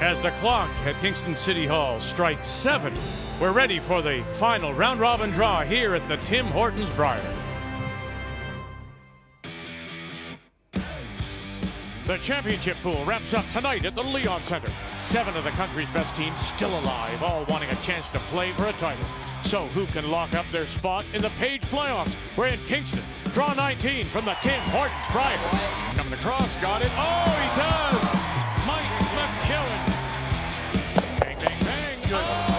As the clock at Kingston City Hall strikes 7, we're ready for the final round-robin draw here at the Tim Hortons Brier. The championship pool wraps up tonight at the Leon Center. 7 of the country's best teams still alive, all wanting a chance to play for a title. So who can lock up their spot in the Page playoffs? We're in Kingston. Draw 19 from the Tim Hortons Brier. Coming across, got it. Oh, he does! Mike McKillen. Bang, bang, bang. Good.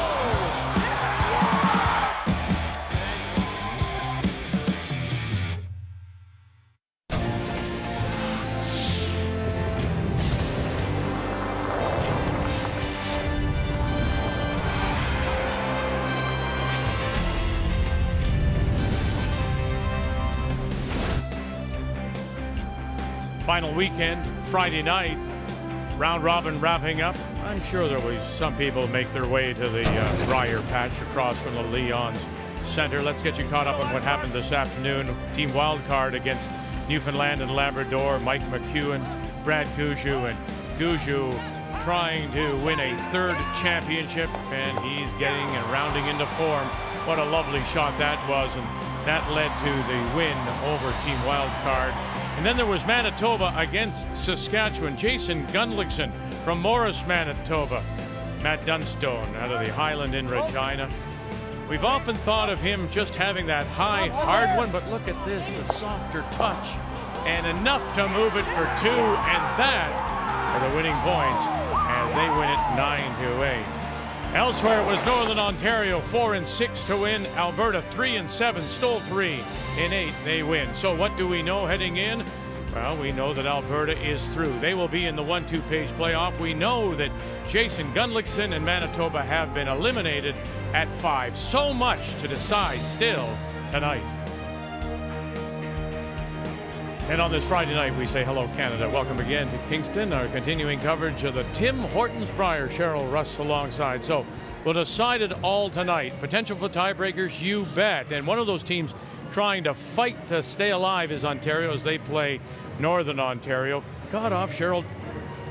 Final weekend, Friday night, round robin wrapping up. I'm sure there was some people make their way to the Brier patch across from the Leon's Center. Let's get you caught up on what happened this afternoon. Team wildcard against Newfoundland and Labrador. Mike McEwen, Brad Gouju, and Gouju trying to win a 3rd championship, and he's getting and rounding into form. What a lovely shot that was, and that led to the win over Team Wildcard. And then there was Manitoba against Saskatchewan. Jason Gunlickson from Morris, Manitoba. Matt Dunstone out of the Highland in Regina. We've often thought of him just having that high, hard one, but look at this, the softer touch. And enough to move it for 2, and that are the winning points as they win it 9-8. Elsewhere, it was Northern Ontario 4-6 to win. Alberta 3-7, stole 3 in 8. They win. So what do we know heading in? Well, we know that Alberta is through. They will be in the 1-2 Page playoff. We know that Jason Gunlickson and Manitoba have been eliminated at 5. So much to decide still tonight. And on this Friday night, we say hello, Canada. Welcome again to Kingston. Our continuing coverage of the Tim Hortons Brier. Cheryl Russ alongside. So we'll decide it all tonight. Potential for tiebreakers, you bet. And one of those teams trying to fight to stay alive is Ontario as they play Northern Ontario. Got off, Cheryl,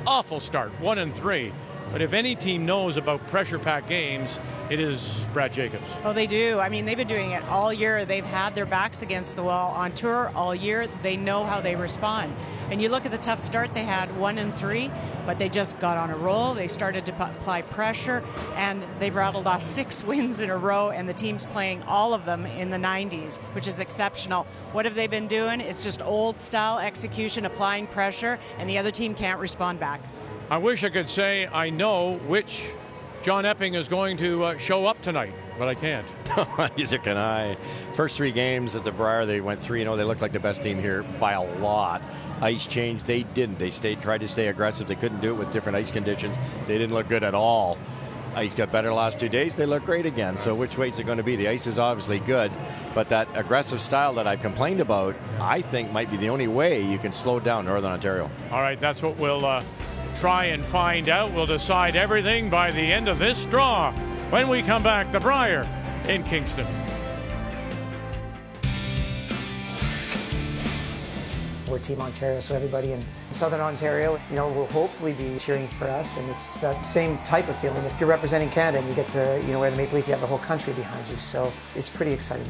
awful start, 1-3. But if any team knows about pressure-packed games, it is Brad Jacobs. Oh, they do. I mean, they've been doing it all year. They've had their backs against the wall on tour all year. They know how they respond. And you look at the tough start they had, 1-3, but they just got on a roll. They started to apply pressure, and they've rattled off 6 wins in a row, and the team's playing all of them in the 90s, which is exceptional. What have they been doing? It's just old-style execution, applying pressure, and the other team can't respond back. I wish I could say I know which John Epping is going to show up tonight, but I can't. Neither can I. First 3 games at the Brier, they went 3-0. They looked like the best team here by a lot. Ice change, they didn't. They tried to stay aggressive. They couldn't do it with different ice conditions. They didn't look good at all. Ice got better the last 2 days. They look great again. So which way is it going to be? The ice is obviously good, but that aggressive style that I've complained about, I think might be the only way you can slow down Northern Ontario. All right, that's what we'll try and find out. We'll decide everything by the end of this draw when we come back. The Brier in Kingston. We're Team Ontario, so everybody in Southern Ontario, will hopefully be cheering for us, and it's that same type of feeling. If you're representing Canada and you get to, wear the Maple Leaf, you have the whole country behind you, so it's pretty exciting.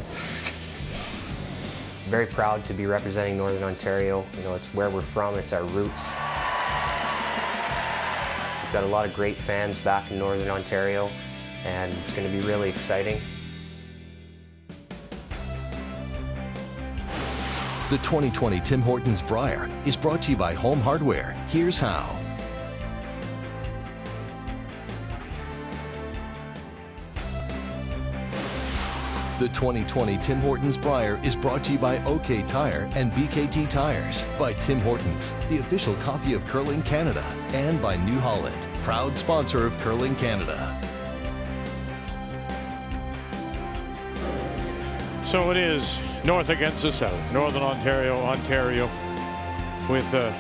Very proud to be representing Northern Ontario. It's where we're from, it's our roots. We've got a lot of great fans back in Northern Ontario, and it's going to be really exciting. The 2020 Tim Hortons Brier is brought to you by Home Hardware. Here's how. The 2020 Tim Hortons Brier is brought to you by OK Tire and BKT Tires, by Tim Hortons, the official coffee of Curling Canada, and by New Holland, proud sponsor of Curling Canada. So it is north against the south. Northern Ontario, with the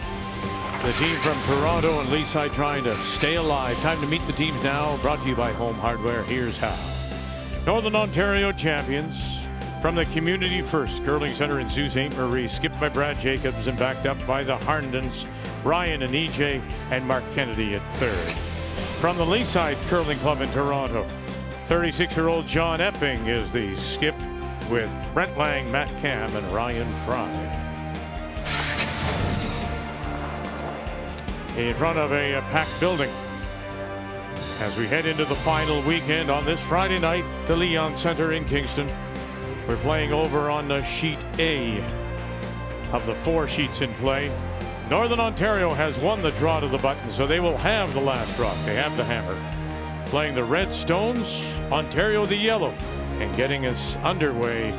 team from Toronto and Leaside trying to stay alive. Time to meet the teams now. Brought to you by Home Hardware. Here's how. Northern Ontario champions from the Community First Curling Center in Sault Ste. Marie, skipped by Brad Jacobs and backed up by the Harndens, Ryan and EJ, and Mark Kennedy at third. From the Leaside Curling Club in Toronto, 36-year-old John Epping is the skip with Brent Lang, Matt Cam, and Ryan Fry. In front of a packed building as we head into the final weekend on this Friday night, the Leon Centre in Kingston. We're playing over on sheet A of the 4 sheets in play. Northern Ontario has won the draw to the button, so they will have the last drop. They have the hammer. Playing the Red Stones, Ontario the yellow, and getting us underway,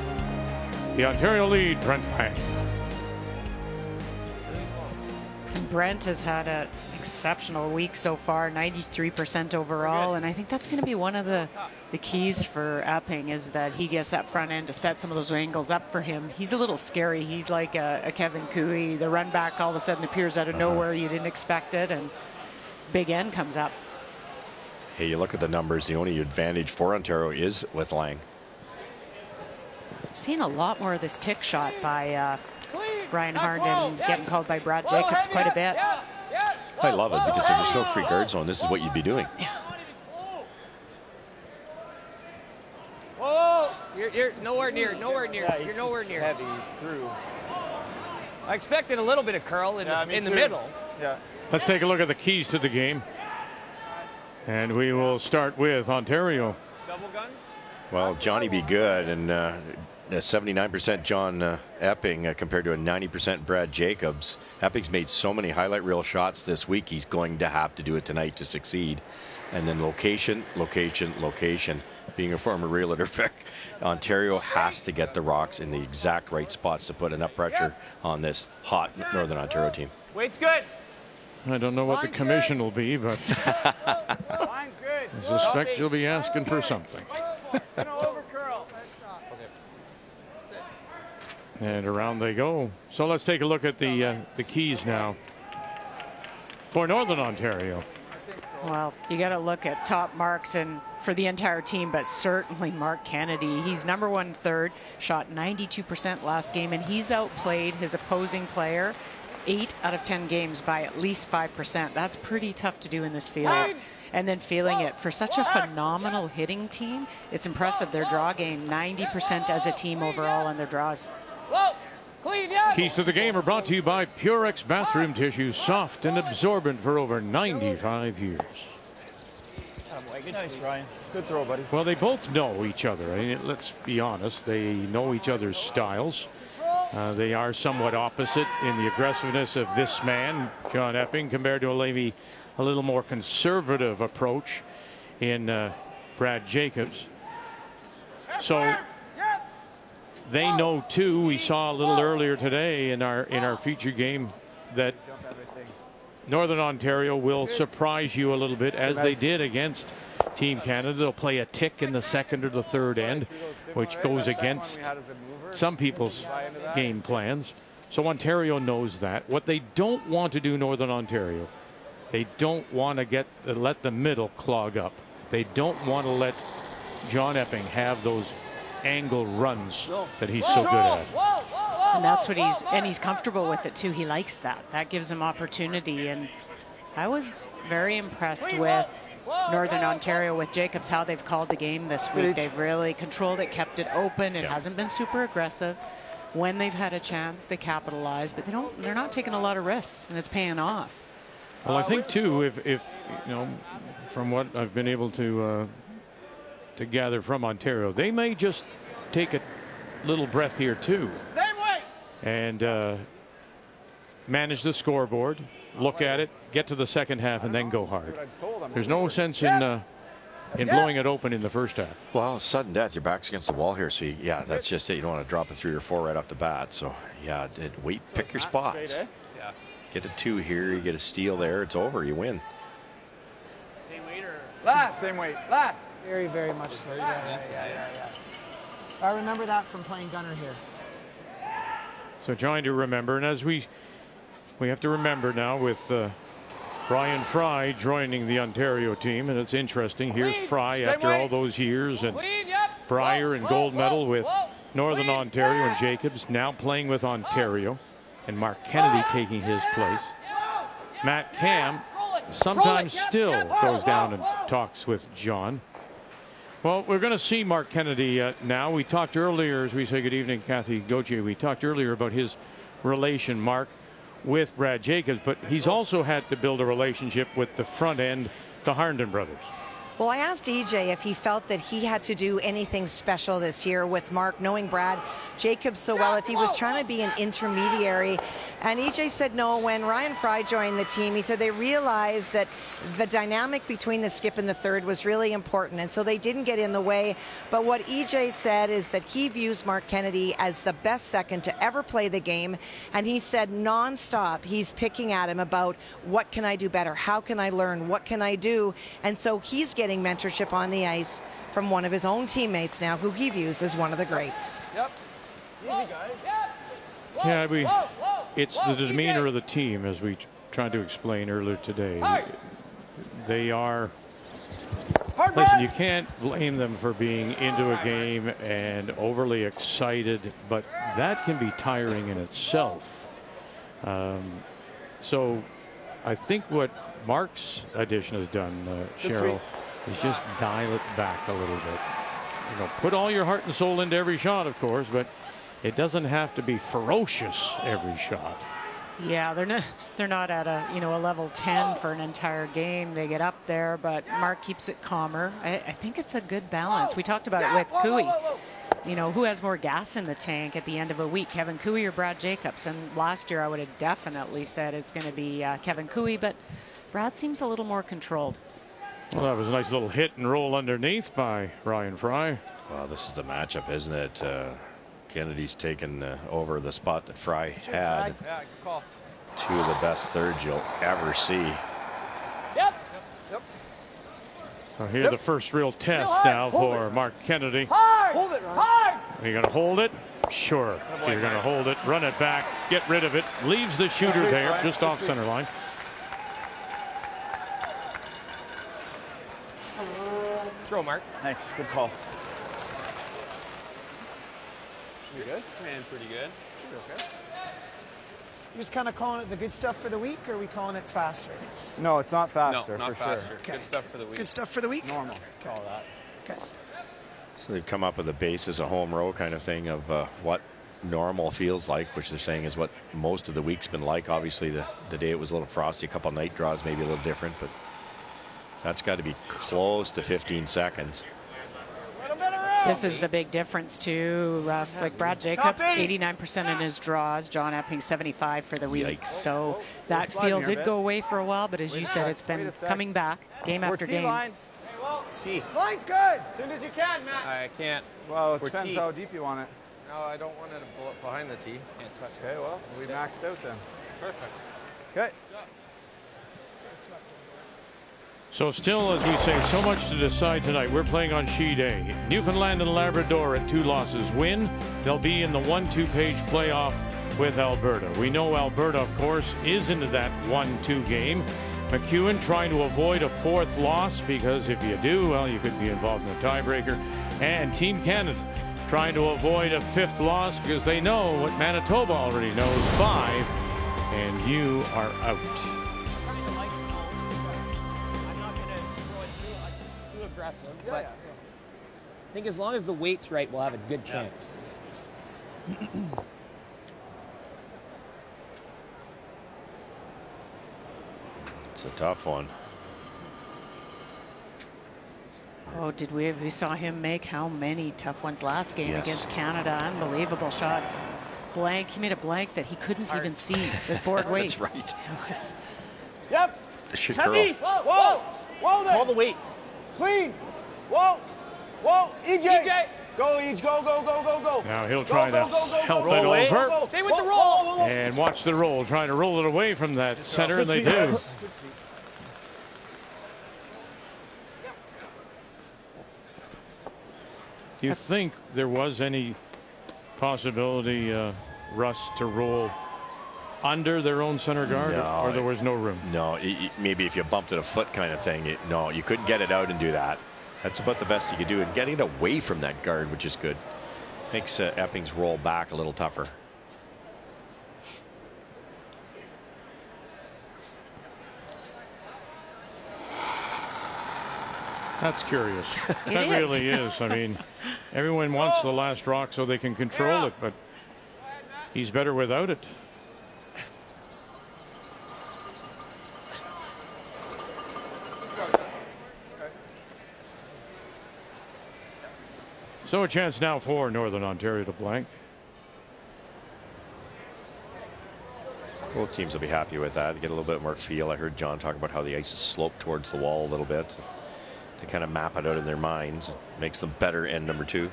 the Ontario lead, Brent Lang. And Brent has had an exceptional week so far, 93% overall, and I think that's going to be one of the keys for Epping, is that he gets that front end to set some of those angles up for him. He's a little scary. He's like a Kevin Cooey. The run back all of a sudden appears out of nowhere. You didn't expect it, and big end comes up. Hey, you look at the numbers. The only advantage for Ontario is with Lang. Seen a lot more of this tick shot by Ryan Harnden, getting called by Brad Jacobs quite a bit. I love it because if there's no free guard zone, this is what you'd be doing. Yeah. Whoa! You're nowhere near. Yeah, you're nowhere near. Heavy. He's through. I expected a little bit of curl in the middle. Yeah. Let's take a look at the keys to the game. And we will start with Ontario. Double guns? Well, Johnny be good, and 79% John Epping compared to a 90% Brad Jacobs. Epping's made so many highlight reel shots this week, he's going to have to do it tonight to succeed. And then location, location, location. Being a former realtor, Ontario has to get the rocks in the exact right spots to put enough pressure on this hot Northern Ontario team. Weight's good. I don't know what the commission will be, but Line's good. I suspect you'll be asking for something. Over curl. And around they go. So let's take a look at the keys now for Northern Ontario. Well, you got to look at top marks and for the entire team, but certainly Mark Kennedy. He's number 1 third, shot 92% last game, and he's outplayed his opposing player 8 out of 10 games by at least 5%. That's pretty tough to do in this field. And then feeling it for such a phenomenal hitting team, it's impressive. Their draw game, 90% as a team overall on their draws. Keys to the game are brought to you by Purex Bathroom Tissue, soft and absorbent for over 95 years. Nice, Ryan. Good throw, buddy. Well, they both know each other. I mean, let's be honest. They know each other's styles. They are somewhat opposite in the aggressiveness of this man, John Epping, compared to maybe a little more conservative approach in Brad Jacobs. So they know too. We saw a little earlier today in our feature game that Northern Ontario will surprise you a little bit, as they did against Team Canada. They'll play a tick in the second or the third end, which goes against some people's game plans. So Ontario knows that. What they don't want to do, Northern Ontario, they don't want to let the middle clog up. They don't want to let John Epping have those angle runs that he's so good at. And that's what he's comfortable with it too. He likes that. That gives him opportunity. And I was very impressed with Northern Ontario, with Jacobs, how they've called the game this week. They've really controlled it, kept it open. It hasn't been super aggressive. When they've had a chance, they capitalize, but they're not taking a lot of risks, and it's paying off. Well, I think too, if you know, from what I've been able to gather from Ontario, they may just take a little breath here too, and manage the scoreboard, look at it, get to the second half, and then go hard. There's no sense in blowing it open in the first half. Well, sudden death, your back's against the wall here, so yeah, that's just it. You don't want to drop a 3 or 4 right off the bat. So yeah, wait, pick your spots. Get a 2 here, you get a steal there, it's over, you win. Same weight or Last. Same weight. Last. Very, very much so. Yeah. I remember that from playing gunner here. So trying to remember, and as we have to remember now with Brian Fry joining the Ontario team, and it's interesting. Here's Fry after all those years, and Brier and gold medal with Northern Ontario, and Jacobs now playing with Ontario, and Mark Kennedy taking his place. Matt Cam sometimes still goes down and talks with John. Well, we're going to see Mark Kennedy now. We talked earlier, as we say good evening, Kathy Gauthier. We talked earlier about his relation, Mark, with Brad Jacobs, but he's also had to build a relationship with the front end, the Harnden brothers. Well, I asked EJ if he felt that he had to do anything special this year with Mark, knowing Brad Jacobs so well, if he was trying to be an intermediary. And EJ said no. When Ryan Fry joined the team, he said they realized that the dynamic between the skip and the third was really important, and so they didn't get in the way. But what EJ said is that he views Mark Kennedy as the best second to ever play the game, and he said nonstop he's picking at him about what can I do better, how can I learn, what can I do, and so he's getting mentorship on the ice from one of his own teammates now, who he views as one of the greats. Yep. Easy, guys. Yeah, it's the demeanor of the team, as we tried to explain earlier today. They are. Listen, you can't blame them for being into a game and overly excited, but that can be tiring in itself. So I think what Mark's addition has done, Cheryl, is just dial it back a little bit. You know, put all your heart and soul into every shot, of course, but it doesn't have to be ferocious every shot. Yeah, they're not at a level 10 for an entire game. They get up there, but Mark keeps it calmer. I think it's a good balance. We talked about it with Cooey. You know, who has more gas in the tank at the end of a week, Kevin Cooey or Brad Jacobs? And last year I would have definitely said it's going to be Kevin Cooey, but Brad seems a little more controlled. Well, that was a nice little hit and roll underneath by Ryan Fry. Well, this is the matchup, isn't it? Kennedy's taken over the spot that Fry had. Yeah, good call. Two of the best thirds you'll ever see. Yep. So here's the first real test now for Mark Kennedy. Hard. Hold it, hard. Are you going to hold it? Sure. You're going to hold it, run it back, get rid of it, leaves the shooter there just off center line. Throw, Mark. Thanks. Good call. You good? Man, pretty good. Okay. You're just kind of calling it the good stuff for the week, or are we calling it faster? No, it's not faster, No, not for faster. sure. Okay. Good stuff for the week. Good stuff for the week? Normal. Call that. Okay. So they've come up with a basis, a home row kind of thing of what normal feels like, which they're saying is what most of the week's been like. Obviously, the day it was a little frosty, a couple night draws maybe a little different, but that's got to be close to 15 seconds. This is the big difference too, Russ. Like Brad Jacobs, 89% in his draws. John Epping, 75 for the week. Yikes. So that field did go away for a while, but as you said, it's been coming back game after game. Line. T. Line's good. As soon as you can, Matt. I can't. Well, it We're depends T. how deep you want it. No, I don't want it behind the tee. Can't touch it. Okay, well, we maxed out then. Perfect. Okay. So still, as we say, so much to decide tonight. We're playing on She Day. Newfoundland and Labrador at 2 losses win. They'll be in the 1-2 page playoff with Alberta. We know Alberta, of course, is into that 1-2 game. McEwen trying to avoid a 4th loss, because if you do, well, you could be involved in a tiebreaker. And Team Canada trying to avoid a 5th loss, because they know what Manitoba already knows, 5, and you are out. But I think as long as the weight's right, we'll have a good chance. It's a tough one. Oh, did we saw him make how many tough ones last game against Canada? Unbelievable shots. Blank. He made a blank that he couldn't even see with board weight. That's right. Yep. It should Heavy. curl. Whoa. Whoa there. Call the weight. Clean. Whoa. Whoa. EJ. Go, EJ. Go, go, go, go, go. Now he'll try to help it Roll away. over. Stay with the roll. And watch the roll, trying to roll it away from that center, and they do. Do you think there was any possibility, Russ, to roll under their own center guard, No, or there was no room? No, maybe if you bumped it a foot kind of thing. No, you couldn't get it out and do that. That's about the best you could do, and getting it away from that guard, which is good. Makes Epping's roll back a little tougher. That's curious. That really is. I mean, everyone wants the last rock so they can control it, but he's better without it. So a chance now for Northern Ontario to blank. Both teams will be happy with that. Get a little bit more feel. I heard John talk about how the ice is sloped towards the wall a little bit. To kind of map it out in their minds. It makes them better end number 2.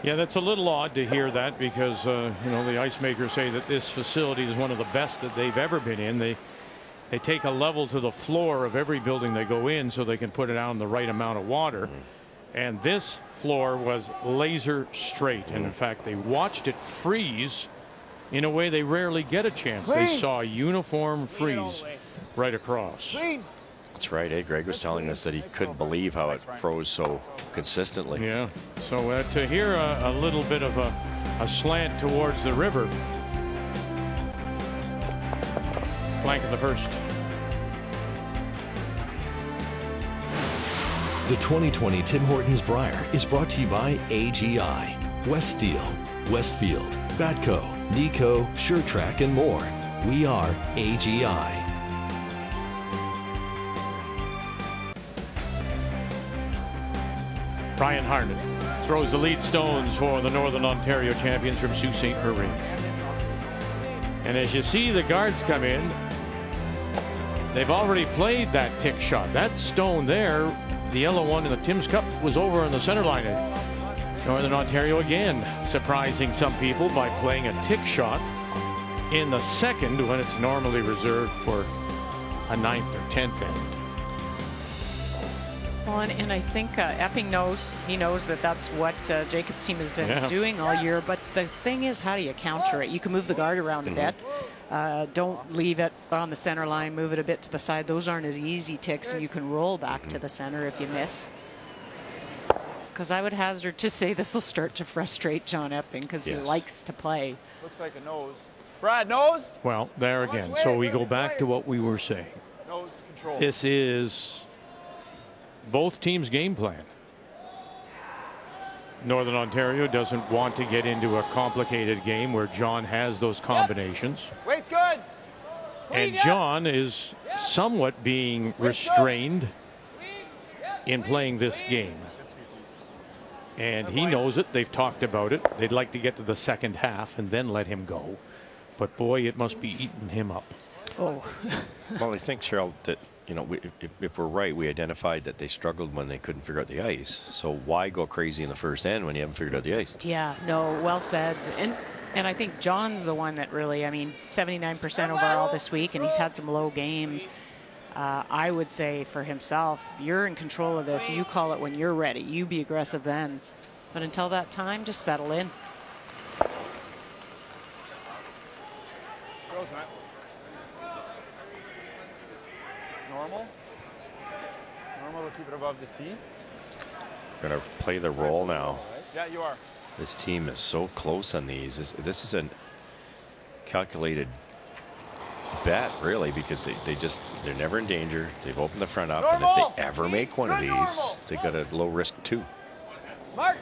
Yeah, that's a little odd to hear that because, you know, the ice makers say that this facility is one of the best that they've ever been in. They take a level to the floor of every building they go in so they can put it out in the right amount of water. And this floor was laser straight. And in fact, they watched it freeze in a way they rarely get a chance. They saw a uniform freeze right across. That's right. Eh? Greg was telling us that he couldn't believe how it froze so consistently. Yeah. So to hear a little bit of a slant towards the river. Blank of the first. The 2020 Tim Hortons Brier is brought to you by AGI, West Steel, Westfield, Batco, Nico, SureTrack, and more. We are AGI. Brian Harden throws the lead stones for the Northern Ontario champions from Sault Ste. Marie. And as you see the guards come in, they've already played that tick shot. That stone there, the yellow one in the Tim's Cup, was over on the center line. Northern Ontario again surprising some people by playing a tick shot in the second when it's normally reserved for a 9th or 10th end. Well, and I think Epping knows that that's what Jacob's team has been doing all year. But the thing is, how do you counter it? You can move the guard around a bit. Don't leave it on the center line. Move it a bit to the side. Those aren't as easy ticks, and you can roll back to the center if you miss. Because I would hazard to say this will start to frustrate John Epping because he likes to play. Looks like a nose. Brad, nose? Well, there again. So we go back to what we were saying. Nose control. This is both teams' game plan. Northern Ontario doesn't want to get into a complicated game where John has those combinations. Wait's good. And John is somewhat being restrained in playing this game. And he knows it. They've talked about it. They'd like to get to the second half and then let him go. But boy, it must be eating him up. Oh. Well, I think, Cheryl, that, you know, if we're right, we identified that they struggled when they couldn't figure out the ice. So why go crazy in the first end when you haven't figured out the ice? Yeah, no, well said. And I think John's the one that really, I mean, 79% overall this week, and he's had some low games. I would say for himself, you're in control of this. You call it when you're ready. You be aggressive then. But until that time, just settle in. Normal. Normal to keep it above the tee. Going to play the role now. Yeah, you are. This team is so close on these. This is a calculated bet, really, because they're never in danger. They've opened the front up, and if they ever make one of these, they got a low risk too. Mark.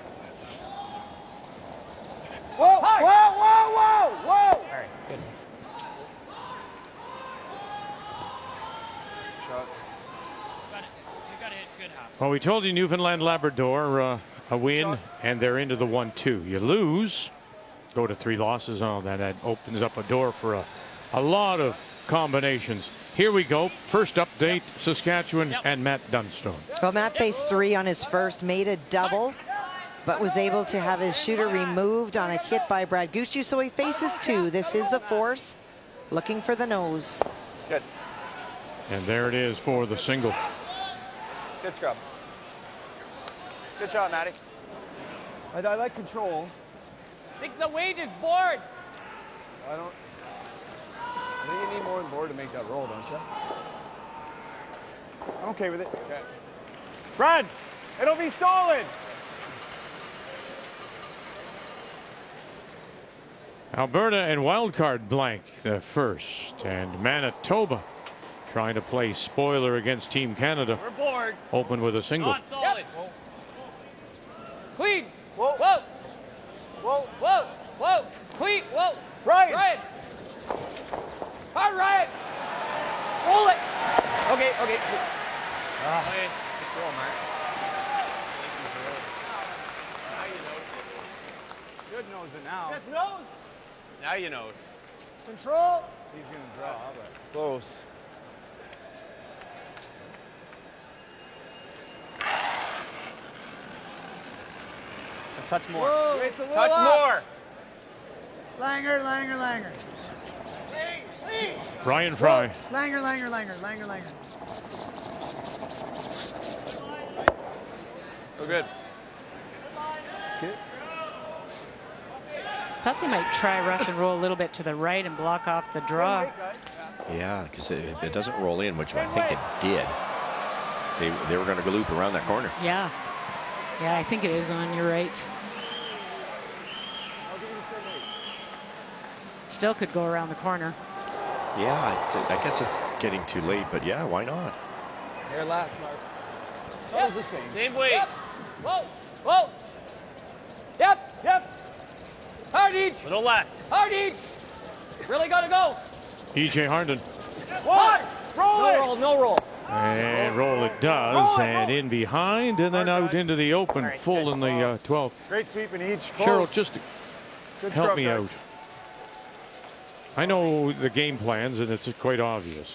Whoa! Whoa! Whoa! Whoa! Whoa! All right, good. Shot. You got it. Good half. Well, we told you Newfoundland Labrador a win, and they're into the 1-2. You lose, go to 3 losses. Oh, that opens up a door for a lot of combinations. Here we go. First update, Saskatchewan and Matt Dunstone. Well, Matt faced 3 on his first, made a double, but was able to have his shooter removed on a hit by Brad Gucci, so he faces 2. This is the force, looking for the nose. Good. And there it is for the single. Good scrub. Good shot, Matty. I like control. I think the weight is bored. I think you need more than board to make that roll, don't you? I'm okay with it. Okay. Brad, it'll be solid. Alberta and wildcard blank the first, and Manitoba trying to play spoiler against Team Canada. We're bored. Open with a single. On solid. Yep. Clean. Whoa. Whoa. Whoa. Whoa. Whoa. Clean. Whoa. Ryan. Ryan. All right. Roll it. Okay. Okay. Okay. Good throw, Mark. Now you know. Good nose it now. Just nose. Now you know. Control. He's going to draw, but close. A touch more. Whoa. It's a little touch more. Langer, Langer, Langer. Brian Fry. Langer, Langer, Langer, Langer, Langer. Oh, good. Thought they might try Russ and roll a little bit to the right and block off the draw. Yeah, because if it doesn't roll in, which I think it did, they were going to go loop around that corner. Yeah. Yeah, I think it is on your right. Still could go around the corner. Yeah, I guess it's getting too late, but yeah, why not? Here last, Mark. That was the same. Same weight. Yep. Whoa. Whoa. Yep. Yep. Hard each. Little less. Hard each. Really got to go. E.J. Harnden. Hard. Roll No it. roll. No roll. And roll it does, and in behind, and then out into the open, full in the 12. Great sweep in each. Cheryl, Close. just Good help stroke, me guys. out. I know the game plans, and it's quite obvious.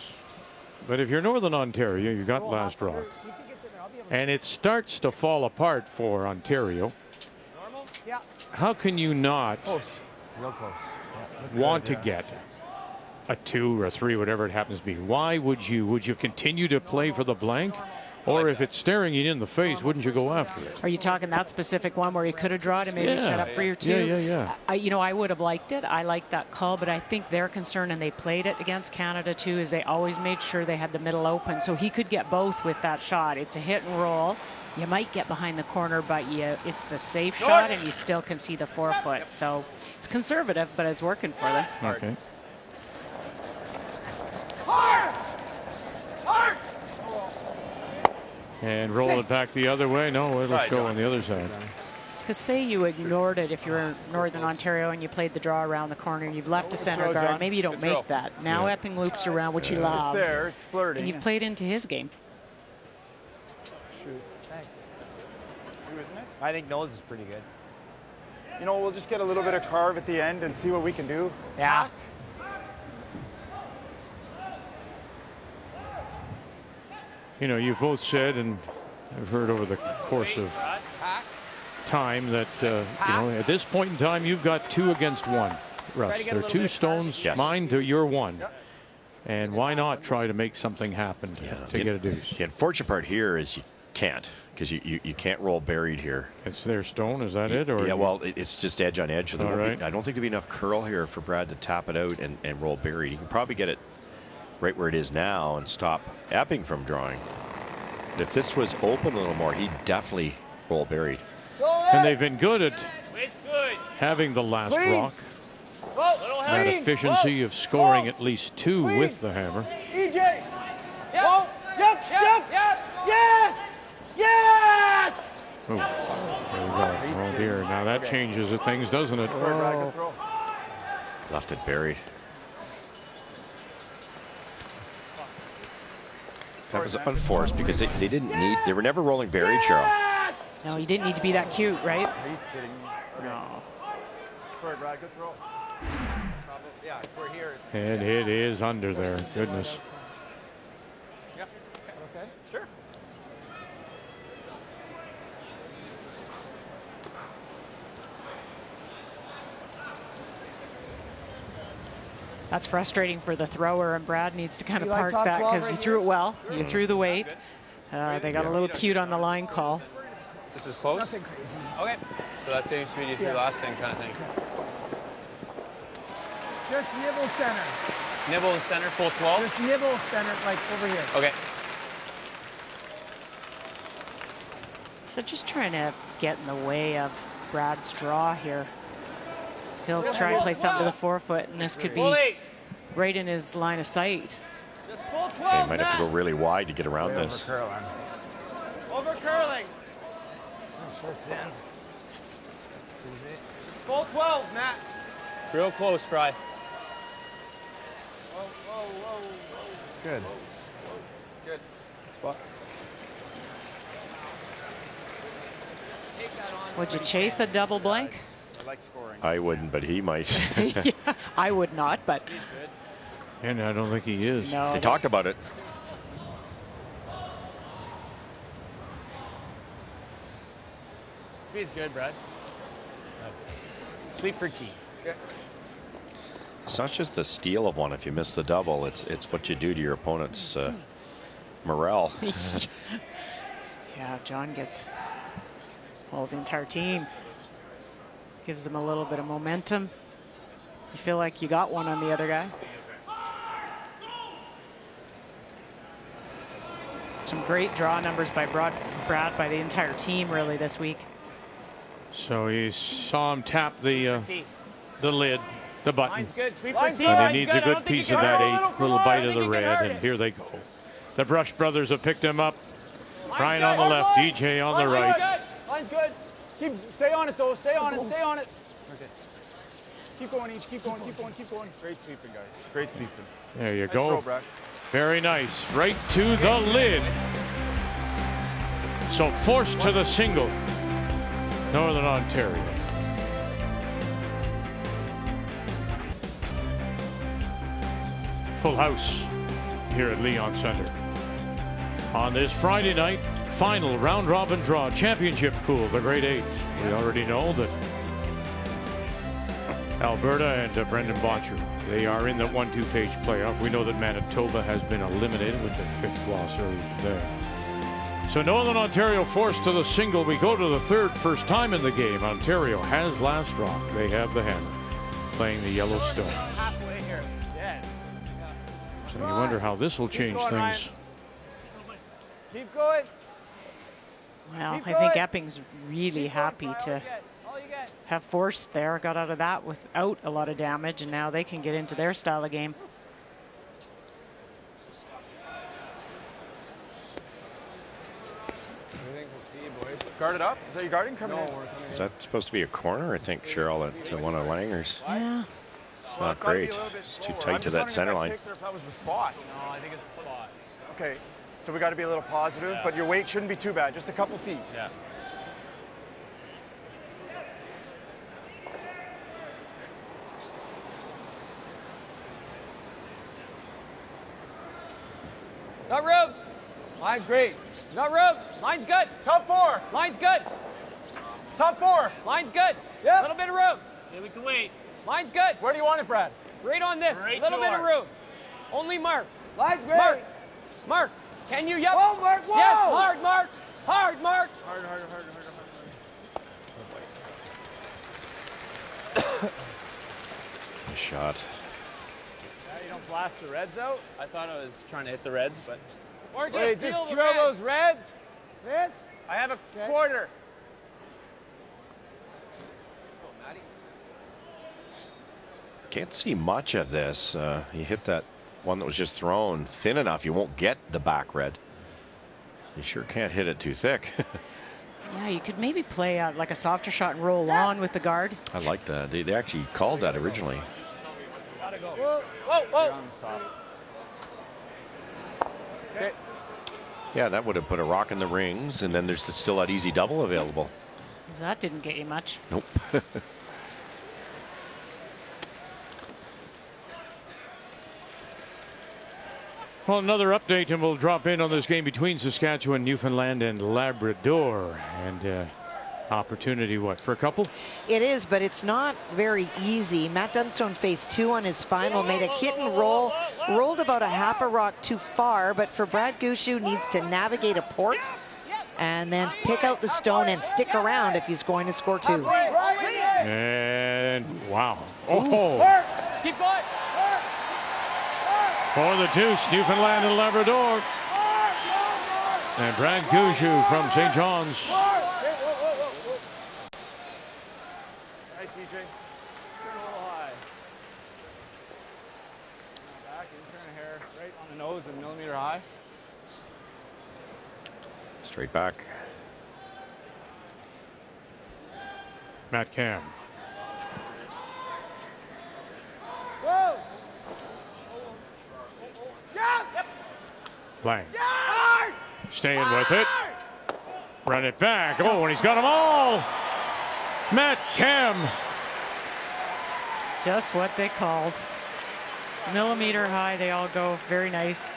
But if you're Northern Ontario, you got last rock. If he gets in there, I'll be able to And it starts to fall apart for Ontario. Normal? Yeah. How can you not Close. Real close. want to get a 2 or a 3, whatever it happens to be? Why would you? Would you continue to play for the blank? Or if it's staring you in the face, wouldn't you go after it? Are you talking that specific one where you could have drawn and maybe Yeah. set up for your 2? Yeah. I would have liked it. I liked that call, but I think their concern, and they played it against Canada too, is they always made sure they had the middle open. So he could get both with that shot. It's a hit and roll. You might get behind the corner, but it's the safe shot, and you still can see the 4-foot. So it's conservative, but it's working for them. Okay. Hard. Hard. And roll it back the other way. No, it'll go on the other side. Because say you ignored it if you're in Northern Ontario and you played the draw around the corner, you've left a center throw, guard. John. Maybe you don't Good throw. make that. Now Epping loops around, which he It's loves. there. It's flirting. And you've played into his game. Shoot. Thanks. Two, isn't it? I think nose is pretty good. You know, we'll just get a little bit of carve at the end and see what we can do. Yeah. You know, you've both said, and I've heard over the course of time that, at this point in time, you've got 2 against 1. Russ, there are 2 stones, mine to your 1. And why not try to make something happen to get a deuce? The unfortunate part here is you can't, because you can't roll buried here. It's their stone, is that it? Or yeah, well, it's just edge on edge. So All right. I don't think there'll be enough curl here for Brad to tap it out and roll buried. He can probably get it right where it is now and stop Epping from drawing. But if this was open a little more, he'd definitely roll buried. And they've been good at Weight's good. having the last rock. Whoa, little That heavy. efficiency of scoring at least 2 with the hammer. EJ. Yep. Whoa. Yep. Yep. Yep. Yes. Yes. Oh, there we go. Oh dear. Now that changes the things, doesn't it? Sorry, Brad. Good throw. Left it buried. That was unforced because they didn't need, they were never rolling buried, Cheryl. No, you didn't need to be that cute, right? Are you kidding me? No. Sorry, Brad. Good throw. Yeah, if we're here. And it is under there. Goodness. Yep. Okay. Sure. That's frustrating for the thrower, and Brad needs to kind of You like park top that 12 because right you threw it here? well. You threw the weight. They got a little cute on the line call. This is close? Nothing crazy. Okay. So that same speed you threw last time kind of thing. Just nibble center. Nibble center, full 12? Just nibble center, like over here. Okay. So just trying to get in the way of Brad's draw here. He'll try and play something to the 4-foot, and this could be right in his line of sight. Just full They might have to go really wide to get around Way this. Over curling. Over curling. Shorts in. Full 12, Matt. Real close, Fry. Whoa, whoa, whoa, whoa. It's good. Good. Spot. Would you chase a double blank? I like scoring. I wouldn't, but he might. Yeah, I would not, but. And I don't think he is. No. They talked about it. Speed's good, Brad. Sweep for tea. It's not just the steal of one if you miss the double. It's what you do to your opponent's morale. Yeah, John gets, well, the entire team gives them a little bit of momentum. You feel like you got one on the other guy. Some great draw numbers by Brad, by the entire team really this week. So you saw him tap the lid, the button. Line's good. Sweep for And tea. he Line's needs good. a I don't good think piece you of can that hurt it. eighth little bite of the think you can red, hurt and it. here they go. The Brush brothers have picked him up. Ryan on the left, DJ on the Line's right. good. Line's good. Stay on it, though. Stay on it. Stay on it. Okay. Keep going, each. Keep going, keep going, keep going. Great sweeping, guys. Great sweeping. There you Nice go. throw, Brad. Very nice. Right to the lid. So forced to the single. Northern Ontario. Full house here at Leon Center. On this Friday night, final round robin draw championship pool, the grade 8. We already know that Alberta and Brendan Boncher, they are in the 1-2 page playoff. We know that Manitoba has been eliminated with the 5th loss early there. So Northern Ontario forced to the single. We go to the third, first time in the game. Ontario has last drop. They have the hammer, playing the Yellowstone. Halfway here. It's dead. So you wonder how this will change going, Ryan. things. Keep going. Well, Keep I think going. Epping's really happy to All you get. have forced there, got out of that without a lot of damage, and now they can get into their style of game. Guard it up. Is that your guarding coming in? Is that supposed to be a corner? I think, Cheryl, at one of Langer's. Yeah. It's not great. It's too tight to that center line. If that was the spot. No, I think it's the spot. Okay, so we got to be a little positive, Yeah. but your weight shouldn't be too bad. Just a couple feet. Yeah. Got room. Line's great. Got room. Line's good. Top 4. Line's good. Top 4. Line's good. Yep. Little bit of room. Yeah, we can wait. Line's good. Where do you want it, Brad? Right on this. Right Little bit of towards. room. Only Mark. Line's great. Mark. Mark. Can you? Yep. Whoa, Mark, whoa. Yes. Hard, Mark. Hard, Mark. Hard, hard, hard, hard, hard. Nice shot. Yeah, you don't blast the reds out. I thought I was trying to hit the reds, but Or just Wait, feel just the drill reds. those reds. This. I have a quarter. Can't see much of this. You hit that one that was just thrown thin enough, you won't get the back red. You sure can't hit it too thick. Yeah, you could maybe play like a softer shot and roll on with the guard. I like that. They actually called that originally. Gotta go. Whoa, whoa, whoa. Okay. Yeah, that would have put a rock in the rings, and then there's still that easy double available. That didn't get you much. Nope. Well, another update, and we'll drop in on this game between Saskatchewan, Newfoundland, and Labrador. And opportunity, what, for a couple? It is, but it's not very easy. Matt Dunstone faced 2 on his final, made a hit and roll, rolled about a half a rock too far, but for Brad Gushue needs to navigate a port and then pick out the stone and stick around if he's going to score 2. And wow. Oh, Keep going. for the deuce, Newfoundland and Labrador. And Brad Gushue from St. John's. Nice, EJ. Turn a little high. Back and turn a hair right on The nose and millimeter high. Straight back. Matt Cam. Whoa! Yeah! Yep. Lang. Yeah! Staying with it. Run it back. Oh, and he's got them all. Matt Cam. Just what they called. Millimeter high, they all go. Very nice.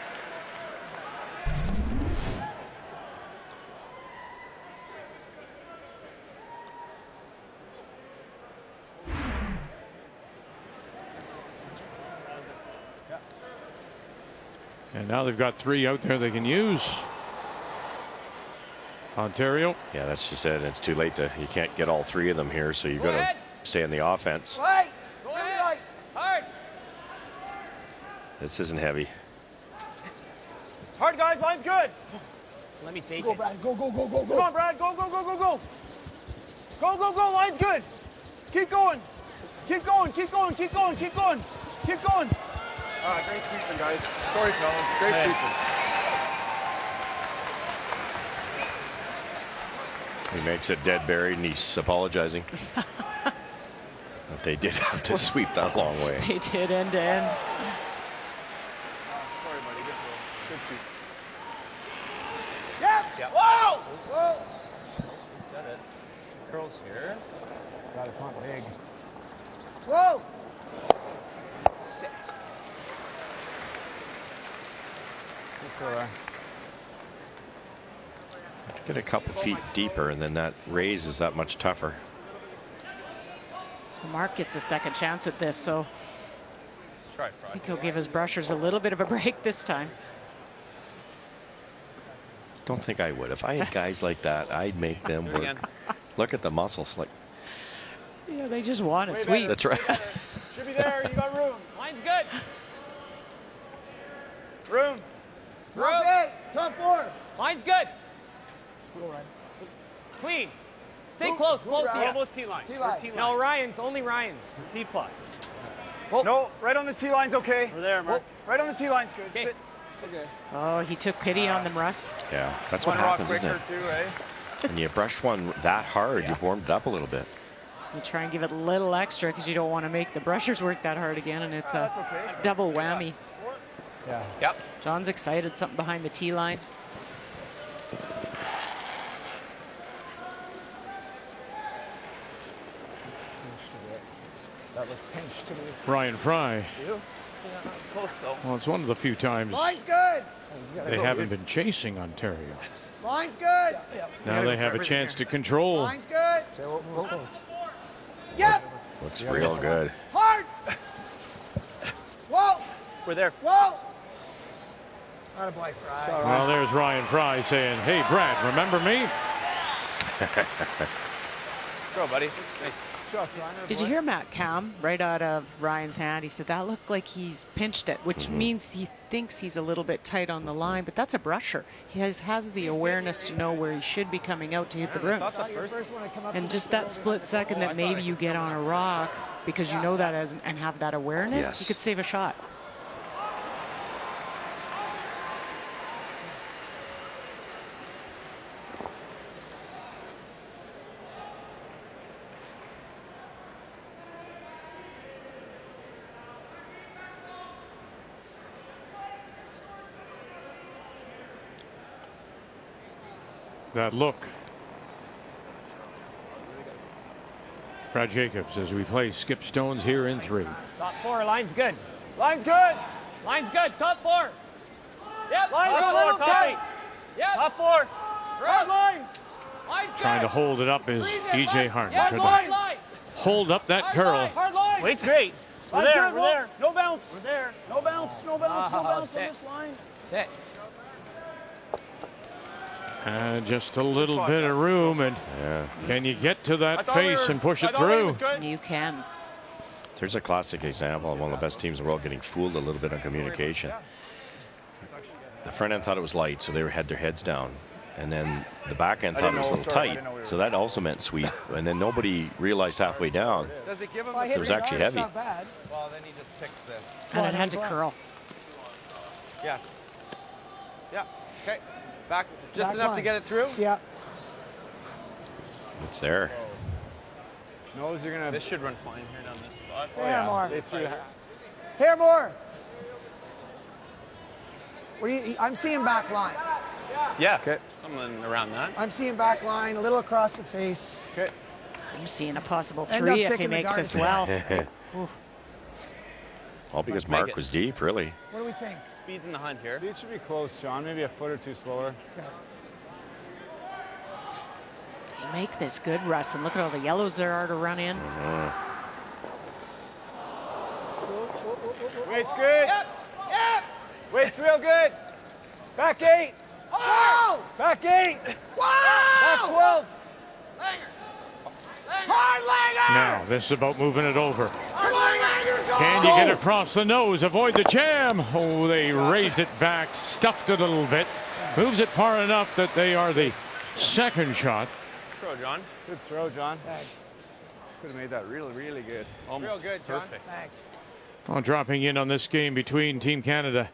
And now they've got 3 out there they can use. Ontario. Yeah, that's just it. It's too late to. You can't get all 3 of them here, so you've got to stay in the offense. Right! Go ahead. Hard. This isn't heavy. Hard, guys. Line's good. Let me take Go, it. Brad. Go, go, go, go, Come go. on, Brad. Go, go, go, go, go. Go, go, go. Line's good. Keep going. Keep going. Keep going. Keep going. Keep going. Keep going. Great sweeping, guys. Sorry, fellas. Great sweeping. He makes it dead buried, and he's apologizing. But they did have to sweep that long way. They did end to end. Sorry, buddy. Good sweep. Yep. Whoa! Whoa! Set it. Curls here. It's got to pump big. Whoa! Sit. Sure. Get a couple feet deeper, and then that raise is that much tougher. Mark gets a second chance at this, so Let's try I Fry. think he'll give his brushers a little bit of a break this time. Don't think I would. If I had guys like that, I'd make them work. Again. Look at the muscles. Like, Yeah, they just want it Way sweet. better. that's right. Should be there. You got room. Line's good. Room. Top 8. Top 4. Line's good. Go, Ryan. Clean. Stay Move, close. move, Close. Ryan. Yeah. Almost T-line. T-line. T-line. No, Ryan's. Only Ryan's. T plus. Whoa. No, right on the T line's okay. We're there, Mark. Right on the T line's good. Okay. Sit. Okay. Oh, he took pity on them, Russ. Yeah, that's One what rock happens, isn't quicker it? too, eh? When you brushed one that hard, you've warmed it up a little bit. You try and give it a little extra because you don't want to make the brushers work that hard again, and it's That's a okay. double whammy. Yeah. Yep. John's excited, something behind the tee line. That was pinched to me. Ryan Fry. Close though. Well, it's one of the few times Line's good. they haven't been chasing Ontario. Line's good. Now they have a chance to control. Line's good. Yep. Looks real good. Hard. Whoa. We're there. Whoa. Attaboy, Fry. Well, there's Ryan Fry saying, "Hey, Brad, remember me?" Go, buddy. Nice. Shots, Ryan. Did you hear Matt Cam right out of Ryan's hand? He said that looked like he's pinched it, which means he thinks he's a little bit tight on the line, but that's a brusher. He has the awareness to know where he should be coming out to hit the rim. First one to come up And to just the that middle split behind second that maybe you get on a rock because you know that and have that awareness, Yes. you could save a shot. That look. Brad Jacobs as we play Skip Stones here in 3. Top 4. Line's good. Line's good. Line's good. Top 4. Yep. Line's top a little 4, top tight. 8. Yep. Top 4. Hard line. Line's good. Trying to hold it up is DJ Harden. Yeah, Trying hard to line. hold up that curl. Hard line. Weight's great. We're Line's there. good. We're Whoa. there. No bounce. We're there. No bounce. No bounce. No bounce on sit. this line. Sit. Just a little bit of room, and can you get to that face and push it through? You can. There's a classic example of one of the best teams in the world getting fooled a little bit on communication. The front end thought it was light, so they had their heads down. And then the back end thought it was a little tight, so that also meant sweep. And then nobody realized halfway down Does it give him If I hit it was this actually arm, it's heavy. not bad. Well, then he just picks this. And it had to curl. Yes. Yeah. Okay. Back just Back enough line. to get it through. Yeah. It's there. Nose, you're gonna. This should run fine here down this spot. There more. They threw. Here more. What do you? I'm seeing back line. Yeah. Okay. Something around that. I'm seeing back line, a little across the face. Okay. I'm seeing a possible End up 3 if he taking the makes guard this well. All because Let's make Mark it. was deep, really. What do we think? Speed's in the hunt here. It should be close, John. Maybe a foot or two slower. Okay. Make this good, Russ, and look at all the yellows there are to run in. Weight's good. Yep. Weight's real good. Back 8. Wow! Back 8. Back Wow! 12. Hard Langer! Now, this is about moving it over. Hard Langer, go! Can you get across the nose? Avoid the jam. Oh, they raised it back, stuffed it a little bit. Moves it far enough that they are the second shot. Throw, John. Good throw, John. Thanks. Could have made that really, really good. Almost Real good, John. perfect. Thanks. Well, dropping in on this game between Team Canada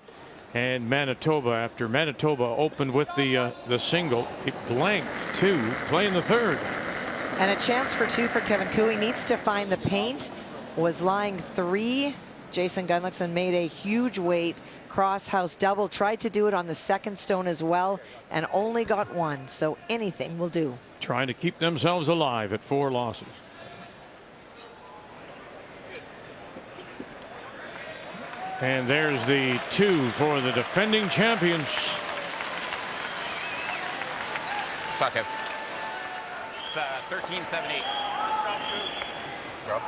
and Manitoba after Manitoba opened with the single. It blanked 2, playing the third. And a chance for 2 for Kevin Koo. He needs to find the paint. Was lying 3. Jason Gunlickson made a huge weight cross house double. Tried to do it on the second stone as well and only got 1. So anything will do. Trying to keep themselves alive at 4 losses. And there's the 2 for the defending champions. Shot, Kev. It's 13-7-8. Drop.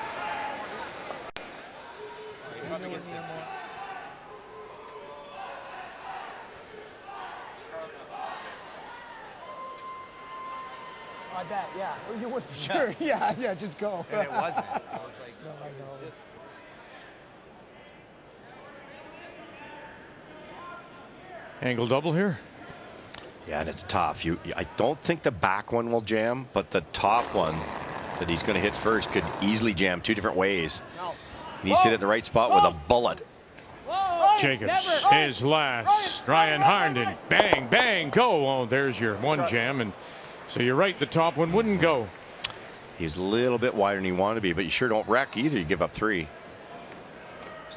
I bet, yeah. You would for sure. Yeah, just go. And it wasn't. I was like, No, I know. it's just. Angle double here. Yeah, and it's tough. I don't think the back one will jam, but the top one that he's going to hit first could easily jam 2 different ways. He needs to hit it in the right spot with a bullet. Jacobs, his last. Ryan Harnden, bang, bang, go. Oh, there's your 1 jam. And so you're right, the top one wouldn't go. He's a little bit wider than he wanted to be, but you sure don't wreck either. You give up 3.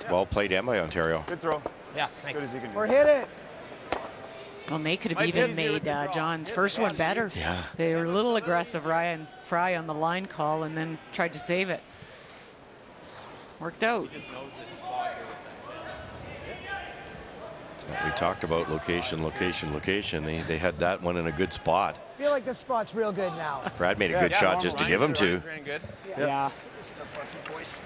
Well played, Emma, Ontario. Good throw. Yeah, thanks. Good as you can do. Or hit it. Well, they could have Might even be easier made with the draw. John's first one better. Yeah. They were a little aggressive, Ryan Fry on the line call, and then tried to save it. Worked out. He just knows this spot here with that. We talked about location. They had that one in a good spot. I feel like this spot's real good now. Brad made a good shot just to give him 2. Ryan's good. Yeah. This is the fluffy voice.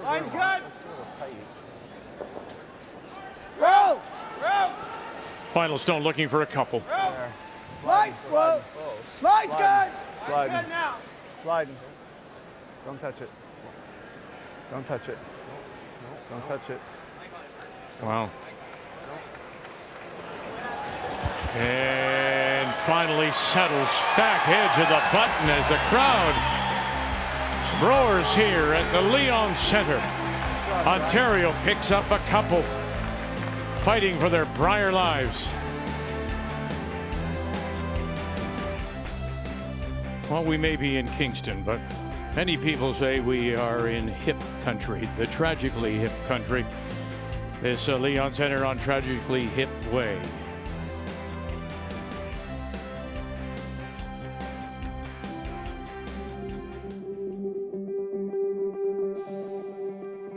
Line's good. Row! Final stone looking for a couple. Line's close. Line's good. Sliding. Good now. Sliding. Don't touch it. Don't touch it. Don't touch it. Wow. And finally settles back edge of the button as the crowd roars here at the Leon Center. Ontario picks up a couple, fighting for their Brier lives. Well, we may be in Kingston, but many people say we are in hip country, the tragically hip country. This Leon Center on Tragically Hip Way.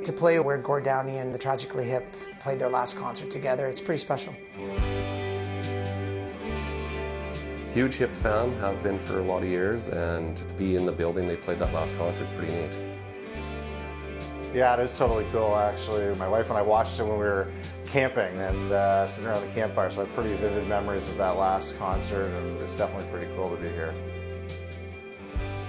To play where Gord Downey and the Tragically Hip played their last concert together, it's pretty special. Huge Hip fan, have been for a lot of years, and to be in the building they played that last concert is pretty neat. Yeah, it is totally cool actually. My wife and I watched it when we were camping and sitting around the campfire, so I have pretty vivid memories of that last concert, and it's definitely pretty cool to be here.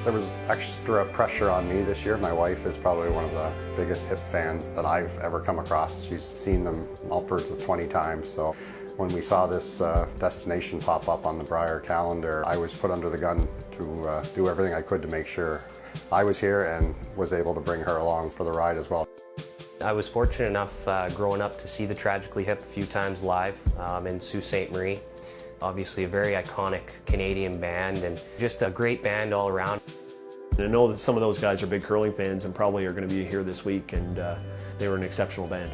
There was extra pressure on me this year. My wife is probably one of the biggest hip fans that I've ever come across. She's seen them upwards of 20 times. So when we saw this destination pop up on the Brier calendar, I was put under the gun to do everything I could to make sure I was here and was able to bring her along for the ride as well. I was fortunate enough growing up to see the Tragically Hip a few times live in Sault Ste. Marie. Obviously a very iconic Canadian band and just a great band all around. And I know that some of those guys are big curling fans and probably are going to be here this week, and they were an exceptional band.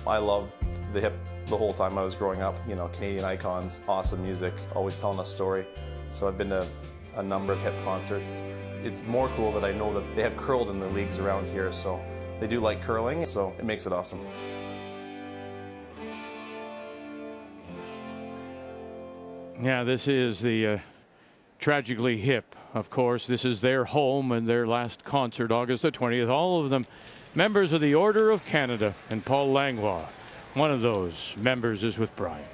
I love the hip the whole time I was growing up. You know, Canadian icons, awesome music, always telling a story. So I've been to a number of hip concerts. It's more cool that I know that they have curled in the leagues around here, so they do like curling, so it makes it awesome. Yeah, this is the Tragically Hip, of course. This is their home and their last concert, August the 20th. All of them members of the Order of Canada, and Paul Langlois, one of those members, is with Brian.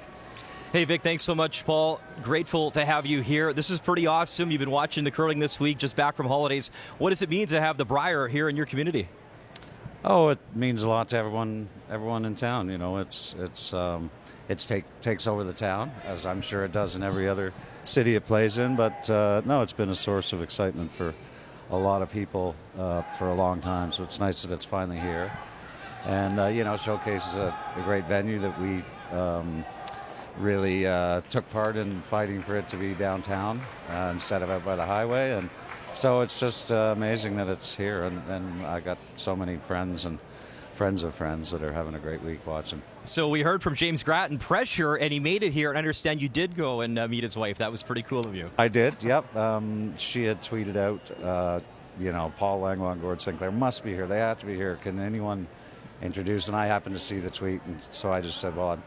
Hey, Vic, thanks so much, Paul. Grateful to have you here. This is pretty awesome. You've been watching the curling this week, just back from holidays. What does it mean to have the Brier here in your community? Oh, it means a lot to everyone in town. You know, takes over the town, as I'm sure it does in every other city it plays in. But no, it's been a source of excitement for a lot of people for a long time. So it's nice that it's finally here, and you know, showcases a great venue that we really took part in fighting for it to be downtown instead of out by the highway. And so it's just amazing that it's here, and I got so many friends and friends of friends that are having a great week watching. So we heard from James Grattan, pressure, and he made it here. And I understand you did go and meet his wife. That was pretty cool of you. I did, yep. She had tweeted out, you know, Paul Langlois and Gord Sinclair must be here. They have to be here. Can anyone introduce? And I happened to see the tweet, and so I just said, well, I'm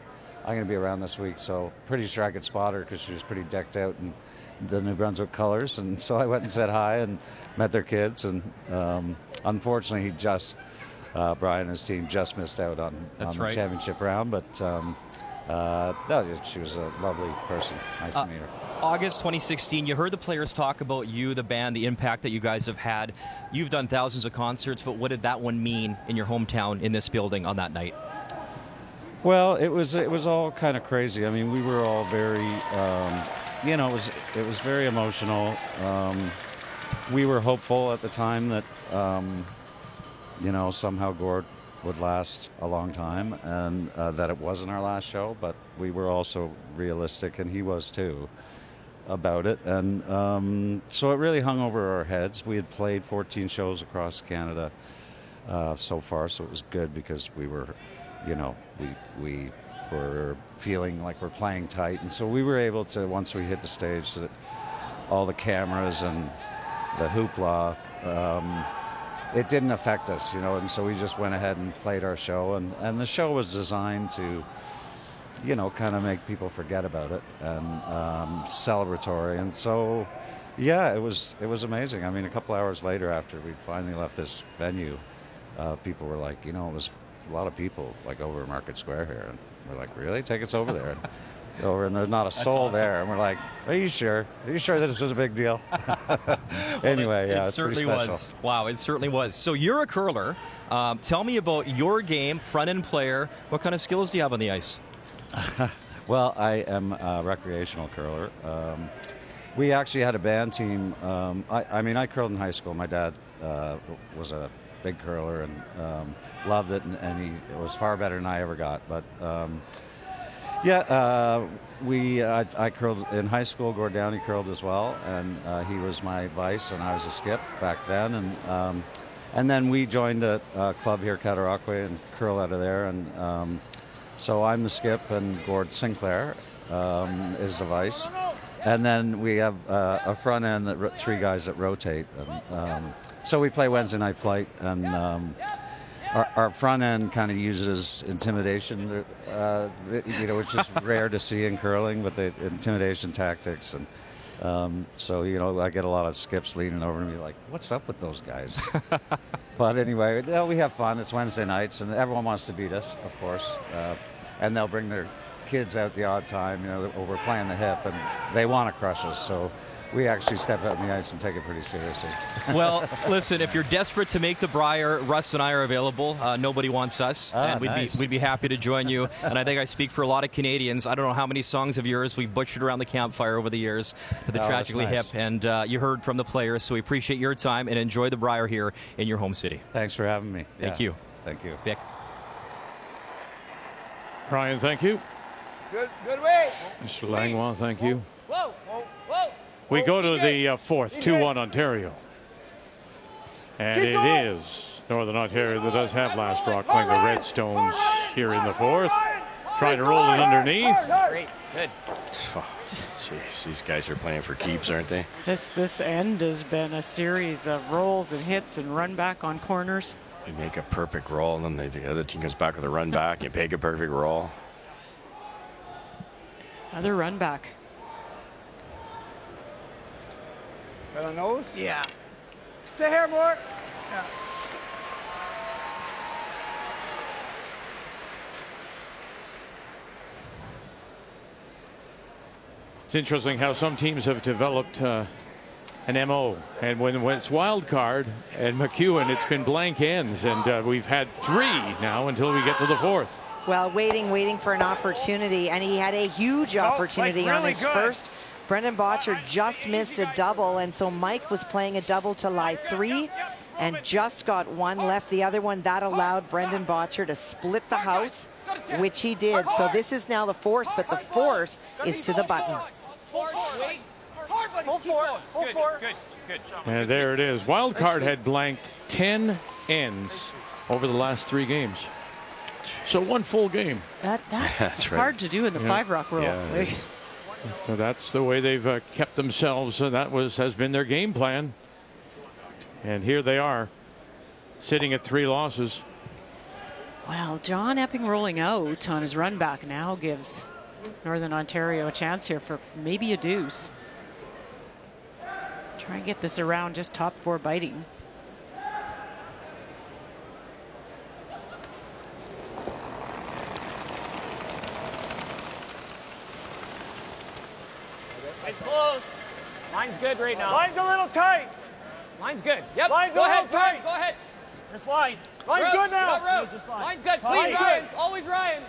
going to be around this week, so pretty sure I could spot her because she was pretty decked out in the New Brunswick colors. And so I went and said hi and met their kids. And unfortunately, Brian and his team just missed out on the championship round. But she was a lovely person. Nice to meet her. August 2016, you heard the players talk about you, the band, the impact that you guys have had. You've done thousands of concerts, but what did that one mean in your hometown in this building on that night? Well, it was all kind of crazy. I mean, we were all very, you know, it was very emotional. We were hopeful at the time that, you know, somehow Gord would last a long time, and that it wasn't our last show. But we were also realistic, and he was too, about it. And so it really hung over our heads. We had played 14 shows across Canada so far, so it was good because we were, you know, we were feeling like we're playing tight. And so we were able to, once we hit the stage, so that all the cameras and the hoopla, it didn't affect us, you know. And so we just went ahead and played our show. And the show was designed to, you know, kind of make people forget about it and celebratory. And so, yeah, it was amazing. I mean, a couple hours later, after we finally left this venue, people were like, you know, it was a lot of people like over Market Square here, and we're like, really? Take us over there. And there's not a soul there, and we're like, are you sure that this was a big deal? Anyway, yeah, it's certainly pretty special. was. Wow, it certainly was. So you're a curler. Tell me about your game, front-end player. What kind of skills do you have on the ice? Well, I am a recreational curler. We actually had a band team. I mean, I curled in high school. My dad was a big curler and loved it, and he was far better than I ever got. But I curled in high school. Gord Downey curled as well, and he was my vice, and I was a skip back then. And then we joined a club here, Cataraqui, and curl out of there. And so I'm the skip, and Gord Sinclair is the vice. And then we have a front end that three guys that rotate. And, so we play Wednesday Night Flight, and our front end kind of uses intimidation, you know, which is rare to see in curling, but the intimidation tactics. And so, you know, I get a lot of skips leaning over to me like, what's up with those guys? But anyway, we have fun. It's Wednesday nights, and everyone wants to beat us, of course. And they'll bring their kids out the odd time, we're playing the hip, and they want to crush us. So we actually step out on the ice and take it pretty seriously. Well, listen, if you're desperate to make the Brier, Russ and I are available. Nobody wants us, and we'd be happy to join you. And I think I speak for a lot of Canadians. I don't know how many songs of yours we butchered around the campfire over the years for the Tragically Hip, and you heard from the players, so we appreciate your time and enjoy the Brier here in your home city. Thanks for having me. Thank you. Thank you. Vic. Ryan, thank you. Good way. Mr. Langlois, thank you. Whoa, whoa. We go to the fourth, 2-1 Ontario. And it is Northern Ontario that does have last rock playing the Redstones here in the fourth. Trying to roll it underneath. Great, good. Oh, jeez, these guys are playing for keeps, aren't they? This end has been a series of rolls and hits and run back on corners. You make a perfect roll, and then the other team comes back with a run back. You make a perfect roll. Another run back. Got a nose? Yeah. Stay here, more. Yeah. It's interesting how some teams have developed an MO. And when it's wild card and McEwen, it's been blank ends. And we've had 3 now until we get to the fourth. Well, waiting for an opportunity, and he had a huge opportunity on his first. Brendan Bottcher just missed a double, and so Mike was playing a double to lie 3 and just got one, left the other one. That allowed Brendan Bottcher to split the house, which he did. So this is now the force, but the force is to the button. Full four. Good. And there it is. Wild card had blanked 10 ends over the last 3 games. So 1 full game. That's hard to do in the 5-rock rule. Yeah, so that's the way they've kept themselves. That has been their game plan. And here they are, sitting at 3 losses. Well, John Epping rolling out on his run back now gives Northern Ontario a chance here for maybe a deuce. Try and get this around, just top 4 biting. It's close. Line's good right now. Line's a little tight. Line's good. Yep. Line's go a ahead, little tight. Go ahead. Just line. Line's good now. Line's good. Please, Line's Ryan. good. Always Ryan.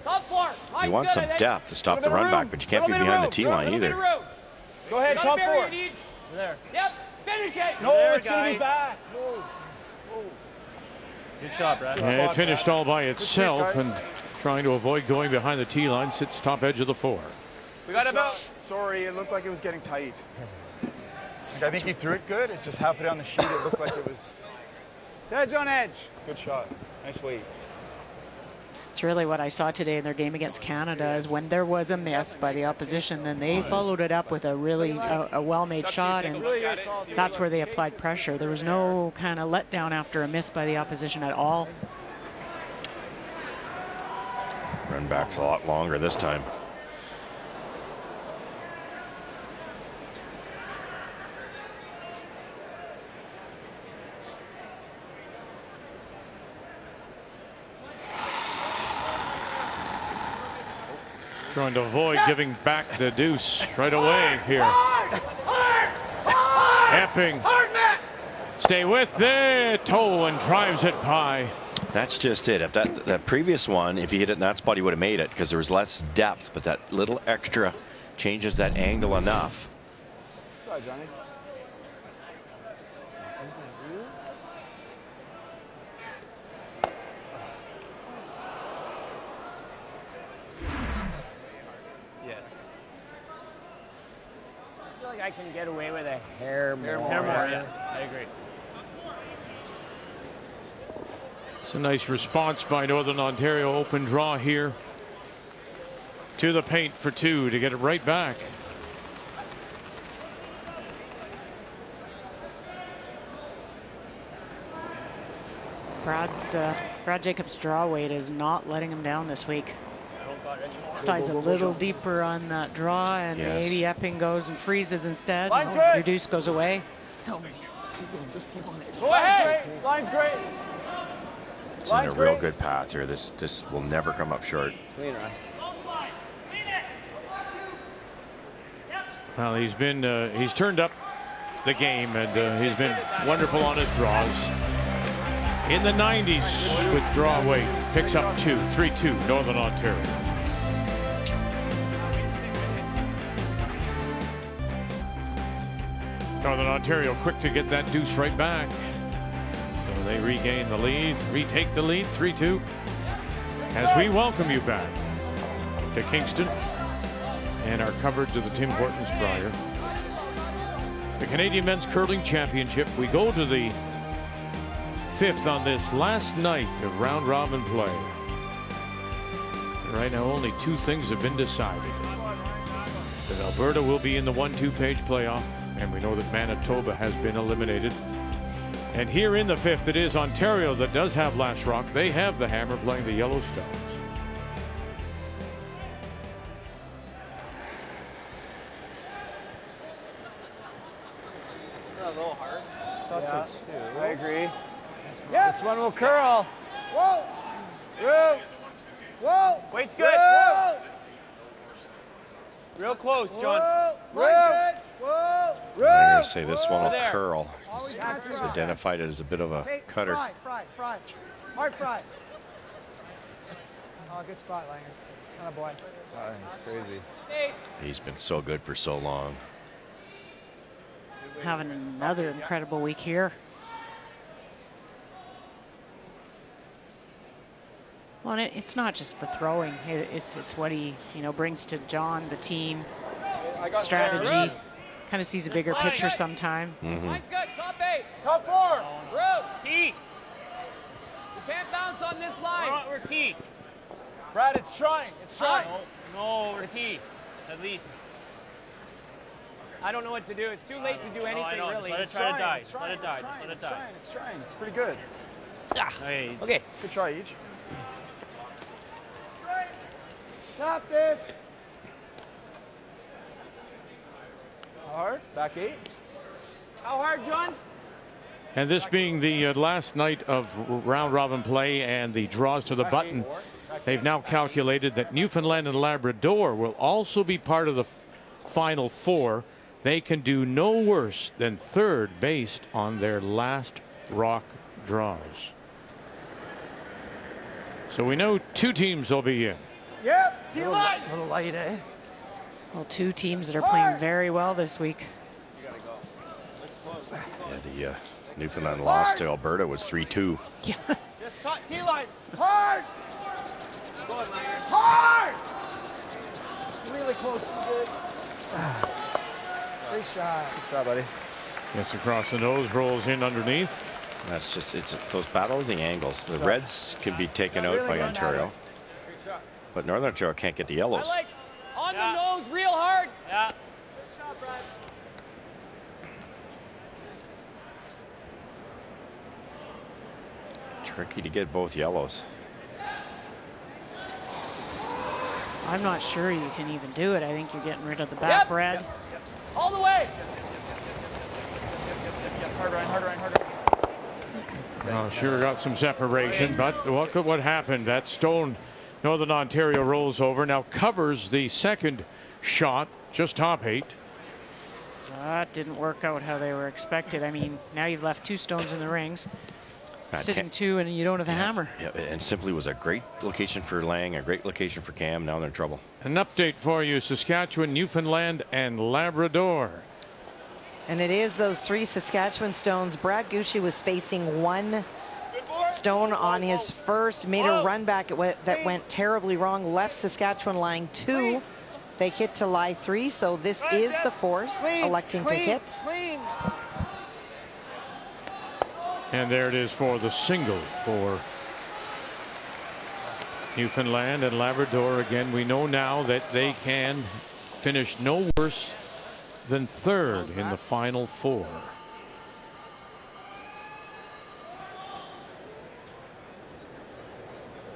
Top 4. Line's You want good, some I think. depth to stop the run back, but you can't be behind the T line either. Go ahead, top 4. There. Yep. Finish it. No, there, it's going to be back. Good shot, Brad. And it finished all by itself, and trying to avoid going behind the T line, sits top edge of the 4. We got about. Sorry, it looked like it was getting tight. I think he threw it good. It's just halfway down the sheet. It looked like it was. It's edge on edge. Good shot. Nice weight. It's really what I saw today in their game against Canada is when there was a miss by the opposition, then they followed it up with a really well-made shot, and that's where they applied pressure. There was no kind of letdown after a miss by the opposition at all. Run back's a lot longer this time. Trying to avoid giving back the deuce right away here. Epping. Stay with it. Toe and drives it by. That's just it. If that previous one, if he hit it in that spot, he would have made it because there was less depth, but that little extra changes that angle enough. Sorry, Johnny. I feel like I can get away with a hair more. Yeah, I agree. It's a nice response by Northern Ontario. Open draw here. To the paint for 2 to get it right back. Brad Jacobs' draw weight is not letting him down this week. Slides a little deeper on that draw, and maybe Epping goes and freezes instead. Line's great. Your deuce goes away. Go ahead. Line's great. It's in a real good path here. This will never come up short. Clean, right? Well, he's turned up the game, and he's been wonderful on his draws. In the 90s with draw weight, picks up 3-2, Northern Ontario. Northern Ontario quick to get that deuce right back. So they regain the lead, retake the lead, 3-2. As we welcome you back to Kingston and our coverage of the Tim Hortons Brier. The Canadian Men's Curling Championship. We go to the 5th on this last night of round robin play. Right now only 2 things have been decided. That Alberta will be in the 1-2 page playoff, and we know that Manitoba has been eliminated. And here in the 5th, it is Ontario that does have last rock. They have the hammer playing the Yellowstones. A little hard. Thought Yeah, so too. I agree. Yes. This one will curl. Whoa. Whoa. Whoa. Weight's good. Whoa. Real close, John. Whoa. Line's good. Whoa. I'm going to say this one will There. curl. Always It's pass it around. identified it as a bit of a Hey, cutter. Fry. Hard fry. Oh, good spot, Langer. Oh, boy. That's crazy. He's been so good for so long. Having another incredible week here. Well, and it's not just the throwing. It's what he brings to John, the team, strategy. Kind of sees a bigger picture sometime. Line's good. Top 8. Top 4. Root. T. You can't bounce on this line. We're T. Brad, it's trying. It's trying. No, we're T. At least. I don't know what to do. It's too late to do anything, really. It's trying. It's trying. It's pretty good. Hey. Okay. Good try, each. Top this. How hard? Back 8. How hard, John? And this being the last night of round robin play and the draws to the button, they've now calculated that Newfoundland and Labrador will also be part of the final 4. They can do no worse than 3rd based on their last rock draws. So we know 2 teams will be in. Yep. T-line. A little light, eh? Well, 2 teams that are playing very well this week. Yeah, the Newfoundland loss to Alberta was 3-2. Yeah. Just cut T-line. Hard. Hard. It's really close to good. Great shot. Good shot, buddy. Gets across the nose, rolls in underneath. That's just, it's those balancing angles. The Reds can be taken out by Ontario, but Northern Ontario can't get the Yellows. I like on the nose real hard. Yeah. Good shot, Brad. Tricky to get both Yellows. I'm not sure you can even do it. I think you're getting rid of the back red. All the way. Hard, Ryan. Oh, sure got some separation, but look at what happened. That stone, Northern Ontario rolls over, now covers the second shot, just top 8. That didn't work out how they were expected. I mean, now you've left 2 stones in the rings. Sitting 2 and you don't have a hammer. Yeah, and simply was a great location for Lang, a great location for Cam. Now they're in trouble. An update for you, Saskatchewan, Newfoundland, and Labrador. And it is those 3 Saskatchewan stones. Brad Gushue was facing 1 stone on his first, made a run back that went terribly wrong, left Saskatchewan lying 2. They hit to lie 3, so this is the force electing to hit. And there it is for the single for Newfoundland and Labrador. Again, we know now that they can finish no worse than 3rd in the final 4.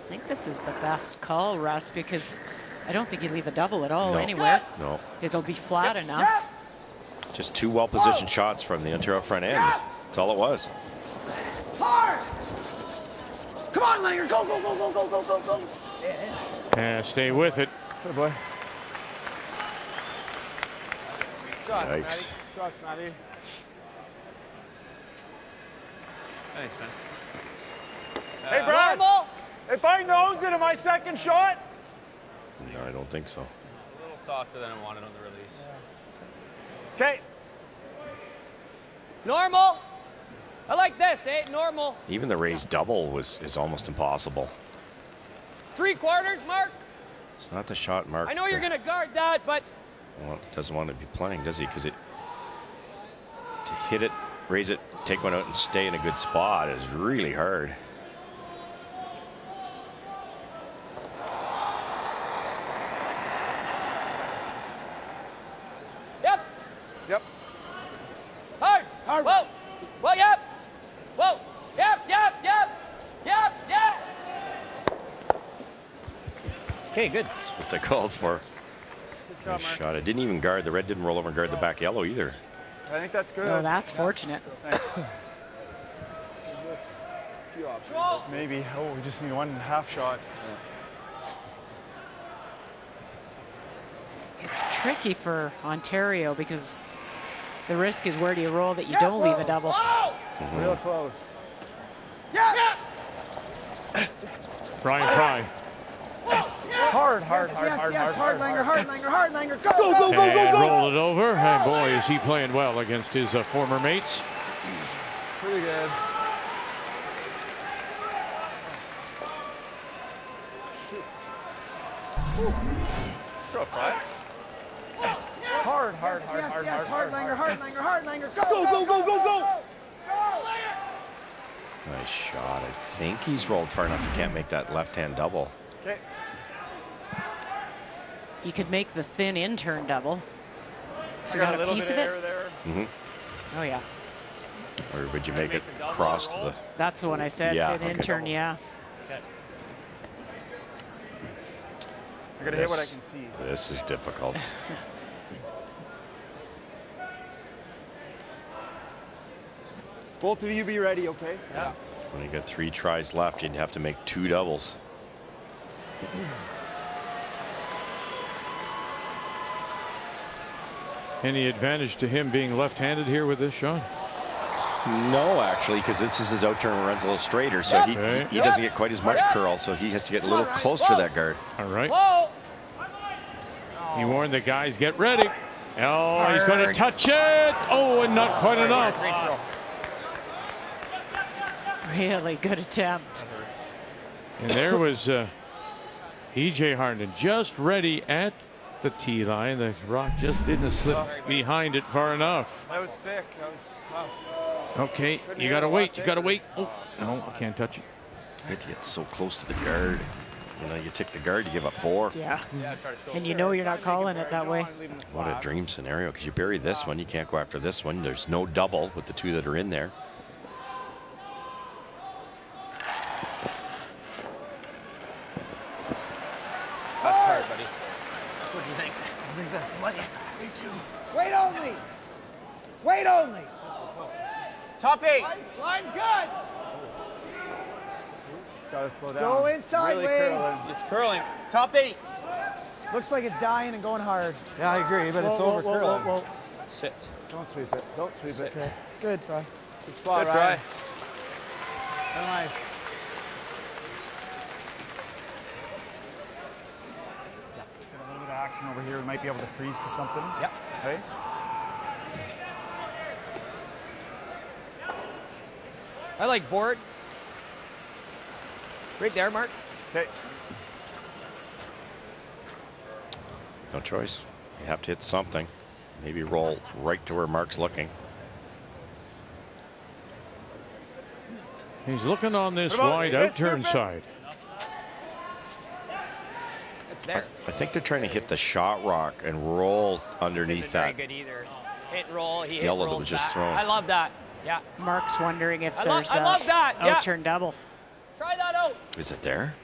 I think this is the best call, Russ, because I don't think you leave a double at all No. anywhere. No. It'll be flat enough. Just 2 well-positioned shots from the Ontario front end. That's all it was. Hard. Come on, Langer. Go. Stay with it. Good boy. Shots, Yikes. Matty. Shots, Matty. Thanks, man. Hey, Brad. Normal. If I nose it, am I second shot? No, I don't think so. A little softer than I wanted on the release. Okay. Normal. I like this, eh? Normal. Even the raised double is almost impossible. 3/4, Mark. It's not the shot mark. I know you're going to guard that, but Well, doesn't want to be playing, does he? Because to hit it, raise it, take one out, and stay in a good spot is really hard. Yep. Yep. Hard. Hard. Whoa. Whoa, yep. Whoa. Yep, yep, yep. Yep, yep. Okay, good. That's what they called for. Nice shot. It didn't even guard. The red didn't roll over and guard the back yellow either. I think that's good. Oh, that's fortunate. Thanks. Maybe. Oh, we just need 1.5 shot. It's tricky for Ontario because the risk is where do you roll that you don't leave a double. Real close. Brian Fry. Hard. Langer. Go, And roll it over. And boy, is he playing well against his former mates. Pretty good. Throw a fly. Hard. Langer. Go. Nice shot. I think he's rolled far enough. He can't make that left-hand double. Okay. You could make the thin in-turn double. So I you got got a little piece bit of of it? air there. Oh, yeah. Or would you make it cross to the... That's the one I said. Yeah, Thin okay. in-turn, yeah. I gotta hit what I can see. This is difficult. Both of you be ready, okay? Yeah. When you got 3 tries left, you'd have to make 2 doubles. Any advantage to him being left-handed here with this shot? No, actually, because this is his out turn runs a little straighter, so he doesn't get quite as much curl, so he has to get a little closer to that guard. All right. Whoa. He warned the guys, get ready. Oh, he's going to touch it. Oh, and not quite enough. Really good attempt. And there was E.J. Harnden just ready at the tee line. The rock just didn't slip behind it far enough. That was thick. That was tough. Okay, you got to wait. You got to wait. Oh, no, I can't touch it. You have to get so close to the guard. You know, you take the guard, you give up 4. Yeah. And you know you're not calling it that way. What a dream scenario, because you bury this one, you can't go after this one. There's no double with the 2 that are in there. That's hard, buddy. What do you think? I think that's money. Me too. Wait only. Top 8. Line's good. It's gotta slow Let's down. go in sideways. It's curling. Top 8. Looks like it's dying and going hard. Yeah, I agree, but it's over curling. Whoa. Sit. Don't sweep it. Don't sweep it. Okay. Good, Fry. Good spot, Good Ryan. try. Nice. Get a little bit of action over here. We might be able to freeze to something. Yep. Okay. I like board. Right there, Mark. Okay. No choice. You have to hit something. Maybe roll right to where Mark's looking. He's looking on this wide out turn side. It's there. I think they're trying to hit the shot rock and roll underneath that. Very good either. Hit and roll. He hit Yellow and that rolled was just back. thrown. I love that. Yeah. Mark's wondering if I there's love that. a Yeah. out turn double. Try that out. Is it there?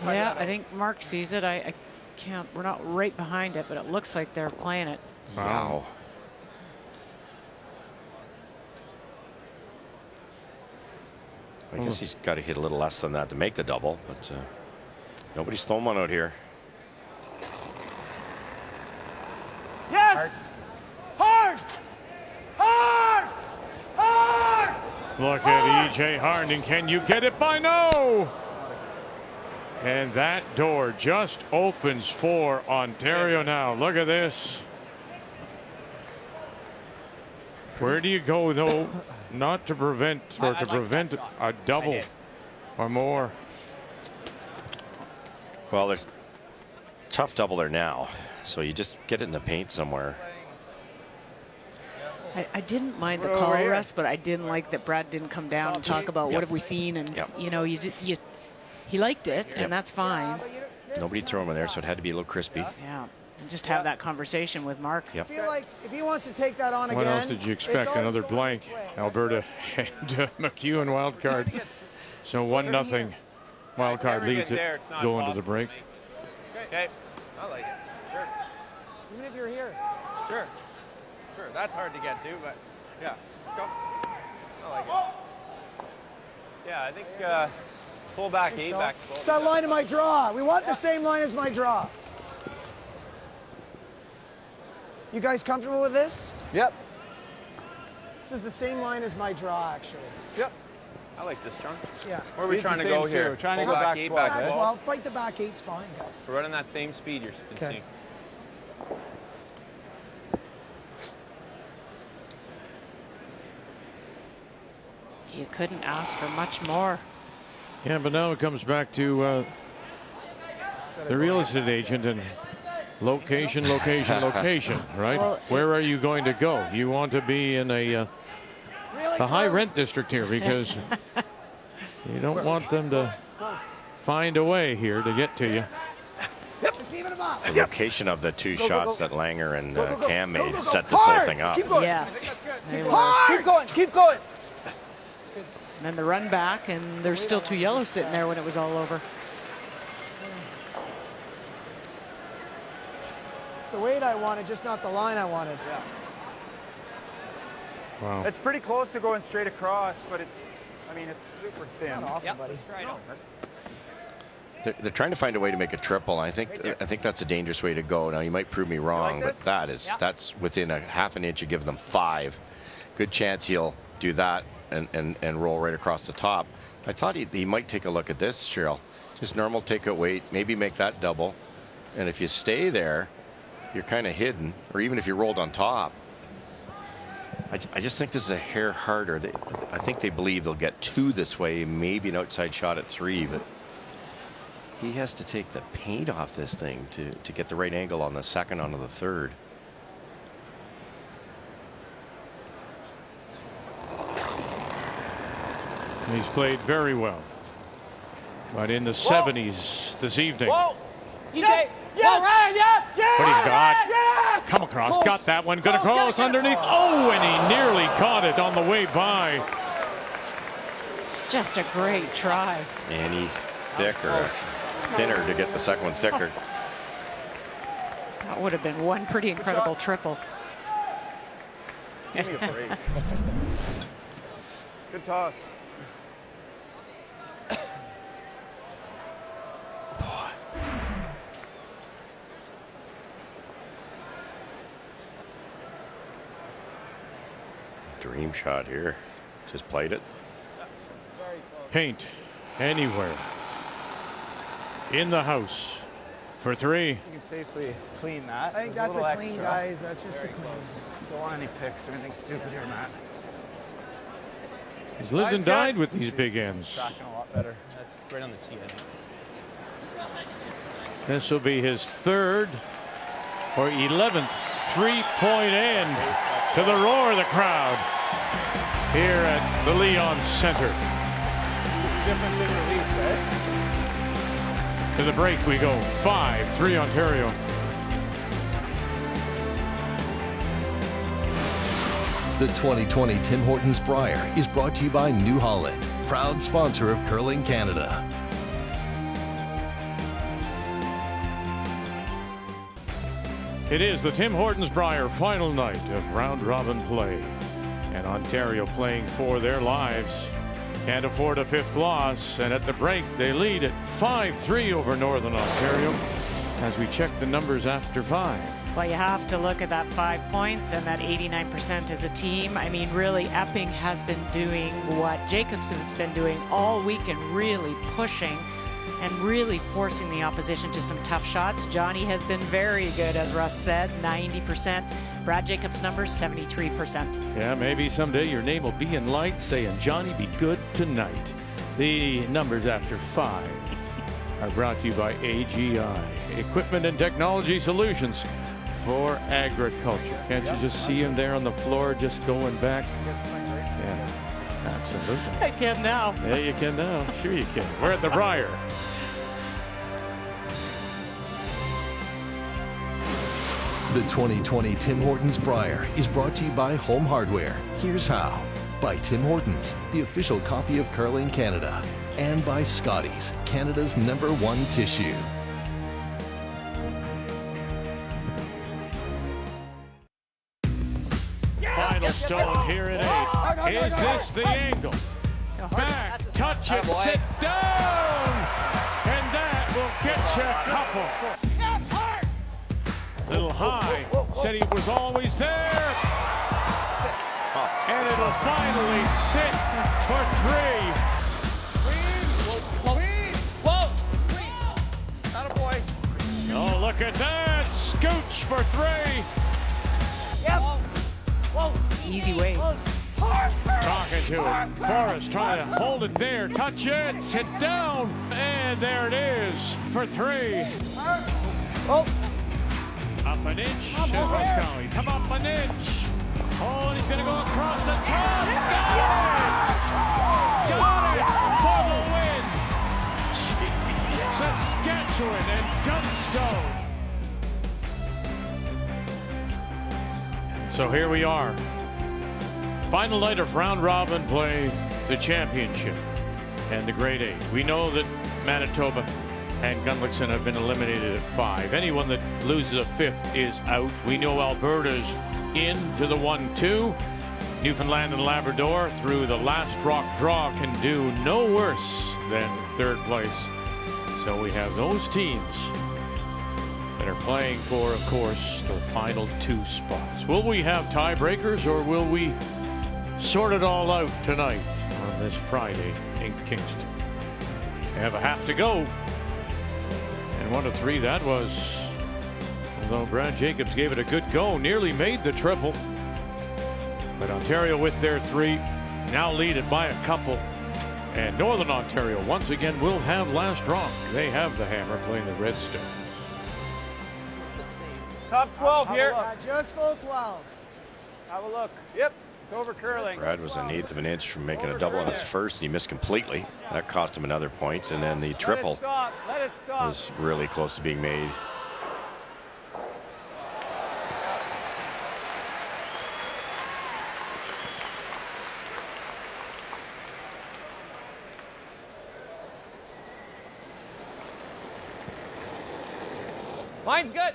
Yeah, I think Mark sees it. I can't. We're not right behind it, but it looks like they're playing it. Wow. I guess he's got to hit a little less than that to make the double, but nobody's throwing one out here. Yes! Hard! Look at E.J. Harnden. Can you get it by no? And that door just opens for Ontario now. Look at this. Where do you go, though, not to prevent or to prevent a double or more? Well, there's tough double there now, so you just get it in the paint somewhere. I didn't mind the call, Russ, but I didn't like that Brad didn't come down and talk about what have we seen, and you know, he liked it, and that's fine. Nobody threw him in there, so it had to be a little crispy. Yeah, and just have that conversation with Mark. I feel like if he wants to take that on What again. else did you expect? Another blank. Alberta and McEwen wild card. So 1-0 wild card leads it going to the break. Okay, I like it. Sure. Even if you're here. Sure. Sure. That's hard to get to, but yeah, let's go. I like it. Yeah, I think pull back 8, back 12. It's that line of my draw. We want the same line as my draw. You guys comfortable with this? Yep. This is the same line as my draw, actually. Yep. I like this, John. Yeah. Where are we trying to go here? We're trying to Pull go back 8, 12. back 12. 12. Fight the back 8's fine, guys. We're running that same speed you're seeing. You couldn't ask for much more. Yeah, but now it comes back to the real estate agent and location, location, location, right? Well, where are you going to go? You want to be in a high rent district here because you don't want them to find a way here to get to you. The location of the two shots that Langer and Cam made set this whole thing up. Yes. Keep going. Keep going. And then the run back, and there's still 2 yellows sitting there when it was all over. It's the weight I wanted, just not the line I wanted. Wow. It's pretty close to going straight across, but it's super thin. It's not awful, buddy. They're trying to find a way to make a triple. I think that's a dangerous way to go. Now you might prove me wrong, but that's within a half an inch. You give them 5. Good chance he'll do that and roll right across the top. I thought he might take a look at this, Cheryl. Just normal takeout weight, maybe make that double. And if you stay there, you're kind of hidden. Or even if you rolled on top. I just think this is a hair harder. I think they believe they'll get 2 this way, maybe an outside shot at 3, but he has to take the paint off this thing to get the right angle on the second onto the third. He's played very well. But in the 70s this evening. Whoa! Yes! Ryan, yes! What do you got? Yes! Come across. Close. Got that one. Gonna cross underneath. Oh, and he nearly caught it on the way by. Just a great try. And he's thinner to get the second one thicker. That would have been one pretty incredible triple. Give me a break. Good toss. Dream shot here. Just played it. Paint anywhere in the house for 3. You can safely clean that. I think that's a clean, guys. That's just a clean. Don't want any picks or anything stupid here, Matt. He's lived and died with these big ends. Tracking a lot better. That's right on the tee, I think. This will be his 3rd or 11th 3-point end to the roar of the crowd here at the Leon Center. Difference in release, eh? To the break we go. 5-3 Ontario. The 2020 Tim Hortons Brier is brought to you by New Holland, proud sponsor of Curling Canada. It is the Tim Hortons Brier final night of round-robin play. And Ontario playing for their lives. Can't afford a 5th loss. And at the break, they lead at 5-3 over Northern Ontario as we check the numbers after 5. Well, you have to look at that 5 points and that 89% as a team. I mean, really, Epping has been doing what Jacobson's been doing all week and really pushing and really forcing the opposition to some tough shots. Johnny has been very good, as Russ said, 90%. Brad Jacobs' numbers, 73%. Yeah, maybe someday your name will be in lights saying, Johnny, be good tonight. The numbers after 5 are brought to you by AGI, Equipment and Technology Solutions for Agriculture. Can't you just see him there on the floor just going back? Yeah, absolutely. I can now. Yeah, you can now. Sure you can. We're at the Brier. The 2020 Tim Hortons Brier is brought to you by Home Hardware. Here's how. By Tim Hortons, the official coffee of curling Canada. And by Scotties, Canada's #1 tissue. Final stone here at 8. Is this the angle? Back, touch it, sit down! And that will get you a couple. Little high, said he was always there. And it'll finally sit for 3. Attaboy. Oh, look at that, scooch for 3. Easy way. Talking to it. Forrest trying to hold it there. Touch it. Sit down. And there it is for 3. Up an inch. Shevroskowski. Come up an inch. Oh, and he's going to go across the top. Got it for the win. Saskatchewan and Dunstone. So here we are. Final night of round robin play, the championship and the grade 8. We know that Manitoba and Gunlickson have been eliminated at 5. Anyone that loses a 5th is out. We know Alberta's into the 1-2. Newfoundland and Labrador through the last rock draw can do no worse than 3rd place. So we have those teams that are playing for, of course, the final 2 spots. Will we have tiebreakers or will we sort it all out tonight on this Friday in Kingston? We have a half to go. And 1 of 3 that was, although Brad Jacobs gave it a good go, nearly made the triple. But Ontario with their 3 now lead it by a couple. And Northern Ontario once again will have last rock. They have the hammer playing the Redstones. Top 12 here. Just full 12. Have a look. Yep. It's over curling. Brad was an 1/8 of an inch from making a double on his first. He missed completely. That cost him another point. And then the triple was really close to being made. Mine's good.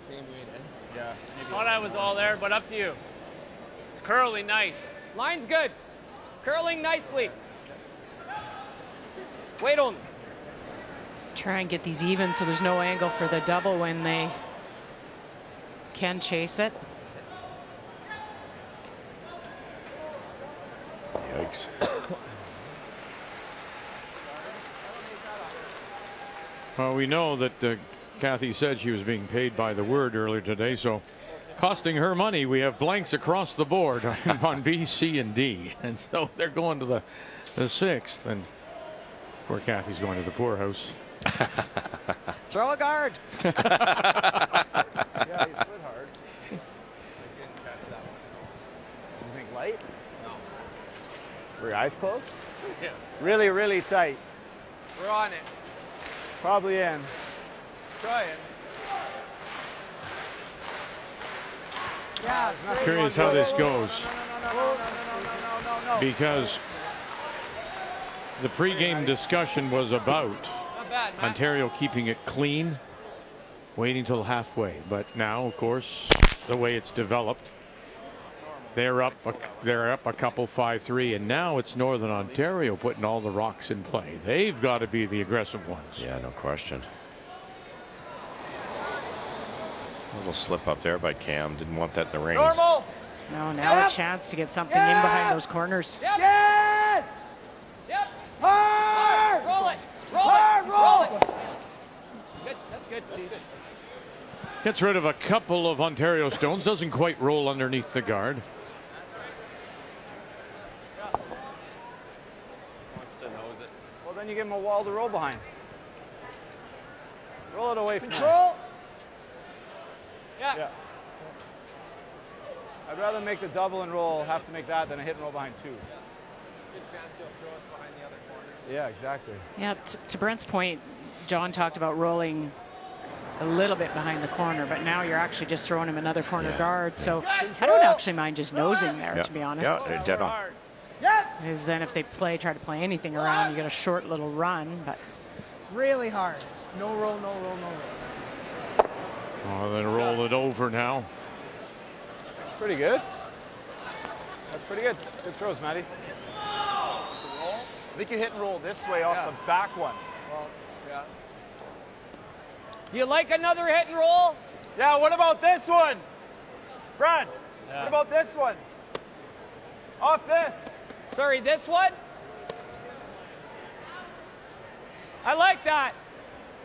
Same way then. Yeah. Thought I was all there, but up to you. It's curling nice. Line's good. Curling nicely. Wait on. Try and get these even so there's no angle for the double when they can chase it. Yikes. Well, we know that Kathy said she was being paid by the word earlier today, so costing her money. We have blanks across the board on B, C, and D, and so they're going to the 6th, and poor Kathy's going to the poorhouse. Throw a guard. Yeah, he slid hard. Didn't catch that one. You think light? No. Were your eyes closed? Yeah. Really, really tight. We're on it. Probably in. Trying. Yeah, Curious how this goes, because the pregame discussion was about Ontario keeping it clean, waiting till halfway. But now, of course, the way it's developed, they're up a couple 5-3, and now it's Northern Ontario putting all the rocks in play. They've got to be the aggressive ones. Yeah, no question. A little slip up there by Cam. Didn't want that in the rings. Normal. No, now a chance to get something in behind those corners. Yep. Yes. Yep. Hard. Roll it. Roll Hard. it. Roll. Good. That's good. That's good. Gets rid of a couple of Ontario stones. Doesn't quite roll underneath the guard. Wants to nose it. Well, then you give him a wall to roll behind. Roll it away from Control. Yeah. I'd rather make the double and roll, have to make that, than a hit and roll behind 2. Good chance he'll throw us behind the other corner. Yeah, exactly. Yeah, to Brent's point, John talked about rolling a little bit behind the corner, but now you're actually just throwing him another corner guard. So I don't actually mind just nosing there, to be honest. Yeah, they're dead on. Because then if they try to play anything around, you get a short little run. But Really hard. No roll, no roll, no roll. Oh, then roll it over now. That's pretty good. That's pretty good. Good throws, Matty. I think you hit and roll this way off the back one. Well, yeah. Do you like another hit and roll? Yeah, what about this one? Brad, what about this one? Off this. Sorry, this one? I like that.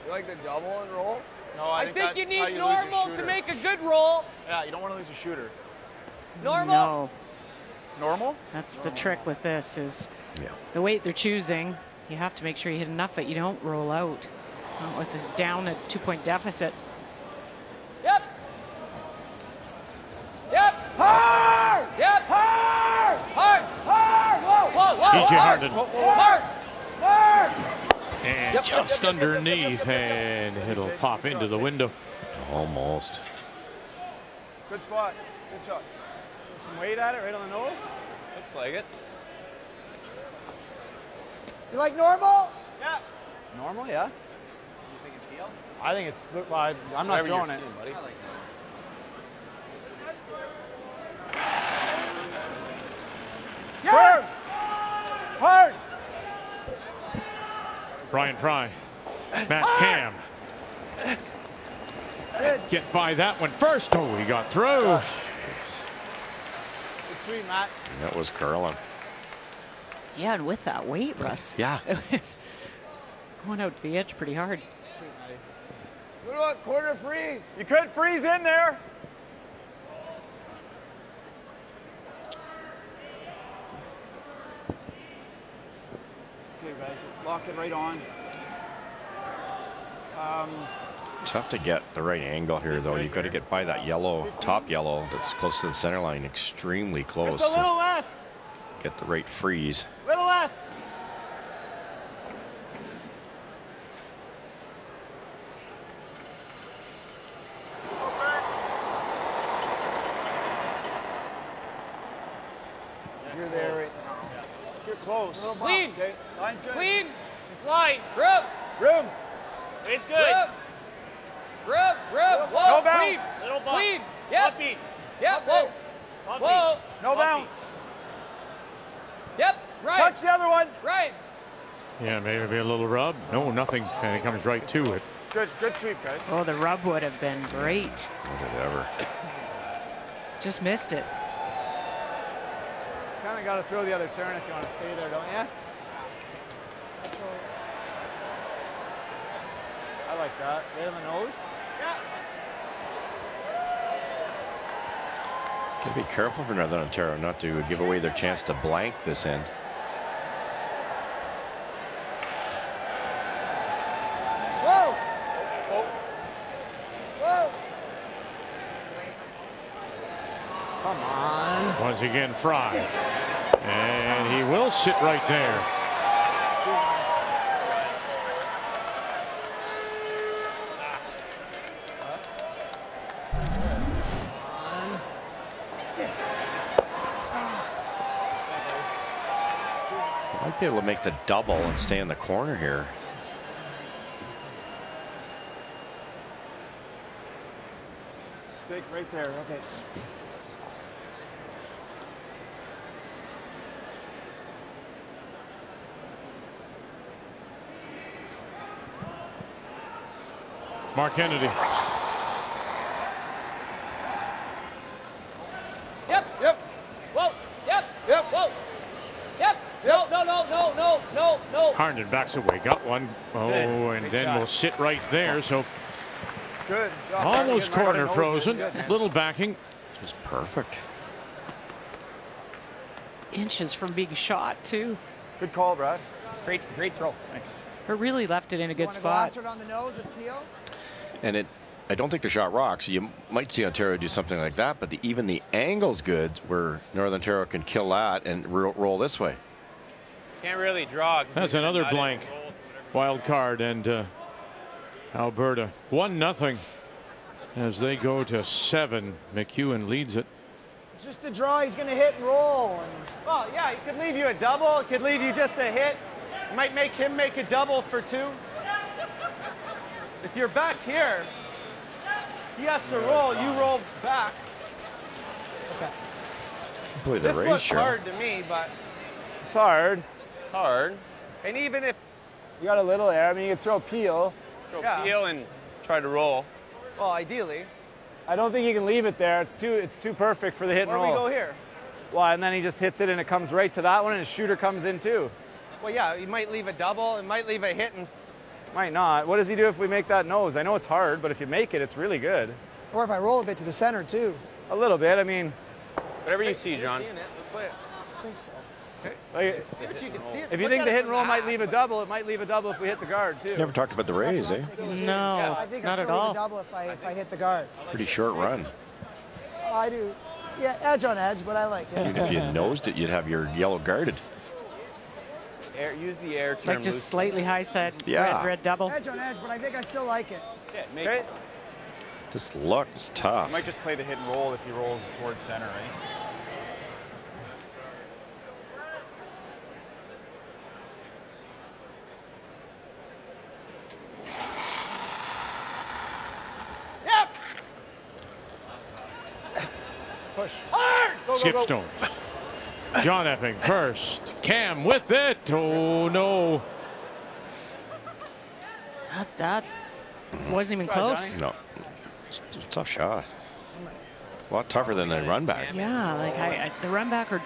You like the double and roll? No, I think you that's how need you lose your normal to shooter. make a good roll. Yeah, you don't want to lose a shooter. Normal? no, Normal? that's the trick with this is the weight they're choosing. You have to make sure you hit enough that you don't roll out. Not with the down at 2-point deficit. Yep. Yep. Hard! Yep. Hard! Hard. Hard! Whoa! Whoa, whoa. TJ Hard. Harden. Hard. Hard! And just underneath, and it'll pop into the window. Almost. Good spot. Good shot. Put some weight at it, right on the nose. Looks like it. You like normal? Yeah. Normal, yeah. You think it's healed? I think it's. Well, I'm not Whatever throwing you're it. seeing, buddy. Yes! Hard! Brian Fry. Matt Cam. Get by that one first. Oh, he got through. Good sweet, Matt. That was curling. Yeah, and with that weight, Russ. Yeah. It was going out to the edge pretty hard. What about corner freeze? You could freeze in there. Okay, guys, lock it right on. Tough to get the right angle here, though. You've got to get by that yellow, top yellow that's close to the center line, extremely close Just a little to less. get the right freeze. Little less. You're there right now. You're close. Clean. Okay, line's good. Clean. Slide. Room. Room. It's good. Room. Whoa. No bounce. Clean. Little bump. Clean. Yep. Bumpy. Yep. Whoa. Bumpy. Whoa. No Bumpy. bounce. Yep. Right. Touch the other one. Right. Yeah, maybe a little rub. No, nothing. And it comes right to it. Good sweep, guys. Oh, the rub would have been great. Whatever. Just missed it. Kind of got to throw the other turn if you want to stay there, don't you? I like that. Right on the nose. Got to be careful for Northern Ontario not to give away their chance to blank this end. Whoa! Whoa! Come on. Once again, Fry. And he will sit right there. Might be able to make the double and stay in the corner here. Stick right there. Okay. Mark Kennedy. Yep. Yep. Whoa. Yep. Yep. Whoa. Yep. No, no, no, no, no, no, no. Harnden backs away. Got one. Oh, and then we'll sit right there. So Good. almost corner frozen. Little backing. Just perfect. Inches from being shot, too. Good call, Brad. Great throw. Thanks. But really left it in a good Go spot. after it on the nose at Pio? And I don't think the shot rocks. You might see Ontario do something like that, but even the angle's good where Northern Ontario can kill that and roll this way. Can't really draw. That's another blank. Wild card, and Alberta 1-0 as they go to 7. McEwen leads it. Just the draw he's going to hit and roll. Well, yeah, it could leave you a double. It could leave you just a hit. It might make him make a double for 2. If you're back here, he has to roll. You roll back. Boy, the This race, looks sure. hard to me, but It's hard. hard. And even if You got a little air. I mean, you can throw Pio. peel and try to roll. Well, ideally. I don't think you can leave it there. It's too perfect for the hit Where and do roll. we go here? Well, and then he just hits it and it comes right to that one, and his shooter comes in too. Well, yeah, you might leave a double. It might leave a hit and. Might not. What does he do if we make that nose? I know it's hard, but if you make it, it's really good. Or if I roll a bit to the center, too. A little bit. I mean, Whatever you see, John. Seeing it. Let's play it. I think so. like, But you can see it. if you think the hit and roll might leave a double, it might leave a double if we hit the guard too. Never talked about the Rays, eh? No, I think not I at still leave all. a double if I hit the guard. Pretty short run. Oh, I do. Yeah, edge on edge, but I like it. Even if you nosed it, you'd have your yellow guarded. Air, use the air term. Like just loosely. slightly high side, Yeah. red double. Edge on edge, but I think I still like it. Yeah, make Okay. it. Just looks tough. You might just play the hit and roll if he rolls towards center, right? Yep. Push. Hard. Go, Skip go, go. Stone. John Epping first. Cam with it. Oh, no. That wasn't even close. No. It's a tough shot. A lot tougher than the run back. Yeah, like the run back or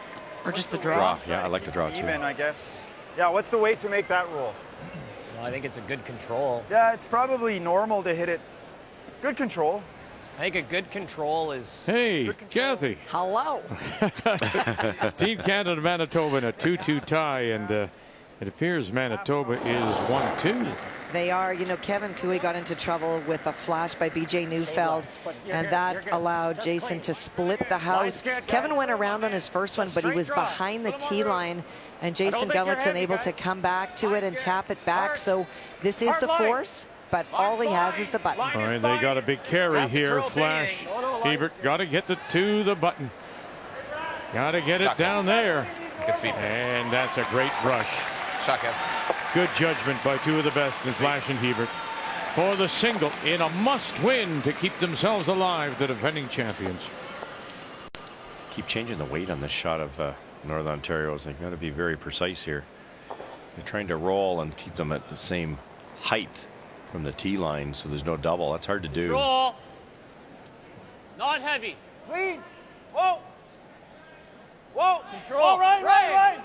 just the draw. Draw. Yeah, I like the draw too. Even, I guess. Yeah, what's the weight to make that roll? Well, I think it's a good control. Yeah, it's probably normal to hit it. Good control. I think a good control is. Hey, Kathy. Hello. Team Canada Manitoba in a 2-2 tie, and it appears Manitoba is 1-2. They are, you know, Kevin Cooey got into trouble with a flash by BJ Neufeld, and that allowed Jason to split the house. Kevin went around on his first one, but he was behind the tee line, and Jason Gullick's unable to come back to it and tap it back. So this is the force, but all he has is the button. All right, they got a big carry here. Flash. Hebert got to get it to the button. Got to get it down there. And that's a great brush. Good judgment by two of the best in Flash and Hebert for the single in a must-win to keep themselves alive, the defending champions. Keep changing the weight on this shot of Northern Ontario's. They've got to be very precise here. They're trying to roll and keep them at the same height from the tee line, so there's no double. That's hard to do. Roll. Not heavy. Clean. Whoa. Whoa. Control. All right, right.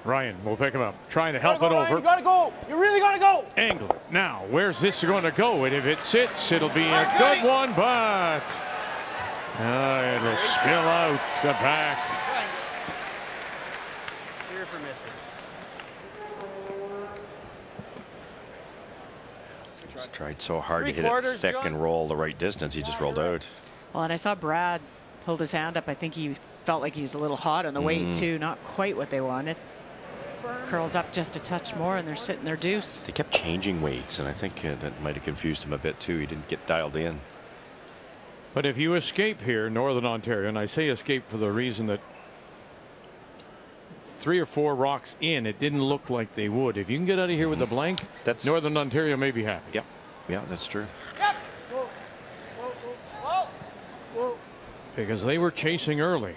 Ryan will pick him up, trying to help it Ryan, over. you gotta go. You really gotta go. Angle it. Now, where's this going to go? And if it sits, it'll be a good one, but it'll spill out the back. Here for misses. He's tried so hard to hit it Three-quarters, thick John. and roll the right distance. He just rolled out. Well, and I saw Brad hold his hand up. I think he felt like he was a little hot on the weight too. Not quite what they wanted. Curls up just a touch more, and they're sitting their deuce. They kept changing weights, and I think that might have confused him a bit too. He didn't get dialed in. But if you escape here, Northern Ontario, and I say escape for the reason that 3 or 4 rocks in, it didn't look like they would. If you can get out of here with a blank, that's Northern Ontario may be happy. Yep. Yeah, that's true. Whoa. Whoa. Whoa. Whoa. Because they were chasing early.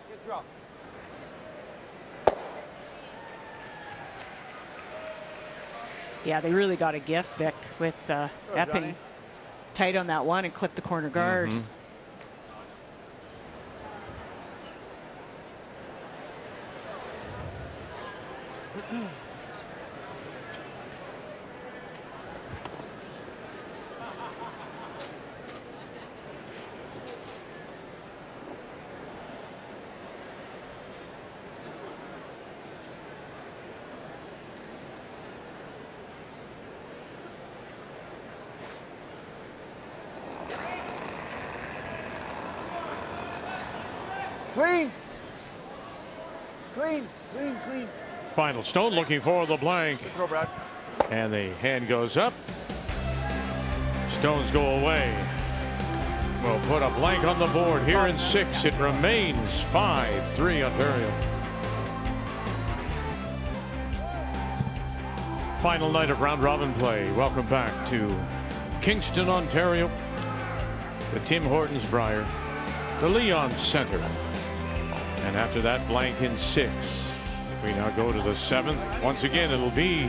Good throw. Yeah, they really got a gift, Vic, with Epping. Johnny. Tight on that one and clipped the corner guard. Clean. Clean, clean, clean. Final stone looking for the blank. Good throw, Brad. And the hand goes up. Stones go away. We'll put a blank on the board here in 6. It remains 5-3 Ontario. Final night of round robin play. Welcome back to Kingston, Ontario. The Tim Hortons Brier, the Leon Center. And after that blank in 6, we now go to the 7th. Once again, it'll be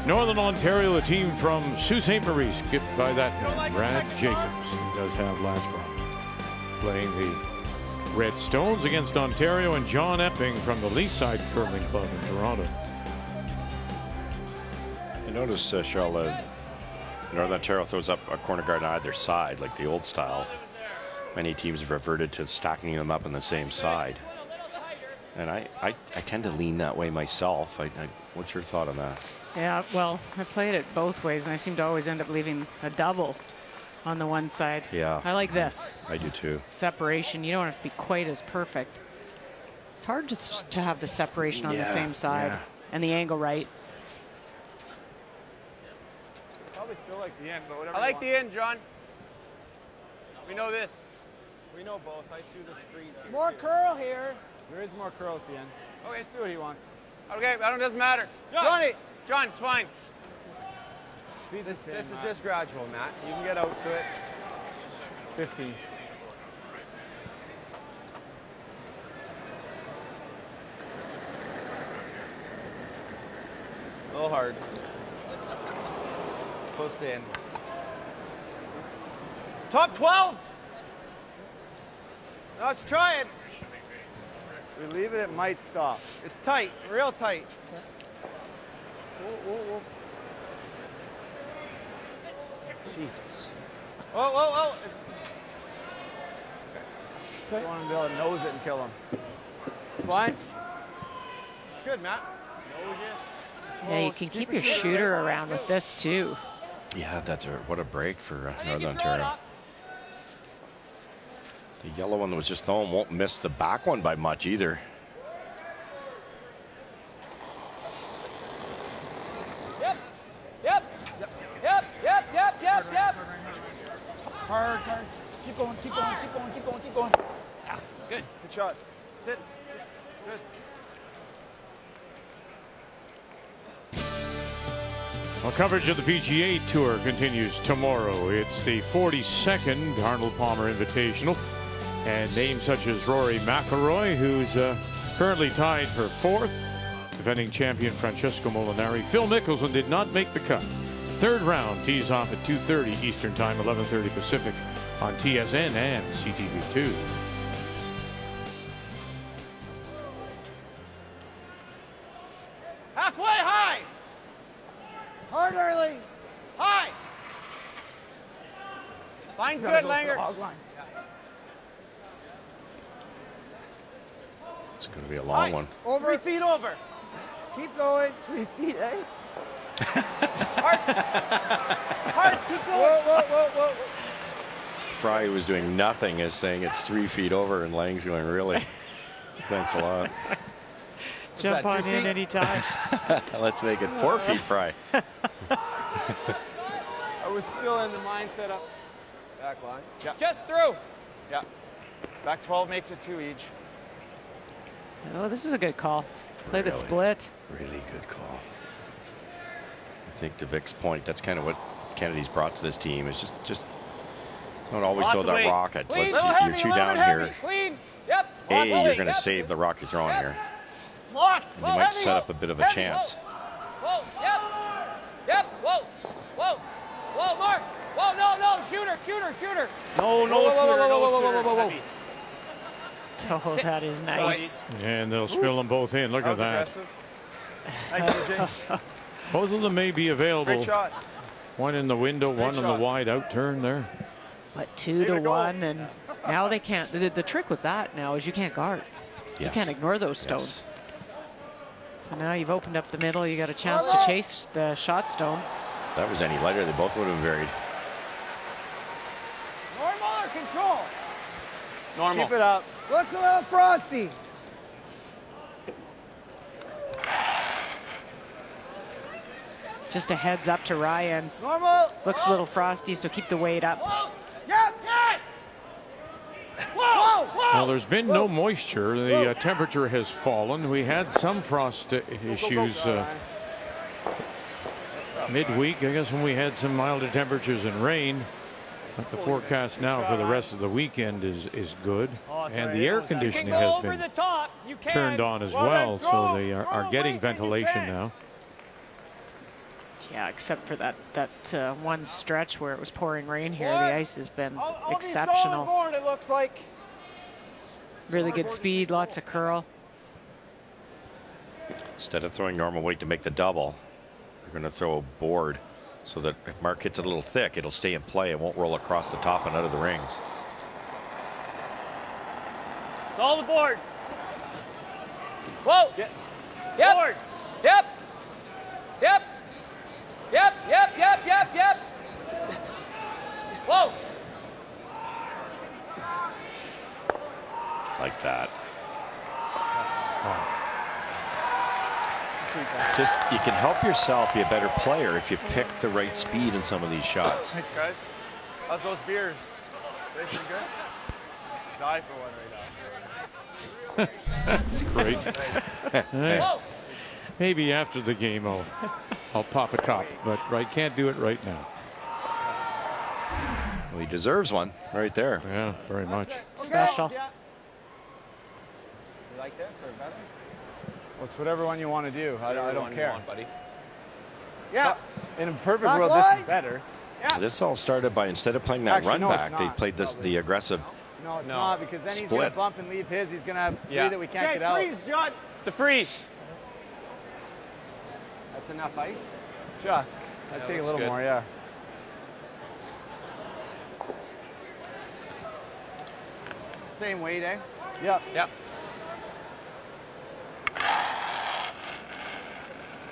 Northern Ontario, a team from Sault Ste. Marie, skipped by that man, Brad Jacobs. He does have last round. Playing the Red Stones against Ontario, and John Epping from the Leaside Curling Club in Toronto. I notice, Charles, Northern Ontario throws up a corner guard on either side, like the old style. Many teams have reverted to stacking them up on the same side. And I tend to lean that way myself. What's your thought on that? Yeah, well, I played it both ways, and I seem to always end up leaving a double on the one side. Yeah. I like this. I do too. Separation. You don't have to be quite as perfect. It's hard to have the separation on the same side and the angle right. Probably still like the end, but whatever. I like the end, John. We know this. We know both. I threw this freeze. More curl here. There is more curl at the end. Okay, let's do what he wants. Okay, that doesn't matter. Johnny! John, it's fine. This is just gradual, Matt. You can get out to it. 15. A little hard. Close to end. Top 12! Now let's try it. If we leave it, it might stop. It's tight, real tight. Whoa, whoa, whoa. Jesus. Whoa, whoa, whoa. Okay. I want him to be able to nose it and kill him. It's fine. It's good, Matt. Yeah, you can keep your shooter around with this too. Yeah, what a break for Northern Ontario. The yellow one that was just thrown won't miss the back one by much either. Yep. Yep. Yep. Yep. Yep. Yep. Yep. Hard, hard. Keep going, keep going, keep going, keep going, keep going. Yeah. Good. Good shot. Sit. Good. Well, coverage of the PGA Tour continues tomorrow. It's the 42nd Arnold Palmer Invitational. And names such as Rory McIlroy, who's currently tied for 4th. Defending champion Francesco Molinari. Phil Mickelson did not make the cut. 3rd round tees off at 2:30 Eastern Time, 11:30 Pacific on TSN and CTV2. Halfway high. Hard early. High. Line's good, Langer. It's going to be a long one. Over. 3 feet over. Keep going. 3 feet, eh? Hard, keep going. Whoa, whoa, whoa, whoa. Fry was doing nothing is saying it's 3 feet over, and Lang's going, really? Thanks a lot. Jump on in anytime. Let's make it 4 feet, Fry. I was still in the mindset of Back line. yeah. Just through. Yeah. Back 12 makes it 2 each. Oh, this is a good call. Play the split. Really good call. I think to Vic's point, that's kind of what Kennedy's brought to this team. Is just don't always throw that rocket. You're too down here. Clean. Yep. A, you're going to save the rock you're throwing here. Locked. You might set up a bit of a chance. Whoa. Yep. Yep. Whoa. Whoa. Whoa, Mark. Whoa, no. Shooter. No, shooter. Oh, that is nice. And they'll spill them both in. Look at that. Aggressive. Nice, AJ. Both of them may be available. Great shot. One in the window, one in the wide out turn there. But 2 to 1, and now they can't. The trick with that now is you can't guard. You Yes. can't ignore those stones. So now you've opened up the middle. You got a chance to chase the shot stone. If that was any lighter, they both would have buried. Normal or control? Normal. Keep it up. Looks a little frosty. Just a heads up to Ryan. Normal. Looks a little frosty, so keep the weight up. Yep. Yes. Whoa. Whoa. Well, there's been no moisture. The temperature has fallen. We had some frost issues midweek, I guess, when we had some milder temperatures and rain. But the forecast now for the rest of the weekend is good. And the air conditioning has been turned on as well, so they are getting ventilation now. Yeah, except for that one stretch where it was pouring rain here. The ice has been exceptional. Board, it looks like. Really good speed, lots of curl. Instead of throwing normal weight to make the double, they're going to throw a board so that if Mark hits it a little thick, it'll stay in play. It won't roll across the top and out of the rings. It's all the board. Whoa. Yep. Board. Yep. Yep. Yep. Yep. Yep. Yep. Yep. Whoa. Like that. Just, you can help yourself be a better player if you pick the right speed in some of these shots. Thanks, guys. How's those beers? They pretty good? Die for one right now. That's great. Maybe after the game I'll pop a top, but can't do it right now. Well, he deserves one right there. Yeah, very much. Special. You like this or better? Well, it's whatever one you want to do. I don't care. buddy. Yeah. In a perfect Back world, line. this is better. Yeah. This all started by, instead of playing that Actually, run no, it's back, they not. played the aggressive. No, it's No. not, because then he's going Split. to bump and leave his. He's going to have three Yeah. that we can't Okay, get out. freeze, John. It's a freeze. That's enough ice. Just. I'd take a little more, yeah. Same weight, eh? Yep. Yep.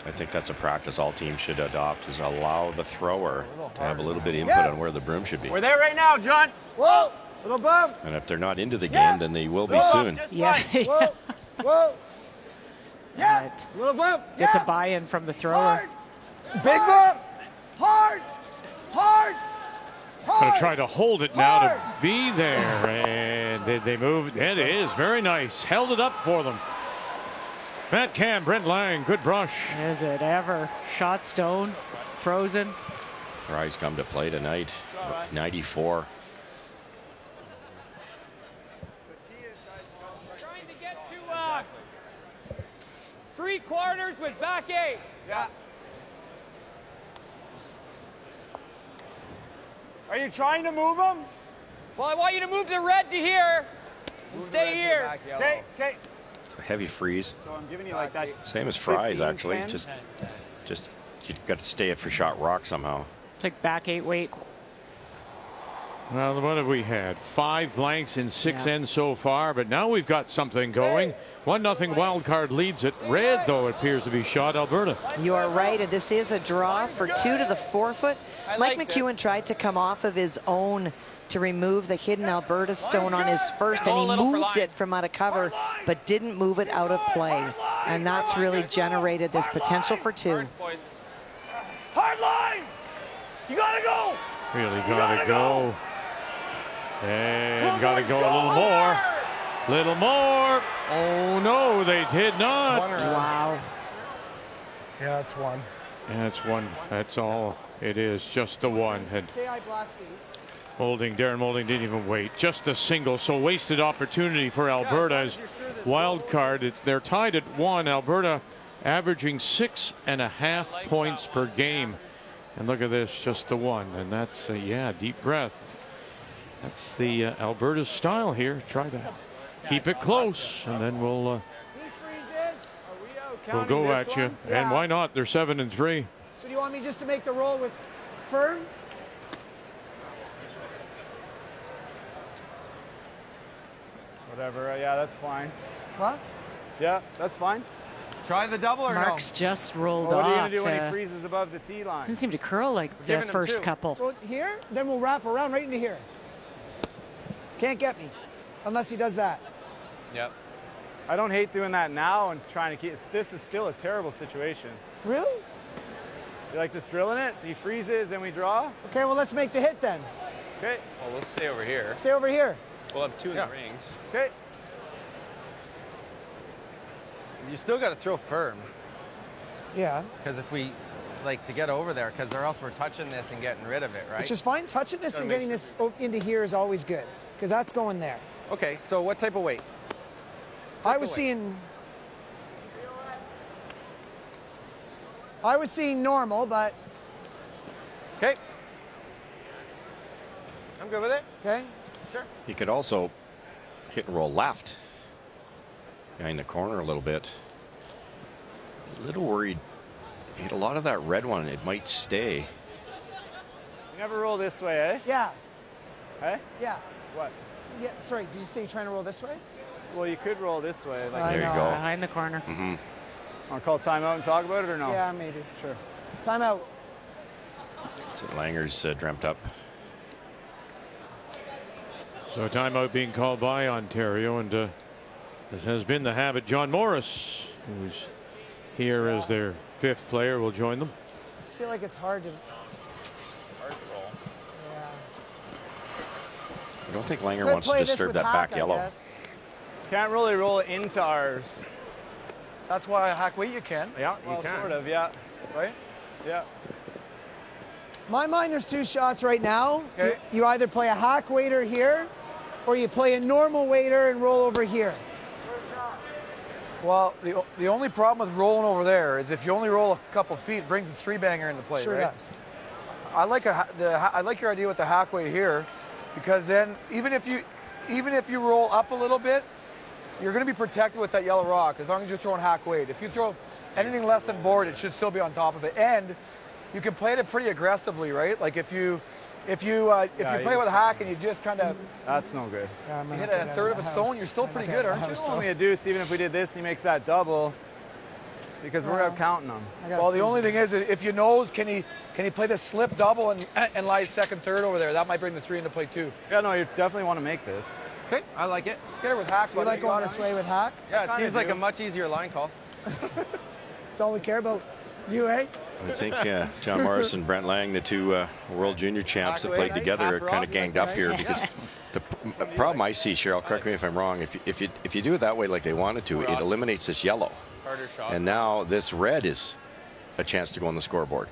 I think that's a practice all teams should adopt, is allow the thrower to have a little bit of input on where the broom should be. We're there right now, John. Whoa. Little bump. And if they're not into the game, then they will be soon. Yeah. Whoa. Whoa. Yeah. Right. Little bump. Gets Yeah. a buy-in from the thrower. Hard. Big bump. Hard. Hard. Going to try to hold it now to be there, and they move. It is very nice. Held it up for them. Matt Cam, Brent Lang, good brush. Is it ever? Shot stone, frozen. Rise come to play tonight. 94. Trying to get to 3/4 with back 8. Yeah. Are you trying to move them? Well, I want you to move the red to here and stay here. Okay. Okay. It's a heavy freeze. So I'm giving you like that. Same as Fry's, 15, actually. 10. Just you got to stay it for shot rock somehow. Take back 8 weight. Well, what have we had? 5 blanks in 6 ends so far, but now we've got something going. 1-0 wild card leads it. Red, though, appears to be shot Alberta. You are right, and this is a draw for 2 to the 4 foot. Mike McEwen tried to come off of his own to remove the hidden Alberta stone on his first, and he moved it from out of cover, but didn't move it out of play. And that's really generated this potential for 2. Hard line. You gotta go. Really got to go. And got to go a little more. Little more. Oh, no, they did not. Wow. Yeah, that's one. That's one. That's all it is. Just the one. And Say I blast these. Darren Moulding didn't even wait. Just a single. So wasted opportunity for Alberta as wild card. They're tied at 1. Alberta averaging 6.5 points per game. And look at this, just the one. And that's, yeah, deep breath. That's the Alberta style here. Try to keep it close, and then we'll will go at you. Yeah. And why not? They're 7-3. So do you want me just to make the roll with firm? Whatever. Yeah, that's fine. What? Yeah, that's fine. Try the double or Mark's just rolled Well, what off. are you going to do when he freezes above the tee line? Doesn't seem to curl like the giving him first two. couple. Well, here, then we'll wrap around right into here. Can't get me unless he does that. Yep. I don't hate doing that now and trying to keep. This is still a terrible situation. Really? You like just drilling it? He freezes and we draw? Okay, well, let's make the hit then. Okay. Well, let's stay over here. Stay over here. We'll have 2 in the rings. Okay. You still got to throw firm. Yeah. Because if we, like, to get over there, because or else we're touching this and getting rid of it, right? Which is fine. Touching this Gotta and make getting this into here is always good because that's going there. Okay, so what type of weight? I was seeing normal, but okay. I'm good with it. Okay. Sure. He could also hit and roll left behind the corner a little bit. A little worried. If you hit a lot of that red one, it might stay. You never roll this way, eh? yeah, Eh? yeah, What? yeah. Sorry, did you say you're trying to roll this way? Well, you could roll this way. Like, There you go. Behind the corner. Mm-hmm. Want to call timeout and talk about it or no? Yeah, maybe. Sure. Time out. So Langer's dreamt up. So a timeout being called by Ontario, and as has been the habit, John Morris, who's here as their 5th player, will join them. I just feel like it's hard to. roll. Yeah. I don't think Langer Could wants to play this disturb with that hack, back I yellow. guess. Can't really roll it into ours. That's why hack weight you can. Yeah, well, sort of, yeah. Right? Yeah. My mind, there's 2 shots right now. Okay. You either play a hack waiter here, or you play a normal waiter and roll over here. Well, the only problem with rolling over there is if you only roll a couple feet, it brings the 3-banger into play, Sure right? does. I like I like your idea with the hack weight here, because then even if you roll up a little bit, you're going to be protected with that yellow rock as long as you're throwing hack weight. If you throw anything less than board, it should still be on top of it, and you can play it pretty aggressively, right? Like if you play with a hack and you just kind of That's no good. Yeah, you hit a third of a stone, you're still pretty good, aren't you? It's only a deuce. Even if we did this, he makes that double. Because we're out counting them. Well, the only thing is, if you nose, can he play the slip double and lie 2nd, 3rd over there? That might bring the 3 into play too. Yeah, no, you definitely want to make this. Okay, I like it. Get it with hack. So you like going this way with hack? Yeah, it seems like a much easier line call. That's all we care about. You, eh? I think John Morris and Brent Lang, the 2 World Junior champs that played together, are kind of ganged up here because the problem I see, Cheryl, correct me if I'm wrong, if you do it that way like they wanted to, it eliminates this yellow. Harder shot. And now this red is a chance to go on the scoreboard.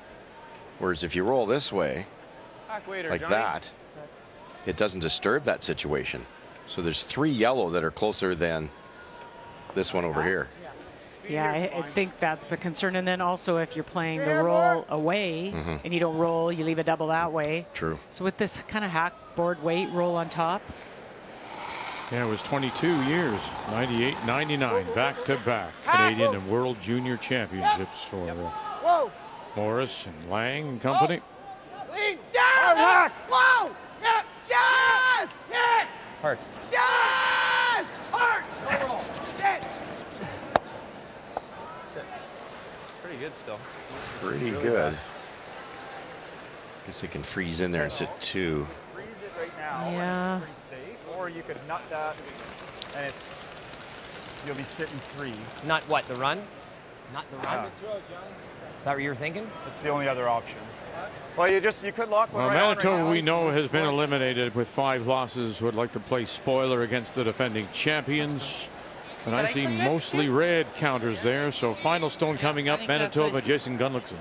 Whereas if you roll this way, Hack waiter, like Johnny. that, it doesn't disturb that situation. So there's 3 yellow that are closer than this one over here. Yeah, I think that's a concern. And then also if you're playing the roll away and you don't roll, you leave a double that way. True. So with this kind of hack board weight roll on top. Yeah, it was 22 years, 98, 99, back-to-back Canadian and World Junior Championships for Morris and Lang and company. Lean down! Hack! Whoa! Yeah. Yes! Yes! Hard. Yes! Hard! No roll. Sit. Pretty good still. Pretty good. Guess they can freeze in there and sit 2. Freeze it right now. Yeah. And it's pretty safe. Or you could nut that, and you'll be sitting 3. Not what, the run? Not the run? Yeah. Is that what you were thinking? That's the only other option. Well, you could lock one Well, right on Manitoba, right now. we know, has been eliminated with 5 losses. Would like to play spoiler against the defending champions. And I see mostly red counters there. So final stone coming up, Manitoba, Jason Gunlickson.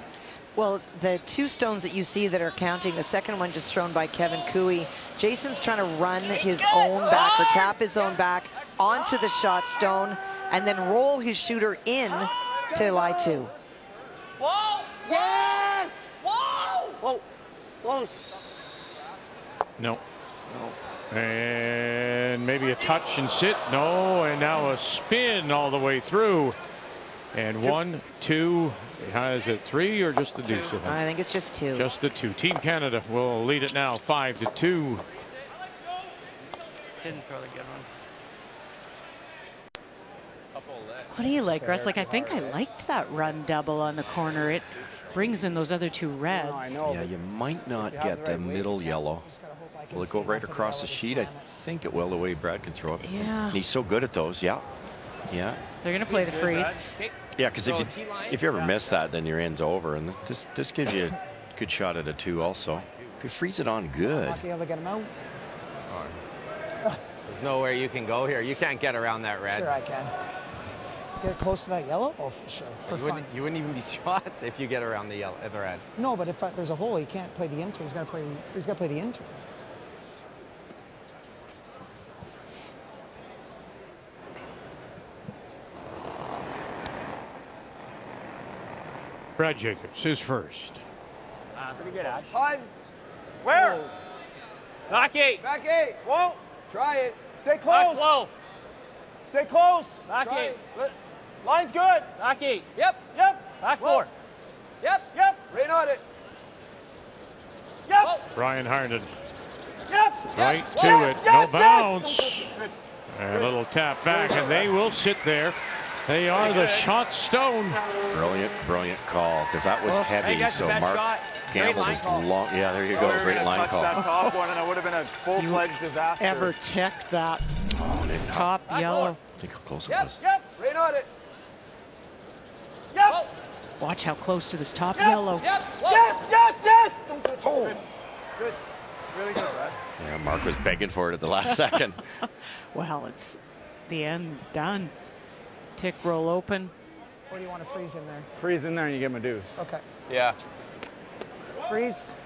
Well, the 2 stones that you see that are counting, the second one just thrown by Kevin Cooey. Jason's trying to run his own back or tap his own back onto the shot stone and then roll his shooter in to lie 2. Whoa! Yes! Whoa! Whoa! Close. No. And maybe a touch and sit. No, and now a spin all the way through. And 1, 2, is it 3 or just the deuce? I think it's just 2. Just the 2. Team Canada will lead it now 5-2. Just didn't throw the good one. What do you like, Russ? Like, I think I liked that run double on the corner. It brings in those other 2 reds. Yeah, you might not get the middle yellow. Will it go right across the sheet? I think it will, the way Brad can throw it. Yeah. And he's so good at those. Yeah. Yeah. They're going to play the freeze. Yeah, because if you ever miss that, then your end's over. And this gives you a good shot at a 2 also. If you freeze it on good. Not be able to get him out. There's nowhere you can go here. You can't get around that red. Sure I can. Get it close to that yellow? Oh, for sure. For fun. You wouldn't even be shot if you get around the yellow, the red. No, but if there's a hole, he can't play the inter. He's got to play the inter. Brad Jacobs is first. Pretty good, Ash. Hans. Where? Back 8. Back 8. Whoa. Let's try it. Stay close. Back 12. Stay close. Back Try 8. it. Line's good. Back 8. Yep. Yep. Back Whoa. 4. Yep. Yep. Rain on it. Yep. Brian Harnden. Yep. Right to Yes, it. yes, No bounce. And a little tap back, and they will sit there. They are the shot stone. Brilliant call, because that was heavy. So Mark Gamble was long. Yeah, there you go. Great line call. That top one, and it would have been a full-fledged disaster. Ever tick that top yellow? Think how close it was. Yep. Rain on it. Yep. Watch how close to this top yellow. Yep. Yes. Don't touch it. Good. Really good, Brad. Yeah, Mark was begging for it at the last second. Well, it's the end's done. Tick roll open. Or do you want to freeze in there? Freeze in there and you give him a deuce. Okay. Yeah. Freeze.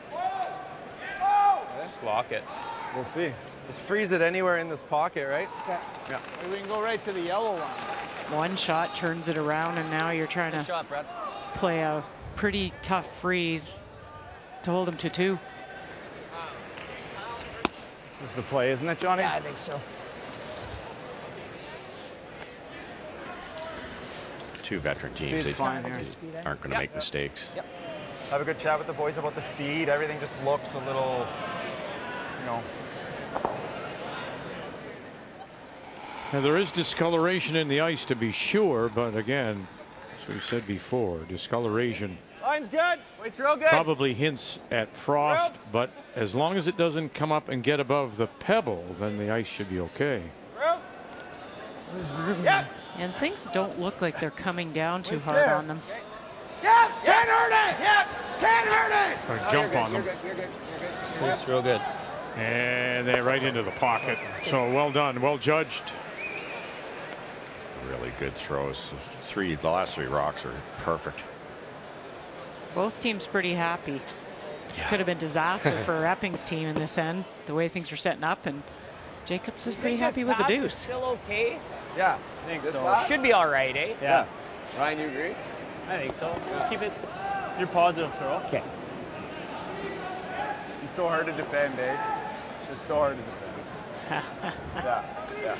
Just lock it. We'll see. Just freeze it anywhere in this pocket, right? Okay. Yeah. We can go right to the yellow one. One shot turns it around, and now you're trying to Shot, Brad. play a pretty tough freeze to hold him to 2. This is the play, isn't it, Johnny? Yeah, I think so. 2 veteran teams. They aren't going to make mistakes. Yep. Have a good chat with the boys about the speed. Everything just looks a little, Now, there is discoloration in the ice to be sure, but again, as we said before, discoloration Line's good. Wait's real good. probably hints at frost, but as long as it doesn't come up and get above the pebble, then the ice should be okay. Yep. And things don't look like they're coming down too hard on them. Yep. Can't hurt it. Yep. Can't hurt it. Or jump on them. You're good. It's real good. And they're right into the pocket. So well done, well judged. Really good throws. The last 3 rocks are perfect. Both teams pretty happy. Could have been disaster for Epping's team in this end, the way things were setting up, and Jacobs is pretty happy with the deuce. Still okay? Yeah. I think so. Should be all right, eh? Yeah. Ryan, you agree? I think so. Just keep it your positive throw. Okay. He's so hard to defend, eh? It's just so hard to defend. Yeah.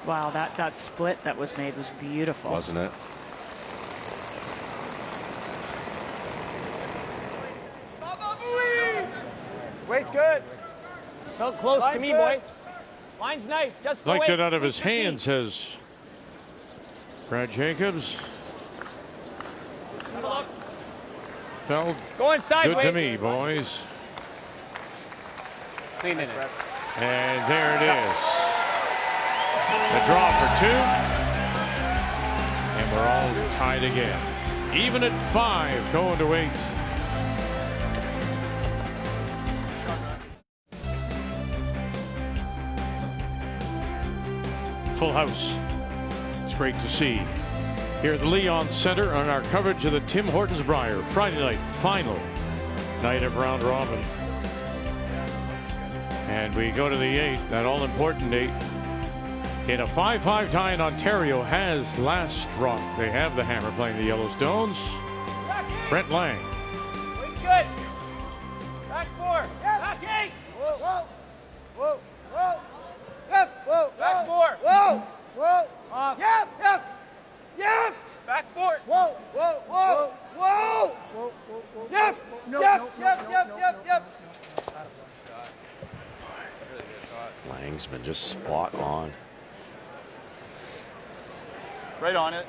Wow, that split that was made was beautiful. Wasn't it? Wait's good. Felt close to me, boys. Line's nice. Just the Liked weight. it out of his hand, says Brad Jacobs. Have a look. Felt Going sideways. good to me, boys. Clean it. And there it is. The draw for 2. And we're all tied again. Even at 5, going to 8. Full house. It's great to see. Here at the Leon Center on our coverage of the Tim Hortons Brier Friday night final night of round robin. And we go to the 8th, that all-important 8. In a 5-5 tie in Ontario has last rock. They have the hammer playing the Yellowstones. Brent Lang. Wait's good. Back 4. Back 8. Off. Yep, yep, yep. Back forward. Whoa, whoa, whoa, whoa. Whoa, whoa, whoa. Yep, yep, yep, yep, yep. Lang's been just spot on. Right on it.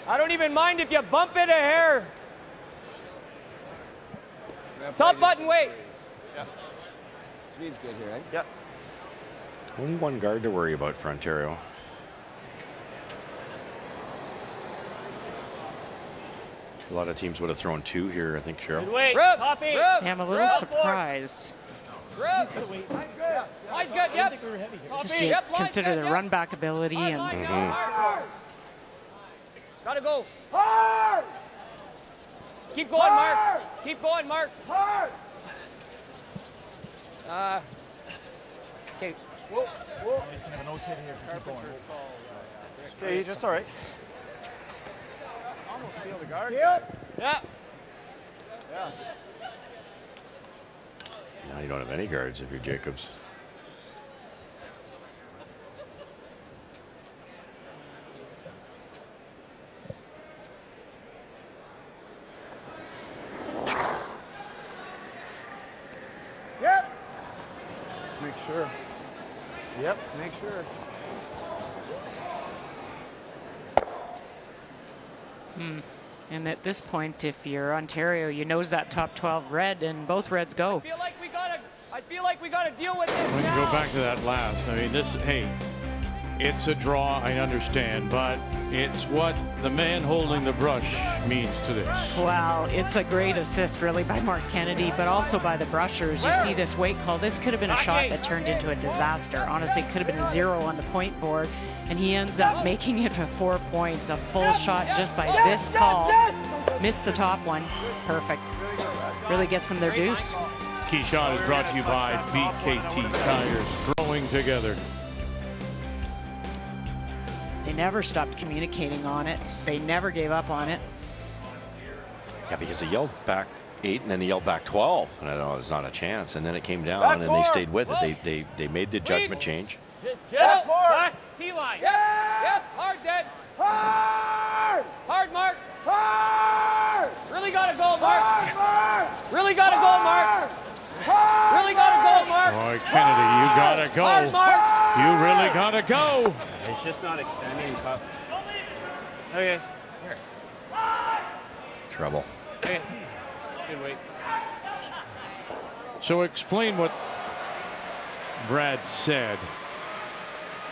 I don't even mind if you bump it a hair. Top button, wait. Yeah. Speed's good here, right? Yep. Only one guard to worry about for Ontario. A lot of teams would have thrown 2 here, I think, Cheryl. Wait, copy. Yeah, I'm a little surprised. Line's good, yep. Just to consider the run back ability and Gotta go. Hard! Keep going, Mark. Keep going, Mark. Hard! Okay. Whoa, whoa. He's gonna have a nose hit here. Keep going. Okay, that's all right. Almost feel the guard. Yep. Yeah. Yeah. Now you don't have any guards if you're Jacobs. Yep. Make sure. Yep, make sure. And at this point, if you're Ontario, you nose that top 12 red, and both reds go. I feel like we gotta deal with this We can now. go back to that last. I mean, hey, it's a draw, I understand, but it's what the man holding the brush means to this. Wow, it's a great assist, really, by Mark Kennedy, but also by the brushers. You see this weight call. This could have been a shot that turned into a disaster. Honestly, it could have been a 0 on the point board, and he ends up making it to 4 points. A full shot just by this call. Missed the top one. Perfect. Really gets them their deuce. Key shot is brought to you by BKT Tires, growing together. They never stopped communicating on it. They never gave up on it. Yeah, because they yelled back 8 and then he yelled back 12. And I know there's not a chance. And then it came down Back and 4. they stayed with it. They made the judgment change. Just Back forward. back. T-line. Yep, hard, Dad. Hard! Hard, Mark. Hard! Really gotta go, Mark. Hard! Really gotta go, Mark. Hard! Really gotta go, Mark. Boy, Kennedy, you gotta go. Hard, Mark. You really gotta go. It's just not extending cups. Okay. Trouble. Okay. Good wait. So explain what Brad said.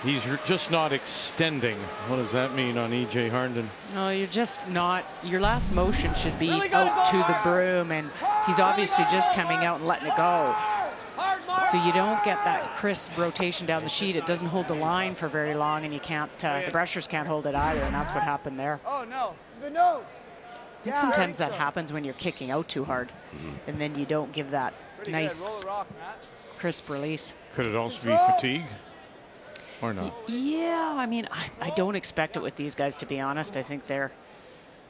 He's just not extending. What does that mean on E.J. Harnden? No, you're just not. Your last motion should be out to the broom, and he's obviously just coming out and letting it go. So you don't get that crisp rotation down the sheet. It doesn't hold the line for very long, and you can't. The brushers can't hold it either, and that's what happened there. Oh no, the nose. I think sometimes that happens when you're kicking out too hard, and then you don't give that nice, crisp release. Could it also be fatigue? Or not? Yeah, I mean, I don't expect it with these guys, to be honest. I think they're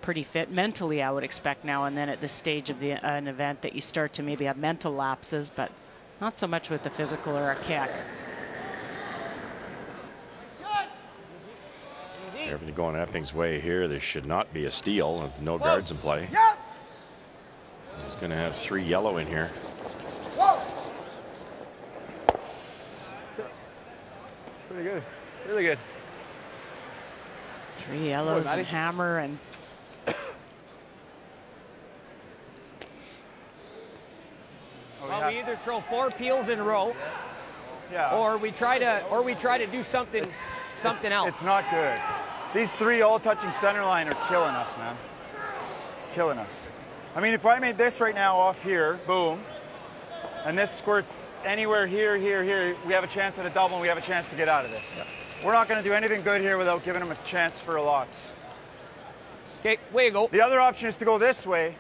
pretty fit. Mentally, I would expect now and then at this stage of an event that you start to maybe have mental lapses, but not so much with the physical or a kick. Everything going Epping's way here. There should not be a steal with no guards in play. He's going to have 3 yellow in here. Pretty good. Really good. 3 yellows and hammer and Well, we either throw 4 peels in a row, or we try to do something else. It's not good. These 3 all touching center line are killing us, man. Killing us. I mean, if I made this right now off here, boom, and this squirts anywhere here, here, we have a chance at a double and we have a chance to get out of this. We're not going to do anything good here without giving them a chance for a lots. Okay, way to go. The other option is to go this way.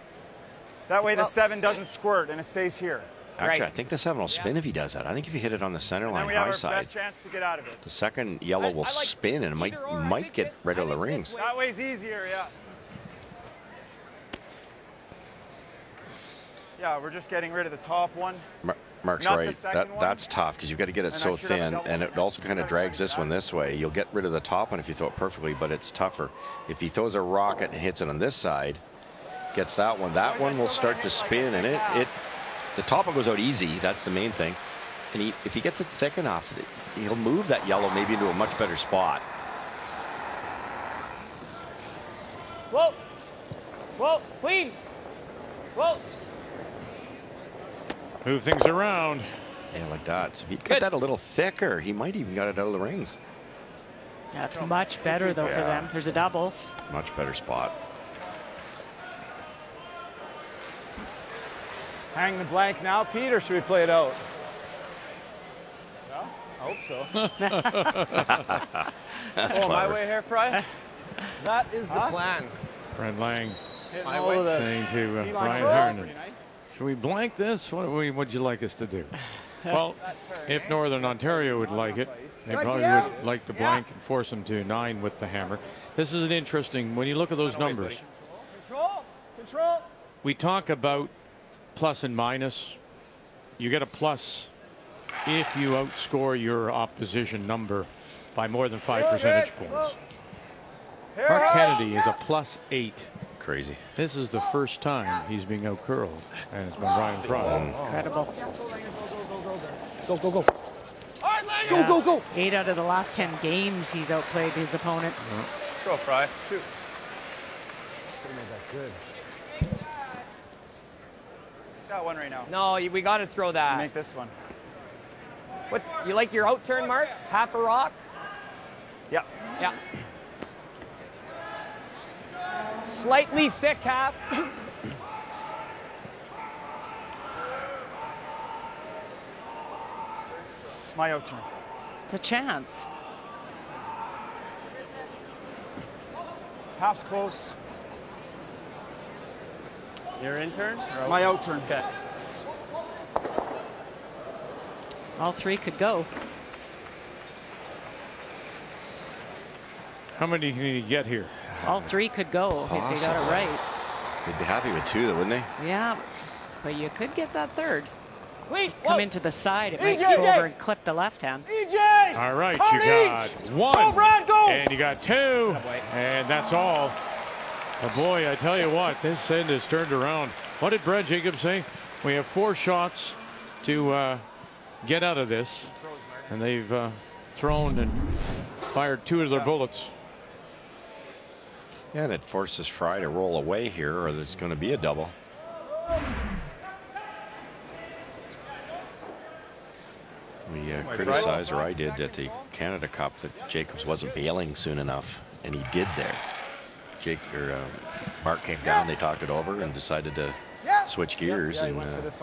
That way the 7 doesn't squirt and it stays here. Actually, I think the 7 will spin if he does that. I think if you hit it on the center And line then we have high our side, best chance to get out of it. the second yellow will spin and it might get rid of the rings. That way's easier, yeah. Yeah, we're just getting rid of the top one. Mark's Not the right. second one. That's tough because you've got to get it And I so should have thin, got and one it also kind of drags this one this way. You'll get rid of the top one if you throw it perfectly, but it's tougher. If he throws a rocket and hits it on this side, gets that one will start to spin, and the top one goes out easy. That's the main thing. And if he gets it thick enough, he'll move that yellow maybe into a much better spot. Whoa. Whoa, clean. Whoa. Move things around. Yeah, like that. So if he cut that a little thicker, he might even got it out of the rings. That's much better, though, for them. There's a double. Much better spot. Hang the blank now, Pete, or should we play it out? No? I hope so. That's my clever. way here, Fry? That is the plan. Brad Lang My way. saying to T-line Brian control. Harnan, should we blank this? What would you like us to do? Well, if Northern Ontario would like it, they probably would like the blank and force them to 9 with the hammer. This is an interesting, when you look at those numbers, Control. we talk about plus and minus. You get a plus if you outscore your opposition number by more than 5 percentage points. Mark Kennedy is a +8. Crazy. This is the first time he's being outcurled, and it's been Ryan Fry. Incredible. Go, go, go. Yeah. Go. 8 out of the last 10 games he's outplayed his opponent. Go, Fry. Shoot. Good. Got one right now. No, we got to throw that. Make this one. What, you like your out turn, Mark? Half a rock? Yeah. Yeah. Slightly thick half. It's my out turn. It's a chance. Half's close. Your in turn? My out turn. Okay. All 3 could go. How many can you get here? All 3 could go if they got it right. They'd be happy with 2, though, wouldn't they? Yeah, but you could get that 3rd. Wait, come into the side. It might EJ. go over and clip the left hand. EJ! All right, On you got each. 1. Go, Brad, go! And you got 2. And that's all. But boy, I tell you what, this end is turned around. What did Brad Jacobs say? We have 4 shots to get out of this. And they've thrown and fired 2 of their bullets. Yeah, and it forces Fry to roll away here, or there's going to be a double. We criticized, or I did, at the Canada Cup that Jacobs wasn't bailing soon enough, and he did there. Mark came down, they talked it over, and decided to switch gears, and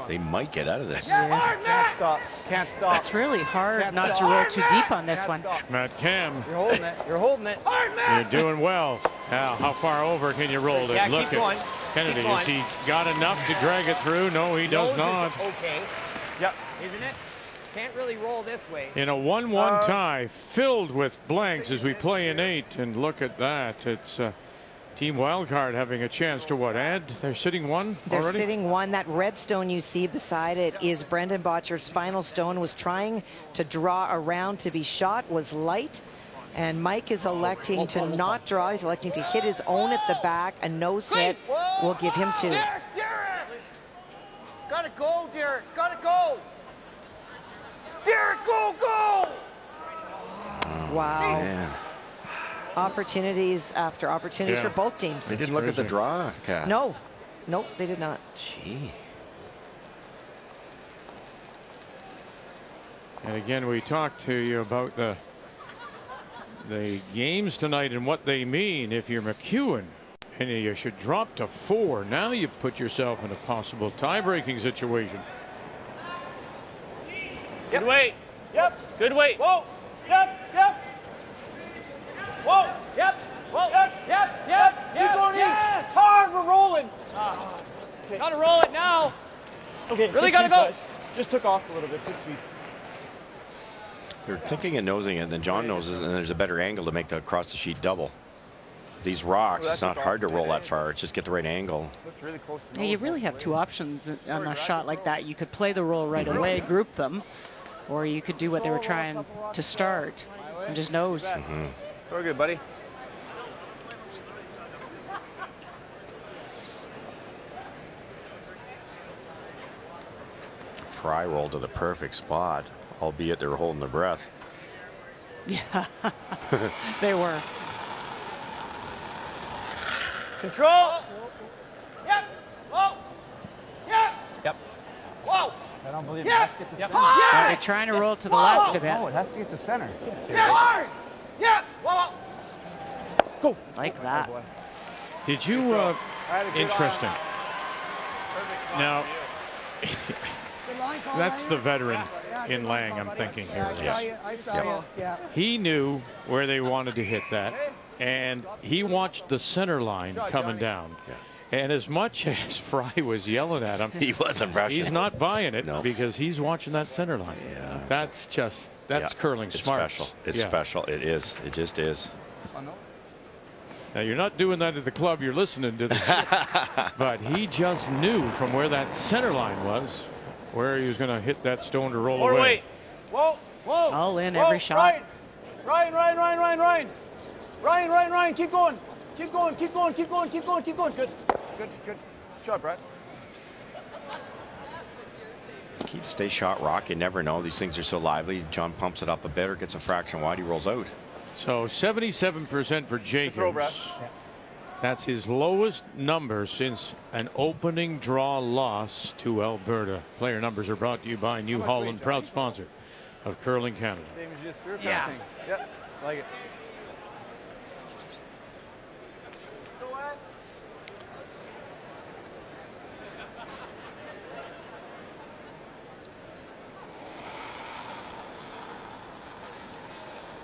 they might get out of this. Can't stop. Can't stop. It's really hard Can't not stop. to roll too deep on this one. Matt Cam, You're holding it. You're holding it. you're doing well. Now, how far over can you roll this? Yeah, Look keep at going. Kennedy. Keep going. Has he got enough to drag it through? No, he does not. Okay. Yep. Isn't it? Can't really roll this way. In a 1-1 tie, filled with blanks as we play an 8, and look at that. It's Team Wildcard having a chance to what, add? They're sitting 1 They're already? sitting 1. That red stone you see beside it is Brendan Botcher's final stone. Was trying to draw around to be shot, was light. And Mike is electing to not draw. He's electing to hit his own at the back. A nose hit will give him 2. Derek! Gotta go, Derek. Gotta go. Derek, go, go! Wow. Man. Opportunities after opportunities for both teams. They didn't look at the draw, Kat. No. Nope, they did not. Gee. And again, we talked to you about the games tonight and what they mean. If you're McEwen and you should drop to 4, now you've put yourself in a possible tie-breaking situation. Good weight. Yep. Good weight. Whoa. Yep. Whoa. Yep. Whoa. Yep. Keep going each. Hard, we're rolling. Gotta roll it now. Okay. Really good gotta sweep, go. guys. Just took off a little bit. Good sweep. They're thinking and nosing it, and then John noses, and there's a better angle to make the across the sheet double. these rocks, it's not hard to roll that far. It's just get the right angle. Really close to Yeah, you really have two options on a shot like that. You could play the roll right away, group them, or you could do what they were trying to start and just nose. We're good, buddy. Fry rolled to the perfect spot, albeit they were holding their breath. Yeah, they were. Control. Yep. Whoa. Yep. Yep. Whoa. I don't believe it. it has to get to center. Yeah, they're trying to roll to the left a bit. No, it has to get to center. Yeah. Hard. Yep. Whoa. Go. Like that. Did you, interesting. Now, that's the veteran in Lang, I'm thinking here. I saw you. Yeah. He knew where they wanted to hit that, and he watched the center line coming down. And as much as Fry was yelling at him, he wasn't rushing. He's not buying it because he's watching that center line. Yeah. That's curling it's smart. Special. It's special. It is. It just is. Now, you're not doing that at the club. You're listening to this. But he just knew from where that center line was where he was going to hit that stone to roll away. Wait. Whoa. Whoa. All in every shot. Ryan. Keep going. Keep going. Good. Good shot, Brad. Key to stay shot rock. You never know. These things are so lively. John pumps it up a bit or gets a fraction wide. He rolls out. So 77% for Jacobs. Throw, Brad. That's his lowest number since an opening draw loss to Alberta. Player numbers are brought to you by New Holland, proud sponsor of Curling Canada. Same as just surf thing. Yep. Like it.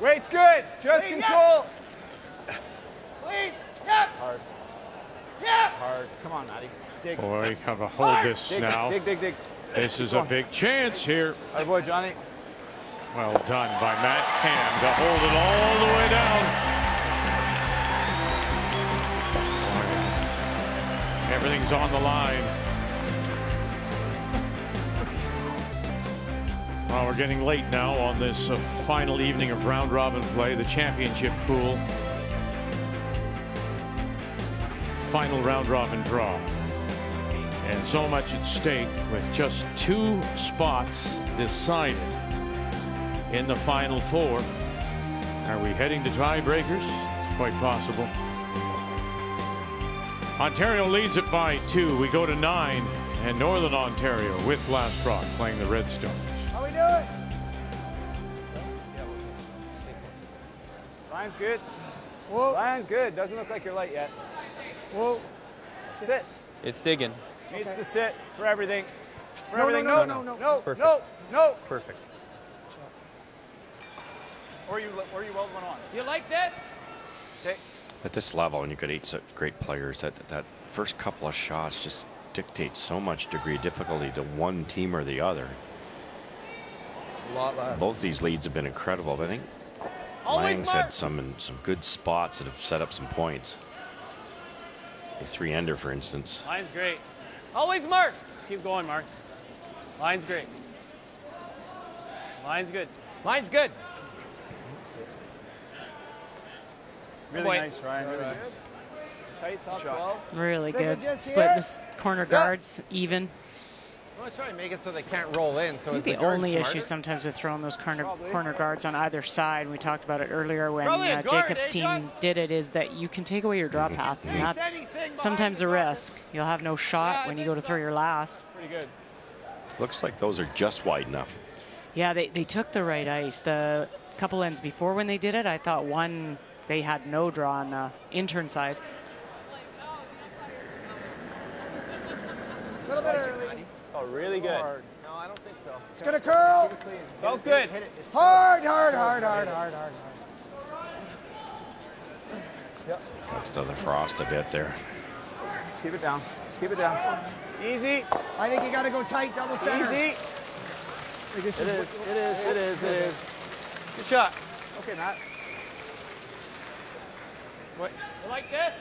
Weight's good. Just control. Sleep. Yep. Hard. Yep. Hard. Come on, Matty. Dig. Boy, have a hold this dig, now. Dig. This is a big chance here. Good boy, Johnny. Well done by Matt Cam to hold it all the way down. Everything's on the line. Well, we're getting late now on this final evening of round robin play, the championship pool. Final round robin draw. And so much at stake with just 2 spots decided in the final 4. Are we heading to tiebreakers? It's quite possible. Ontario leads it by 2. We go to 9, and Northern Ontario with Last Rock playing the Redstones. How we doing? Line's good. Whoa. Line's good. Doesn't look like you're light yet. Whoa. Sit. It's digging. Needs to sit for everything. For No. everything. No. No. It's perfect. No. It's perfect. Or you weld one on. You like this? Okay. At this level, and you got 8 such great players, that first couple of shots just dictates so much degree of difficulty to one team or the other. A lot left. Both these leads have been incredible. But I think Lang's had some good spots that have set up some points. A 3-ender, for instance. Line's great. Always Mark. Keep going, Mark. Line's great. Line's good. Line's good. Really nice, Ryan. Really nice. Tight top 12. Really They good. could just Split hit. this corner guards even. Well, try to make it so they can't roll in. So I think the only issue sometimes with throwing those corner guards on either side, we talked about it earlier when Jacob's team did it, is that you can take away your draw path, and that's sometimes a risk. You'll have no shot when you go to throw your last. Pretty good. Looks like those are just wide enough. Yeah, they took the right ice. The couple ends before when they did it, I thought one, they had no draw on the intern side. A little bit early. Oh, really good. No, I don't think so. It's gonna curl. Felt good. Hard. Yep. To the frost a bit there. Keep it down. Keep it down. Easy. I think you got to go tight, double centers. Easy. Like this It is. Good shot. Okay, Matt. You like this?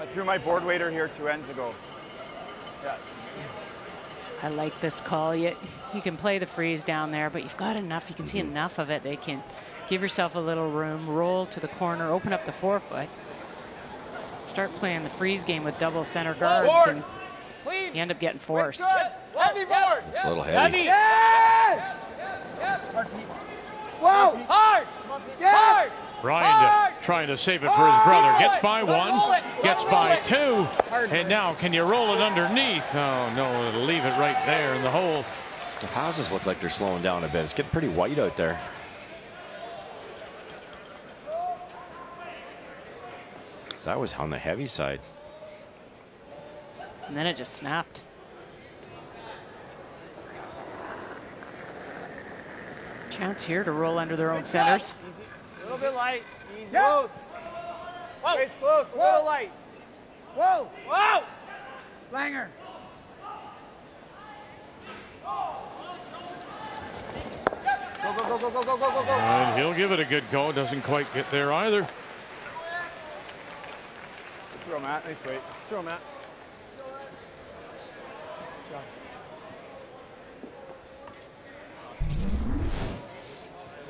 I threw my board waiter here 2 ends ago. Yeah. I like this call. You can play the freeze down there, but you've got enough. You can see enough of it. They can give yourself a little room, roll to the corner, open up the forefoot, start playing the freeze game with double center guards, and you end up getting forced. Heavy board! It's a little heavy. Yes! Whoa! Hard! Yeah! Brian trying to save it for his brother. Gets by one, gets by two, and now can you roll it underneath? Oh, no, it'll leave it right there in the hole. The houses look like they're slowing down a bit. It's getting pretty white out there. So that was on the heavy side. And then it just snapped. Chance here to roll under their own centers. A little bit light. Easy. Close. Whoa. It's close. A little light. Whoa! Whoa! Langer. Go, go, go, go, go, go, go, go, go. And he'll give it a good go. Doesn't quite get there either. Throw, Matt. Nice weight. Throw, Matt.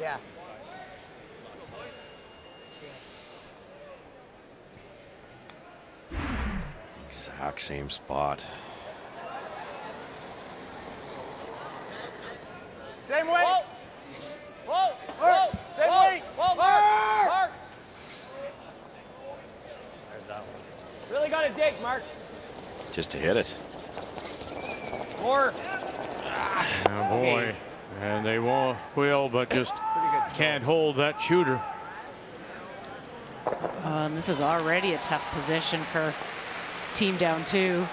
Yeah. Exact same spot. Same weight. Whoa! Whoa! Whoa! Same Whoa! weight. Whoa! Mark! Mark! There's that one. Really got to dig, Mark. Just to hit it. More. Oh, boy. And they will, but just can't hold that shooter. And this is already a tough position for team down two.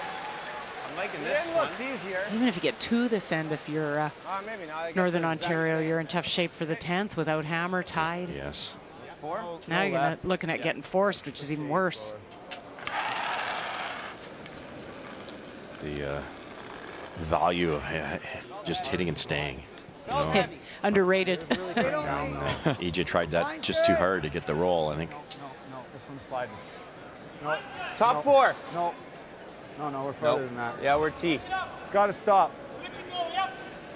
I'm liking The this end one. looks easier. Even if you get to this end, if you're Maybe not. I guess Northern they're exact Ontario, same. you're in tough shape for the 10th without hammer tied. Yes. 4. Now you're looking at getting forced, which is even worse. The value of just hitting and staying. You know, Underrated. EJ tried that just too hard to get the roll, I think. No, this one's sliding. No. Top 4. No. No, we're further than that. Yeah, we're T. It's got to stop.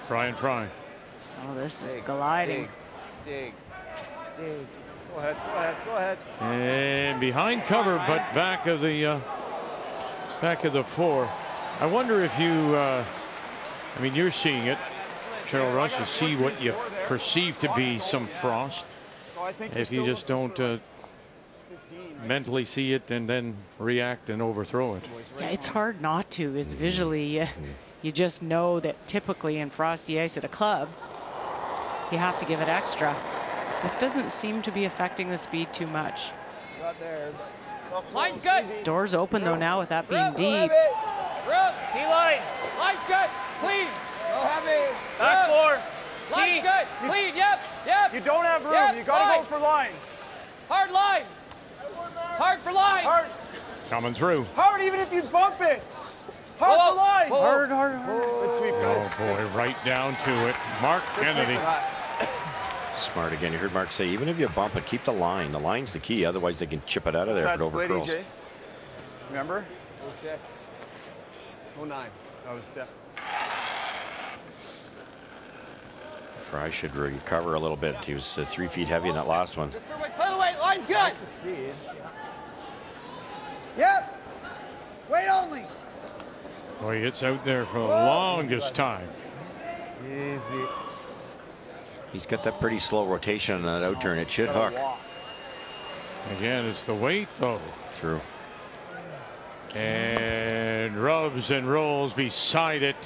Brian Fry. Oh, this is gliding. Dig. Dig. Go ahead, go ahead, go ahead. And behind cover, but back of the four. I wonder if you, I mean, you're seeing it, Cheryl Rush, you see what you perceive to be some frost. If you just don't mentally see it and then react and overthrow it. Yeah, it's hard not to. It's visually, you just know that typically in frosty ice at a club, you have to give it extra. This doesn't seem to be affecting the speed too much. Got there. Line's good. Doors open though now with that being deep. Rub. T-line. Line's good. Clean. Go heavy. Back 4. Line's good. Clean. Yep. Yep. You don't have room. Yep. You got to go for line. Hard line. Hard for line. Hard. Coming through. Hard even if you bump it. Hard for line. Whoa. Hard, hard, hard. Good sweep, Oh guys. boy, right down to it. Mark Kennedy. Smart again. You heard Mark say, even if you bump it, keep the line. The line's the key. Otherwise, they can chip it out of there if it overcurls. EJ? Remember? 06. 09. That was step. Fry should recover a little bit. He was 3 feet heavy in that last one. Just for weight. Play the weight. Line's good. The speed. Yep. Wait only. Boy, it's out there for the longest time. Easy. He's got that pretty slow rotation on that outturn. It should hook. Again, it's the weight though. True. And rubs and rolls beside it.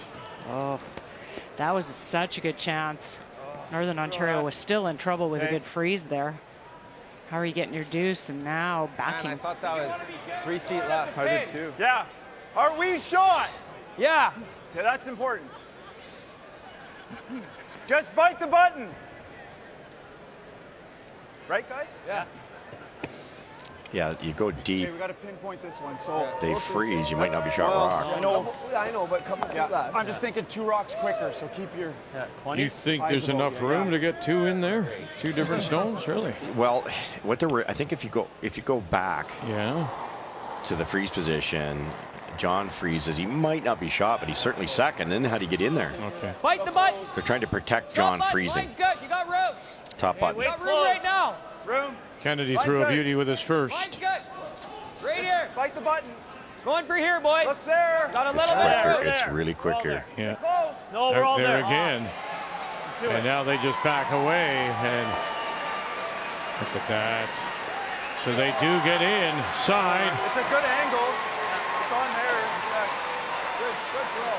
Oh, that was such a good chance. Northern Ontario was still in trouble with a good freeze there. How are you getting your deuce? And now backing. Man, I thought that was 3 feet left. I did too. Yeah. Are we shot? Yeah. Yeah, that's important. Just bite the button. Right, guys? Yeah. Yeah, you go deep. Okay, we got to pinpoint this one. So They freeze. You might not be shot rock. I know, but come on. I'm just thinking 2 rocks quicker. So keep your. You think there's enough room to get 2 in there? 2 different stones, really? Well, I think if you go back, yeah, to the freeze position, John freezes. He might not be shot, but he's certainly second. Then how do you get in there? Okay. Fight the butt. They're trying to protect John freezing. Line's good. You got room. Top button. You got room right now. Room. Kennedy threw a beauty with his first. Line's good. Right here. Fight the button. Going for here, boy. What's there? Got a It's little quicker. bit. It's really quick here. Yeah. No, we're all there there. again. And now they just back away, and look at that. So they do get inside. It's a good angle. It's on there. Yeah. Good throw.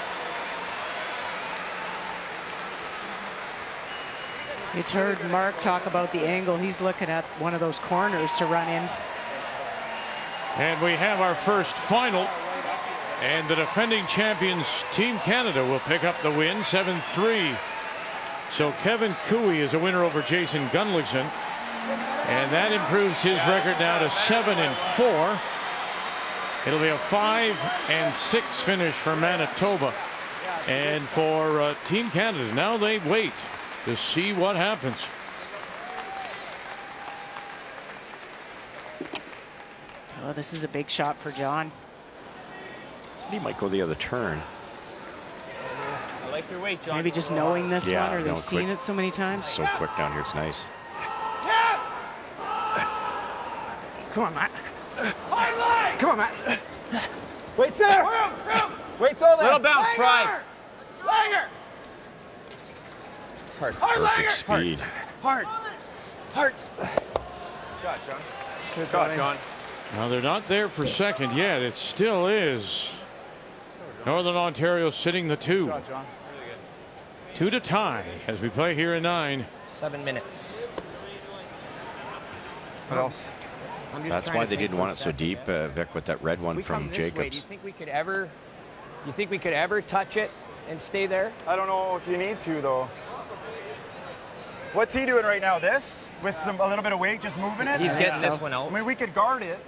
It's heard Mark talk about the angle. He's looking at one of those corners to run in. And we have our first final. And the defending champions, Team Canada, will pick up the win, 7-3. So Kevin Cooey is a winner over Jason Gunlickson. And that improves his record now to 7-4. It'll be a 5-6 finish for Manitoba. And for Team Canada, now they wait to see what happens. Oh, this is a big shot for John. He might go the other turn. I like your weight, John. Maybe just knowing this Yeah, one, or they've no, seen quick. it so many times. So quick down here. It's nice. Come on, Matt. Hard leg. Come on, Matt. Wait's there. Wait's all there. Little bounce, Fry. Langer. Hard. Hard Perfect langer. speed. Hard. Shot, John. Good shot, John. Now they're not there for second yet. It still is Northern Ontario sitting the 2. Shot, John. 2 to tie as we play here in 9. 7 minutes. What else? I'm just That's trying why to they think didn't for want a it so second. deep, Vic, with that red one We from come this way. Do Jacobs. you think we could ever touch it and stay there? I don't know if you need to though. What's he doing right now? This with a little bit of weight, just moving it. He's getting this one I out. mean, we could guard it.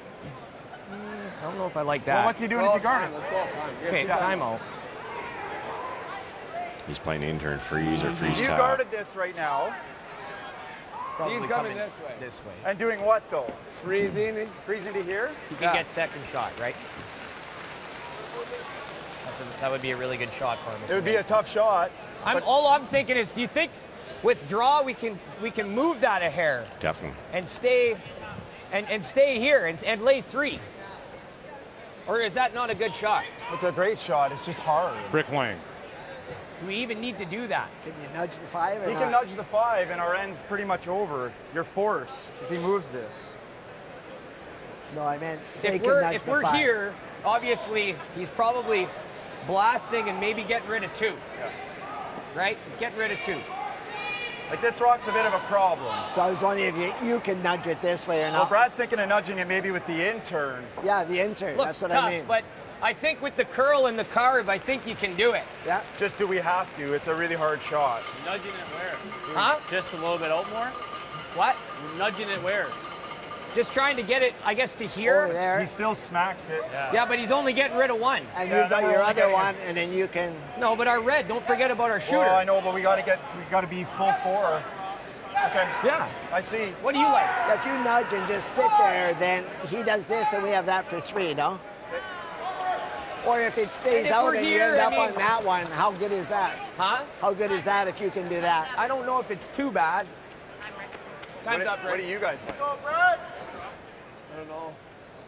I don't know if I like that. Well, what's he doing if you guard it? Okay, timeout. He's playing intern freeze or freeze You towel. guarded this right now. Probably He's coming this way. This way. And doing what though? Freezing to here. He can get second shot, right? That would be a really good shot for him. It would be a tough shot. All I'm thinking is, do you think with draw we can move that a hair Definitely. and stay here and lay 3? Or is that not a good shot? It's a great shot. It's just hard. Rick Lang. Do we even need to do that? Can you nudge the 5 or He not? can nudge the 5, and our end's pretty much over. You're forced if he moves this. No, I meant they If can we're, nudge if the we're 5. here, obviously he's probably blasting and maybe getting rid of 2. Right? He's getting rid of 2. Like this rock's a bit of a problem. So I was wondering if you can nudge it this way or Well, not. Brad's thinking of nudging it maybe with the intern. Yeah, the intern. Looks That's what tough, I mean. but I think with the curl and the carve, I think you can do it. Yeah. Just do we have to? It's a really hard shot. Nudging it where? Huh? Just a little bit out more? What? Nudging it where? Just trying to get it, I guess, to here. Over there. He still smacks it. Yeah, but he's only getting rid of 1. And Yeah, you've got then your we're other getting one, and then you can. No, but our red, don't forget about our shooter. Well, I know, but we got to be full 4. Okay. Yeah. I see. What do you like? If you nudge and just sit there, then he does this, and we have that for 3, no? Or if it stays And if out we're and you here, end up I mean- on that one, how good is that? Huh? How good is that if you can do that? I don't know if it's too bad. Time's up, What Red. do you guys like? Go, Brad! I don't know.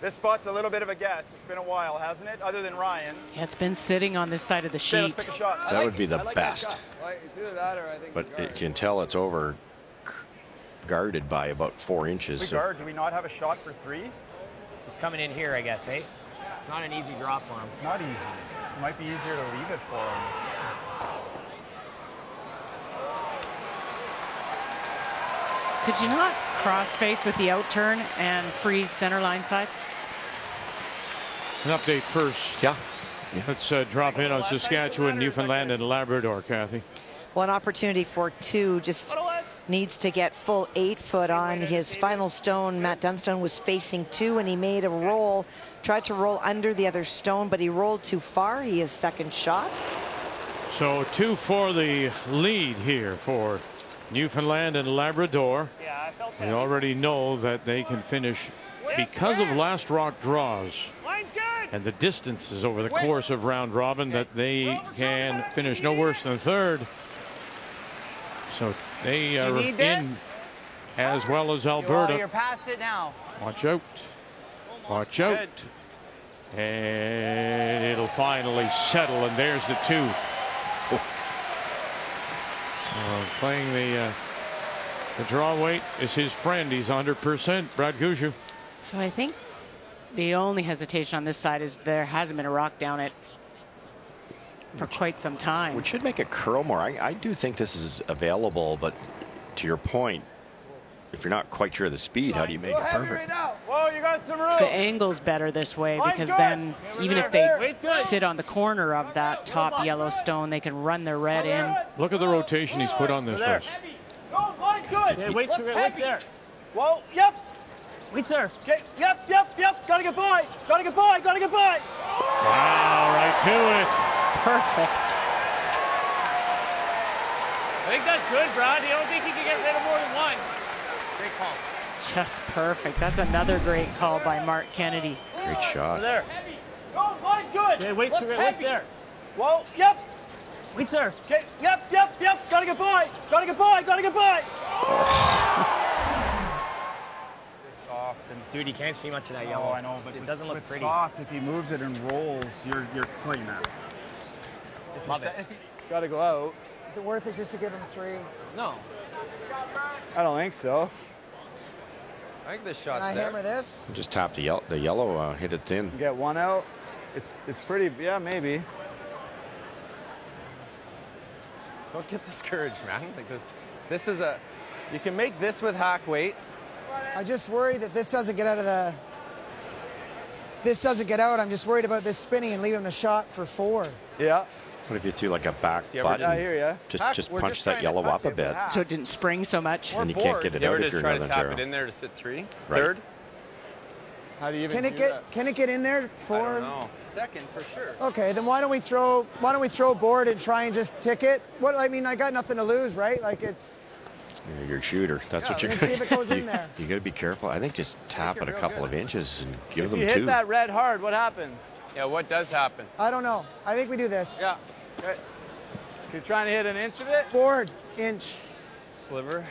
This spot's a little bit of a guess. It's been a while, hasn't it? Other than Ryan's. Yeah, it's been sitting on this side of the Okay, let's sheet. pick a shot. That would be the best. It's either that or I think. But you can tell it's over guarded by about 4 inches. We So guard. Do we not have a shot for 3? He's coming in here, I guess, eh? It's not an easy draw for him. It's not easy. It might be easier to leave it for him. Could you not cross face with the out turn and freeze center line side? An update first. Yeah. Let's drop in on Saskatchewan, Newfoundland, and Labrador, Kathy. Well, an opportunity for 2. Just needs to get full 8-foot on his final stone. Matt Dunstone was facing 2, and he made a roll, tried to roll under the other stone, but he rolled too far. He is second shot. So 2 for the lead here for Newfoundland and Labrador. We already know that they can finish because of last rock draws and the distances over the course of round robin, that they can finish no worse than third. So they are in as well as Alberta. You're past it now. Watch out. Watch out. And it'll finally settle, and there's the 2. Playing the draw weight is his friend. He's 100%. Brad Gushu. So I think the only hesitation on this side is there hasn't been a rock down it for quite some time. Which should make it curl more. I do think this is available, but to your point, if you're not quite sure of the speed, how do you make it perfect? Whoa, you got some room. The angle's better this way because then even if they sit on the corner of that top yellow stone, they can run their red in. Look at the rotation he's put on this race. No, mine's good. Okay, weight's there. Whoa, yep. Weight's there. Okay, yep. Gotta get by. Gotta get by. Wow, right to it. Perfect. I think that's good, Brad. You don't think he can get rid of more than one? Great call. Just perfect. That's another great call by Mark Kennedy. Great shot. There. No, mine's good. Okay, weight's there. Whoa, yep. Weight's there. Okay, yep. Gotta get by. Soft and dude, you can't see much of that yellow. Oh, I know, but it doesn't look pretty. Soft, if he moves it and rolls, you're playing that. Love it. It's got to go out. Is it worth it just to give him 3? No. I don't think so. I think this shot's Can I there. hammer this? Just tap the yellow, hit it thin. Get one out. It's pretty. Yeah, maybe. Don't get discouraged, man. Like this is a. You can make this with hack weight. I just worry that this doesn't get out of the. This doesn't get out. I'm just worried about this spinning and leaving a shot for 4. Yeah. What if you threw like a back button? I hear ya. Just punch that yellow up a bit. So it didn't spring so much. And you can't get it out if you're try to Northern tap Ontario. it in there to sit 3. Right. Third. How do you even Can it get? Can it get in there for? I don't know. Second for sure. Okay, then why don't we throw board and try and just tick it? What I mean, I got nothing to lose, right? Like it's. You're a shooter. That's what you're. Let's see if it goes in there. You got to be careful. I think just tap it a couple of inches and give If them you 2. hit that red hard, what happens? Yeah, what does happen? I don't know. I think we do this. Yeah. Okay. If you're trying to hit an inch of it. Board inch. Sliver.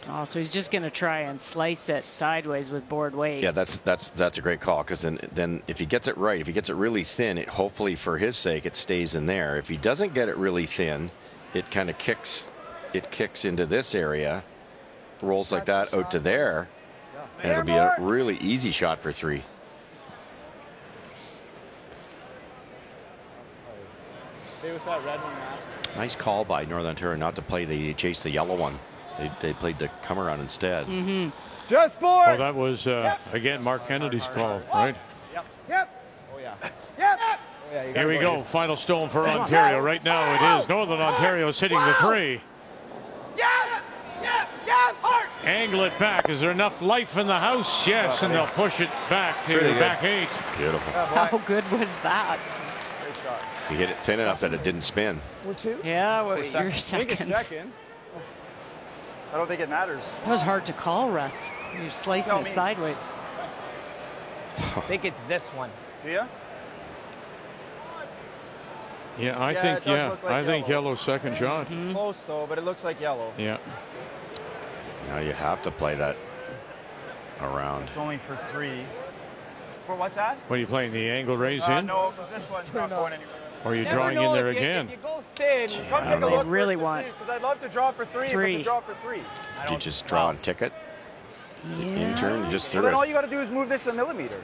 Oh, so he's just going to try and slice it sideways with board weight. Yeah, that's a great call, because then if he gets it right, if he gets it really thin, it hopefully for his sake it stays in there. If he doesn't get it really thin, it kind of kicks into this area, rolls like that out to there, and it'll be a really easy shot for 3. Stay with that red one, Matt. Nice call by Northern Ontario not to chase the yellow one. They played the come around instead. Mm-hmm. Just board. Well, that was again Mark Kennedy's call, right? Yep. Oh yeah. Yep. Oh, yeah, Here we go. Final stone for Ontario. Right now it is Northern Ontario sitting the 3. Angle it back. Is there enough life in the house? Yes, and they'll push it back to back 8. Beautiful. How good was that? Great shot. You hit it thin enough that it didn't spin. We're 2. Yeah, well, you're I think it's second. second. I don't think it matters. That was hard to call, Russ. You're slicing Tell it me. sideways. I think it's this one. Do you? Yeah, I Yeah, think it does look like think yellow. yellow's second shot. It's close though, but it looks like yellow. Yeah. Now you have to play that around. It's only for 3. For what's that? What are you playing? The angle raise in? No, because this one's not going anywhere. Or are you Never drawing know in there if you- again? If you go thin, Come I take a don't look. know. Really want Because I'd love to draw for 3. If Three. it's a draw for 3. Did you just draw and ticket? Yeah. Intern, you just Well, threw then all it. you got to do is move this a millimeter.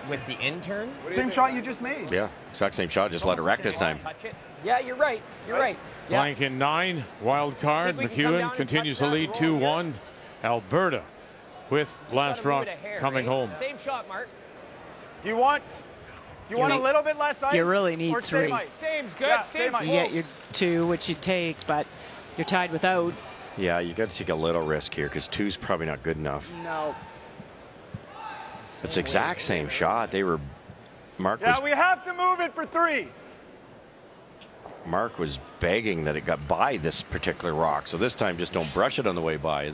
With the intern? Same shot you just made. Yeah, exact same shot. Just let it wreck this time. Touch it. Yeah, you're right. You're right. Yeah. Blank in 9. Wild card. Think we can come down McEwen and continues to touch that lead and roll, 2-1. Alberta with Just last gotta move rock it a hair, coming right? home. Same shot, Mark. Do you want Do you want a little bit less ice? You really need or 3. Same ice? Same's good. Yeah, Same's same ice. You get your 2, which you take, but you're tied without. Yeah, you got to take a little risk here because 2's probably not good enough. No. It's exact same shot. Mark Yeah, was we have to move it for 3. Mark was begging that it got by this particular rock, so this time just don't brush it on the way by.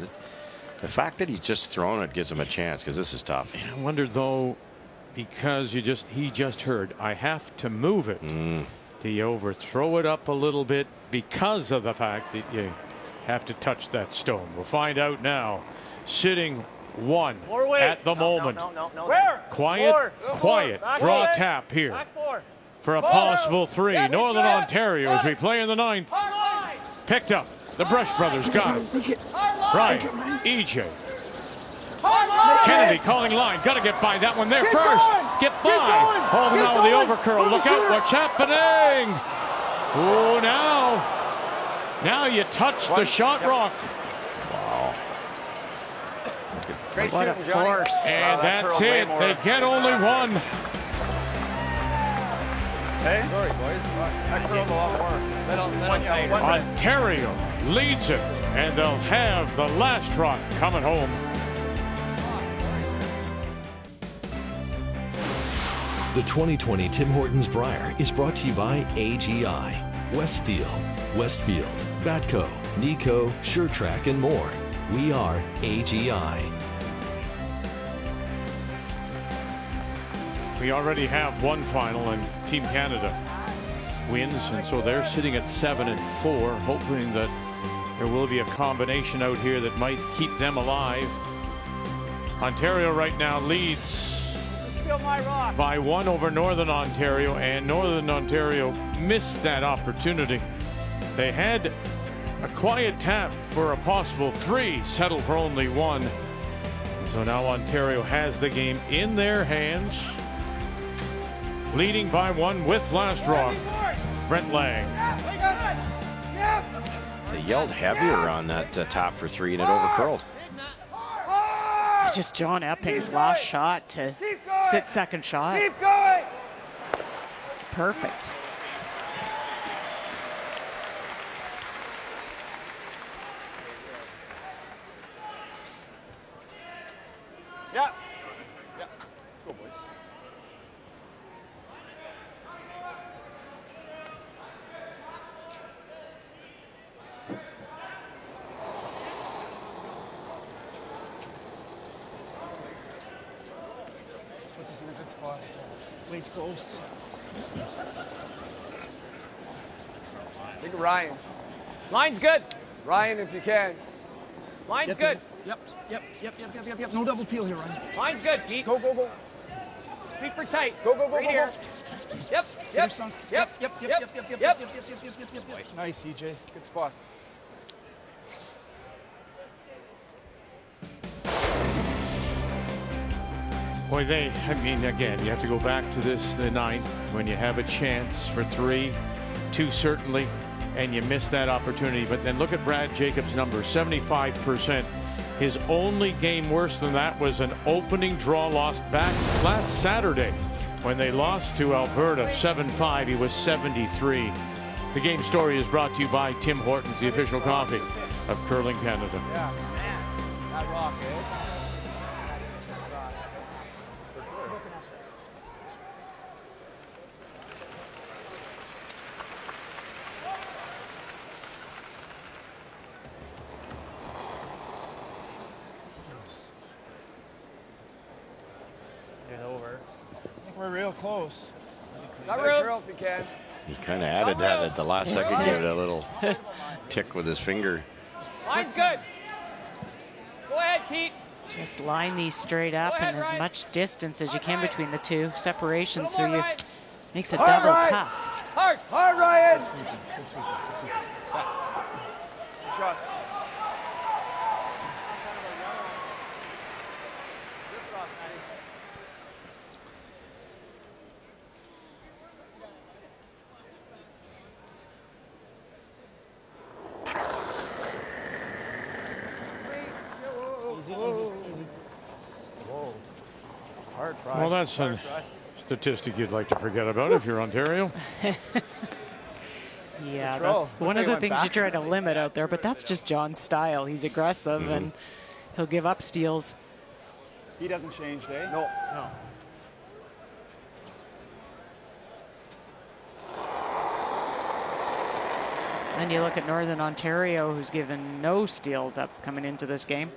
The fact that he's just thrown it gives him a chance because this is tough. I wonder though, because he just heard, I have to move it. Do you overthrow it up a little bit because of the fact that you have to touch that stone? We'll find out now. Sitting 1 at the moment. No. Where? Quiet, quiet. Draw tap here for a possible 3. Northern Ontario as we play in the 9th. Picked up. The Brush brothers got it. Brian, EJ. Kennedy calling line. Got to get by that one there first. Get by. Holding on with the overcurl. Look out. What's happening? Oh, now you touch the shot rock. Wow. Great What a shooting, Johnny. force. And that's it. They get only 1. Hey? Sorry, boys. That curled a lot more. Ontario leads it, and they'll have the last rock coming home. The 2020 Tim Hortons Brier is brought to you by AGI, West Steel, Westfield, Batco, Nico, SureTrack, and more. We are AGI. We already have one final, and Team Canada wins, and so they're sitting at 7-4, hoping that there will be a combination out here that might keep them alive. Ontario right now leads by 1 over Northern Ontario, and Northern Ontario missed that opportunity. They had a quiet tap for a possible 3, settled for only 1. So now Ontario has the game in their hands, leading by 1 with last rock. Brent Lang. They yelled heavier on that tap for 3, and it overcurled. It's just John Epping's last shot to sit second shot. Keep going. It's perfect. Yeah. Let's go, boys. Let's put this in a good spot. Weight's close. Think of Ryan. Line's good. Ryan, if you can. Line's good. Yep. No double peel here, Ryan. Line's good, Pete. Go. Sweeper tight. Go. Right here. Yep. Nice, EJ. Good spot. Boy, I mean, again, you have to go back to this, the 9th, when you have a chance for 3, 2 certainly, and you miss that opportunity. But then look at Brad Jacobs' numbers, 75%. His only game worse than that was an opening draw loss back last Saturday when they lost to Alberta 7-5. He was 73. The game story is brought to you by Tim Hortons, the official coffee of Curling Canada. Yeah, man. That rock, eh? For sure. Get over. I think we're real close. Got room. Girl, if you can. He kind of added that at the last second, gave it a little tick with his finger. Line's good. Go ahead, Pete. Just line these straight up and as much distance as you can between the 2 separations, so you makes it double tough. Hard, Ryan. Good sweep. Good shot. Easy. Whoa. Hard fry. Well, that's statistic you'd like to forget about if you're Ontario. Yeah, Control. that's one of the things you try to limit out there, but that's just John's style. He's aggressive and he'll give up steals. He doesn't change, eh? No. No. Then you look at Northern Ontario, who's given no steals up coming into this game.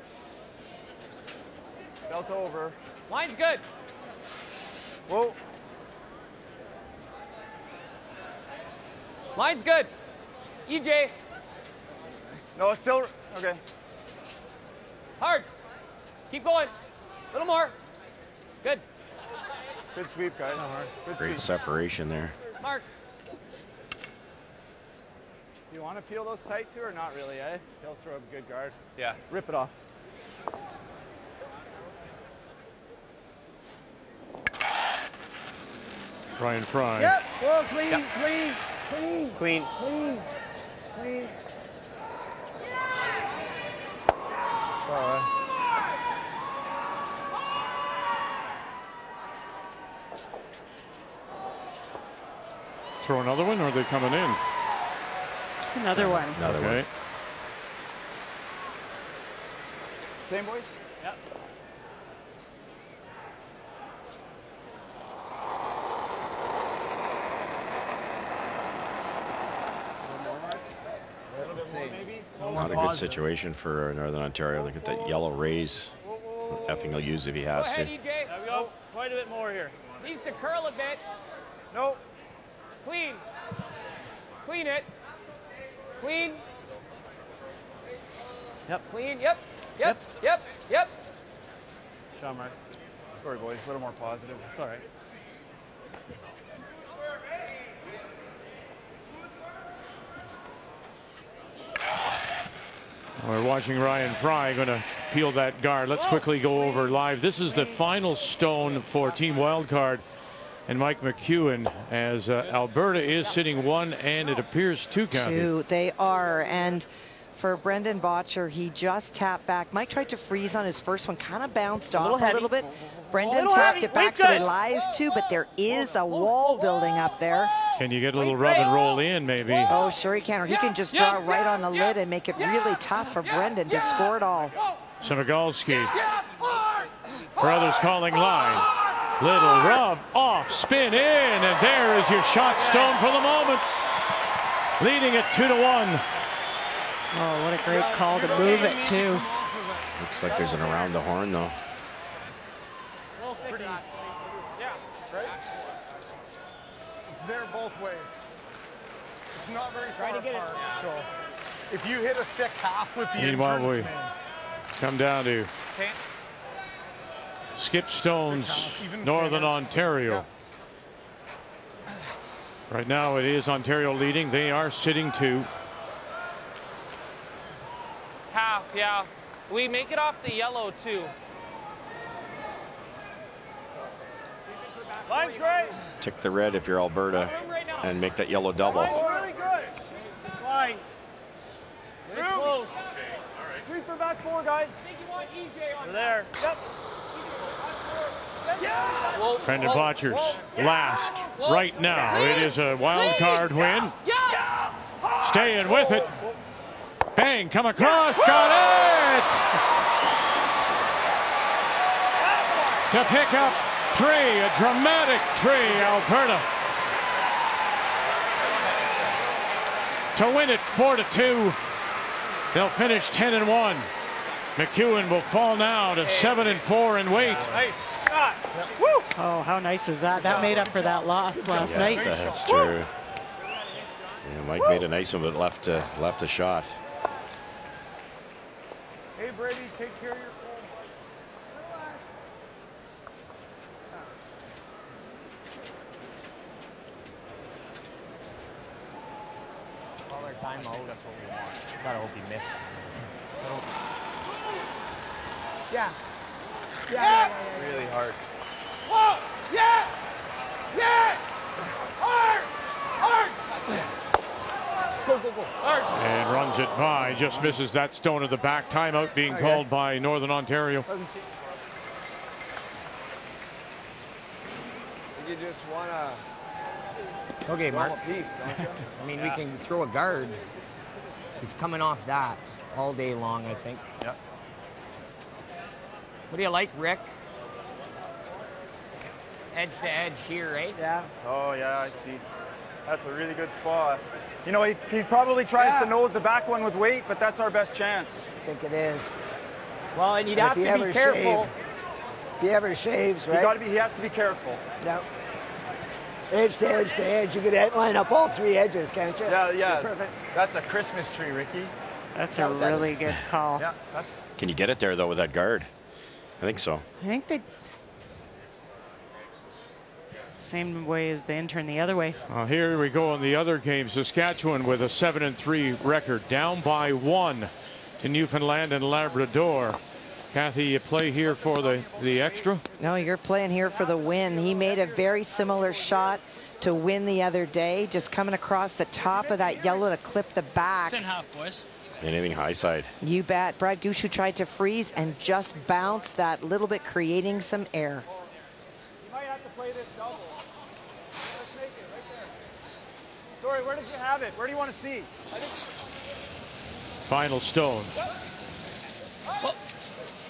Belt over. Line's good. Whoa. Line's good. EJ. No, it's still okay. Hard. Keep going. A little more. Good. Good sweep, guys. Good Great sweep. separation there. Mark. Do you want to peel those tight too, or not really, eh? He'll throw a good guard. Yeah. Rip it off. Ryan Fry. Yep. Whoa, clean, Yep. clean, clean, Clean. clean, clean. Throw another one, or are they coming in? Another one. Another one. Okay. Same boys? Yep. Not a good situation for Northern Ontario. Look at that yellow raise. Epping will use if he has Go ahead, to. EJ. There we go. Quite a bit more here. Needs to curl a bit. No. Clean. Clean it. Clean. Yep. Clean. Yep. Yep. Yep. Yep. Sean, Mark. Sorry, boys. A little more positive. It's all right. We're watching Ryan Fry going to peel that guard. Let's quickly go over live. This is the final stone for Team Wildcard and Mike McEwen, as Alberta is sitting one and it appears two, Kathy. Two, they are. And for Brendan Botcher, he just tapped back. Mike tried to freeze on his first one, kind of bounced off a little bit. Brendan tapped it back, so he lies too, but there is a wall building up there. Can you get a little rub and roll in, maybe? Oh, sure he can, or he can just draw right on the lid and make it really tough for Brendan to score it all. Semigalski. Brothers calling line. Little rub, off, spin in, and there is your shot, Stone, for the moment. Leading it 2-1. Oh, what a great call to move it, too. Looks like there's an around the horn, though. Pretty. Yeah. Right? It's there both ways. It's not very far apart. So if you hit a thick half with the Meanwhile, we entrance, man. come down to Skip Stone's Northern Ontario. Right now it is Ontario leading. They are sitting two. Half, yeah. We make it off the yellow, too. Line's great. Tick the red if you're Alberta and make that yellow double. Really good. This line. Very close. Sweep for back four, guys. I think you want EJ on there. Yep. Yeah. Brendan Botcher's last right now. It is a wild card win. Staying with it. Bang, come across, got it! To pick up three, a dramatic three, Alberta. To win it 4-2. They'll finish 10-1. McEwen will fall now to 7-4 and wait. Nice shot. Oh, how nice was that? That made up for that loss last night. That's true. Yeah, Mike made a nice one, but left a shot. Hey, Brady, take care of your phone. Call our timeout. That's what we want. Gotta hope he missed. Yeah. Yeah. Really hard. Whoa! Yeah! Yeah! Hard! Hard! Go, go, go. Hard! And runs it by, just misses that stone at the back. Timeout being called by Northern Ontario. you just want to Okay, Mark. a piece, don't you? I mean, we can throw a guard. He's coming off that all day long, I think. Yep. What do you like, Rick? Edge to edge here, right? Yeah. Oh, yeah, I see. That's a really good spot. You know, he probably tries to nose the back one with weight, but that's our best chance. I think it is. Well, and you'd have to be careful. If he ever shaves, right? He has to be careful. Yep. Edge to edge to edge. You could line up all three edges, can't you? Yeah. Perfect. That's a Christmas tree, Ricky. That's a really good call. Yeah, that's. Can you get it there though with that guard? I think so. I think they same way as the intern the other way. Here we go in the other game. Saskatchewan with a 7-3 record, down by 1 to Newfoundland and Labrador. Kathy, you play here for the extra? No, you're playing here for the win. He made a very similar shot to win the other day, just coming across the top of that yellow to clip the back. 10.5, boys. Anything high side. You bet. Brad Gushu tried to freeze and just bounced that little bit, creating some air. You might have to play this double. Let's make it right there. Sorry, where did you have it? Where do you want to see? Final stone.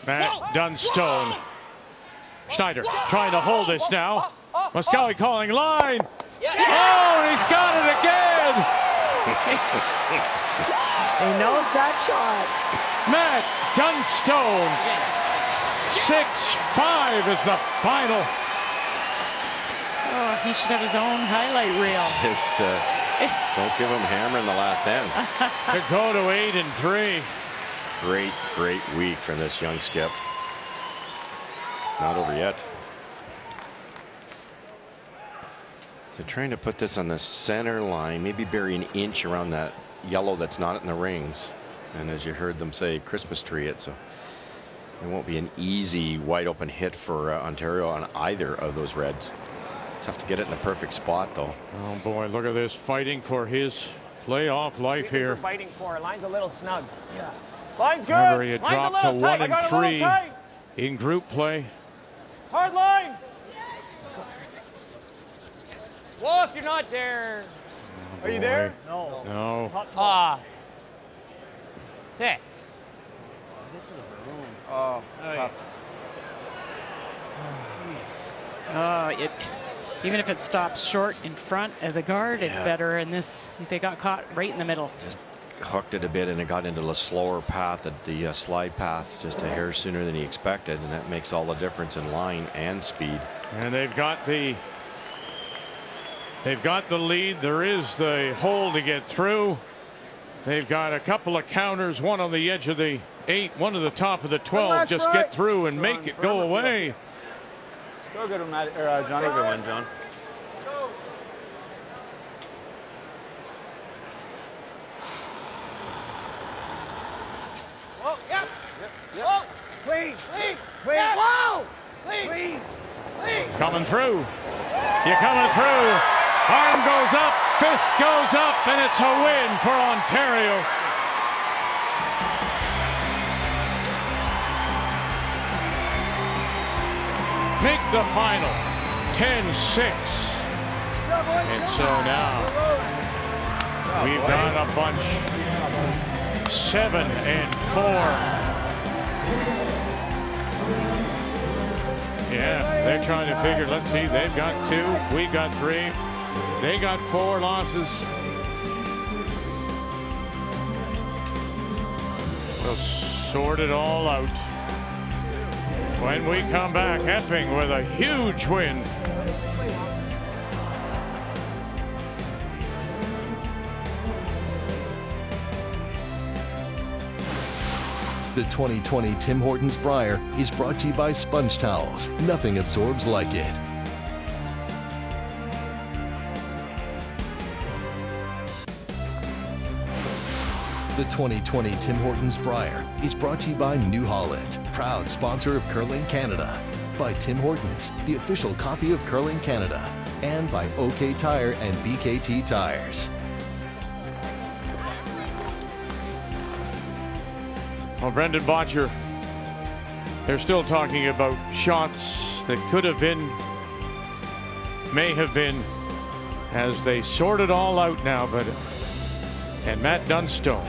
Matt Dunstone. Schneider trying to hold this now. Moskowy calling line. Oh, he's got it again. He knows that shot. Matt Dunstone. 6-5 is the final. Oh, he should have his own highlight reel. Just don't give him hammer in the last end. To go to 8-3. Great week from this young skip. Not over yet. So trying to put this on the center line, maybe bury an inch around that yellow that's not in the rings. And as you heard them say, Christmas tree it. So it won't be an easy wide open hit for Ontario on either of those reds. Tough to get it in the perfect spot though. Oh boy, look at this, fighting for his playoff life here. Fighting for. Line's a little snug. Yeah. Line's good. Remember, he had dropped to 1-3 in group play. Hard line. Wolf, you're not there. Are you there? No. No. Ah. Sick. Oh. Even if it stops short in front as a guard, it's better. And this, they got caught right in the middle. Just hooked it a bit and it got into the slower path, the slide path, just a hair sooner than he expected, and that makes all the difference in line and speed. And they've got the lead. There is the hole to get through. They've got a couple of counters, one on the edge of the 8, one at the top of the 12. Just get through and make it go away. Still a good one, John. Still a good one, John. Oh, yep. Oh, clean. Wow. Clean. Coming through. You're coming through. Arm goes up, fist goes up, and it's a win for Ontario. Make the final 10-6. And so now we've got a bunch 7-4. Yeah, they're trying to figure. Let's see, they've got 2, we got 3, they got 4 losses. We'll sort it all out when we come back. Epping with a huge win. The 2020 Tim Hortons Brier is brought to you by Sponge Towels. Nothing absorbs like it. The 2020 Tim Hortons Brier is brought to you by New Holland, proud sponsor of Curling Canada. By Tim Hortons, the official coffee of Curling Canada. And by OK Tire and BKT Tires. Well, Brendan Botcher, they're still talking about shots that could have been may have been as they sort it all out now, and Matt Dunstone,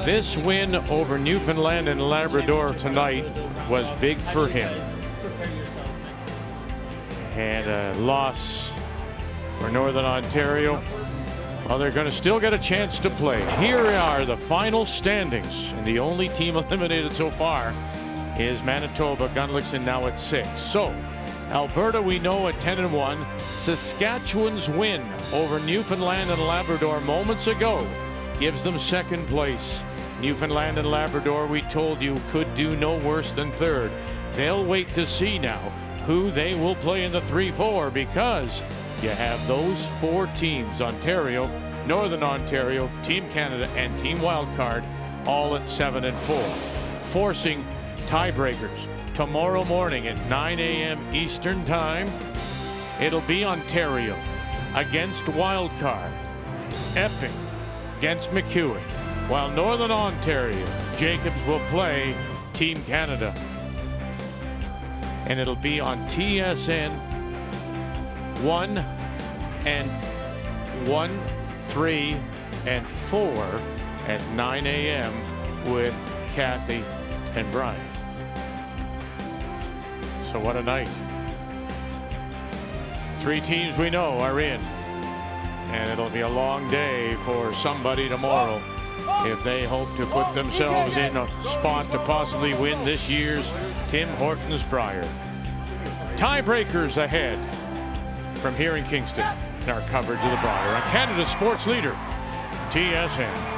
this win over Newfoundland and Labrador tonight was big for him. And a loss for Northern Ontario. Well, they're going to still get a chance to play. Here are the final standings, and the only team eliminated so far is Manitoba. Gunlickson now at 6. So Alberta, we know, at 10-1. Saskatchewan's win over Newfoundland and Labrador moments ago gives them second place. Newfoundland and Labrador, we told you, could do no worse than third. They'll wait to see now who they will play in the 3-4, because you have those 4 teams, Ontario, Northern Ontario, Team Canada, and Team Wildcard, all at 7-4, forcing tiebreakers. Tomorrow morning at 9 a.m. Eastern Time, it'll be Ontario against Wildcard, Epping against McEwen, while Northern Ontario, Jacobs will play Team Canada. And it'll be on TSN 1 and 1, 3, and 4 at 9 a.m. with Kathy and Brian. So what a night. 3 teams we know are in. And it'll be a long day for somebody tomorrow if they hope to put themselves in a spot to possibly win this year's Tim Hortons Brier. Tiebreakers ahead from here in Kingston in our coverage of the Brier on Canada's sports leader, TSN.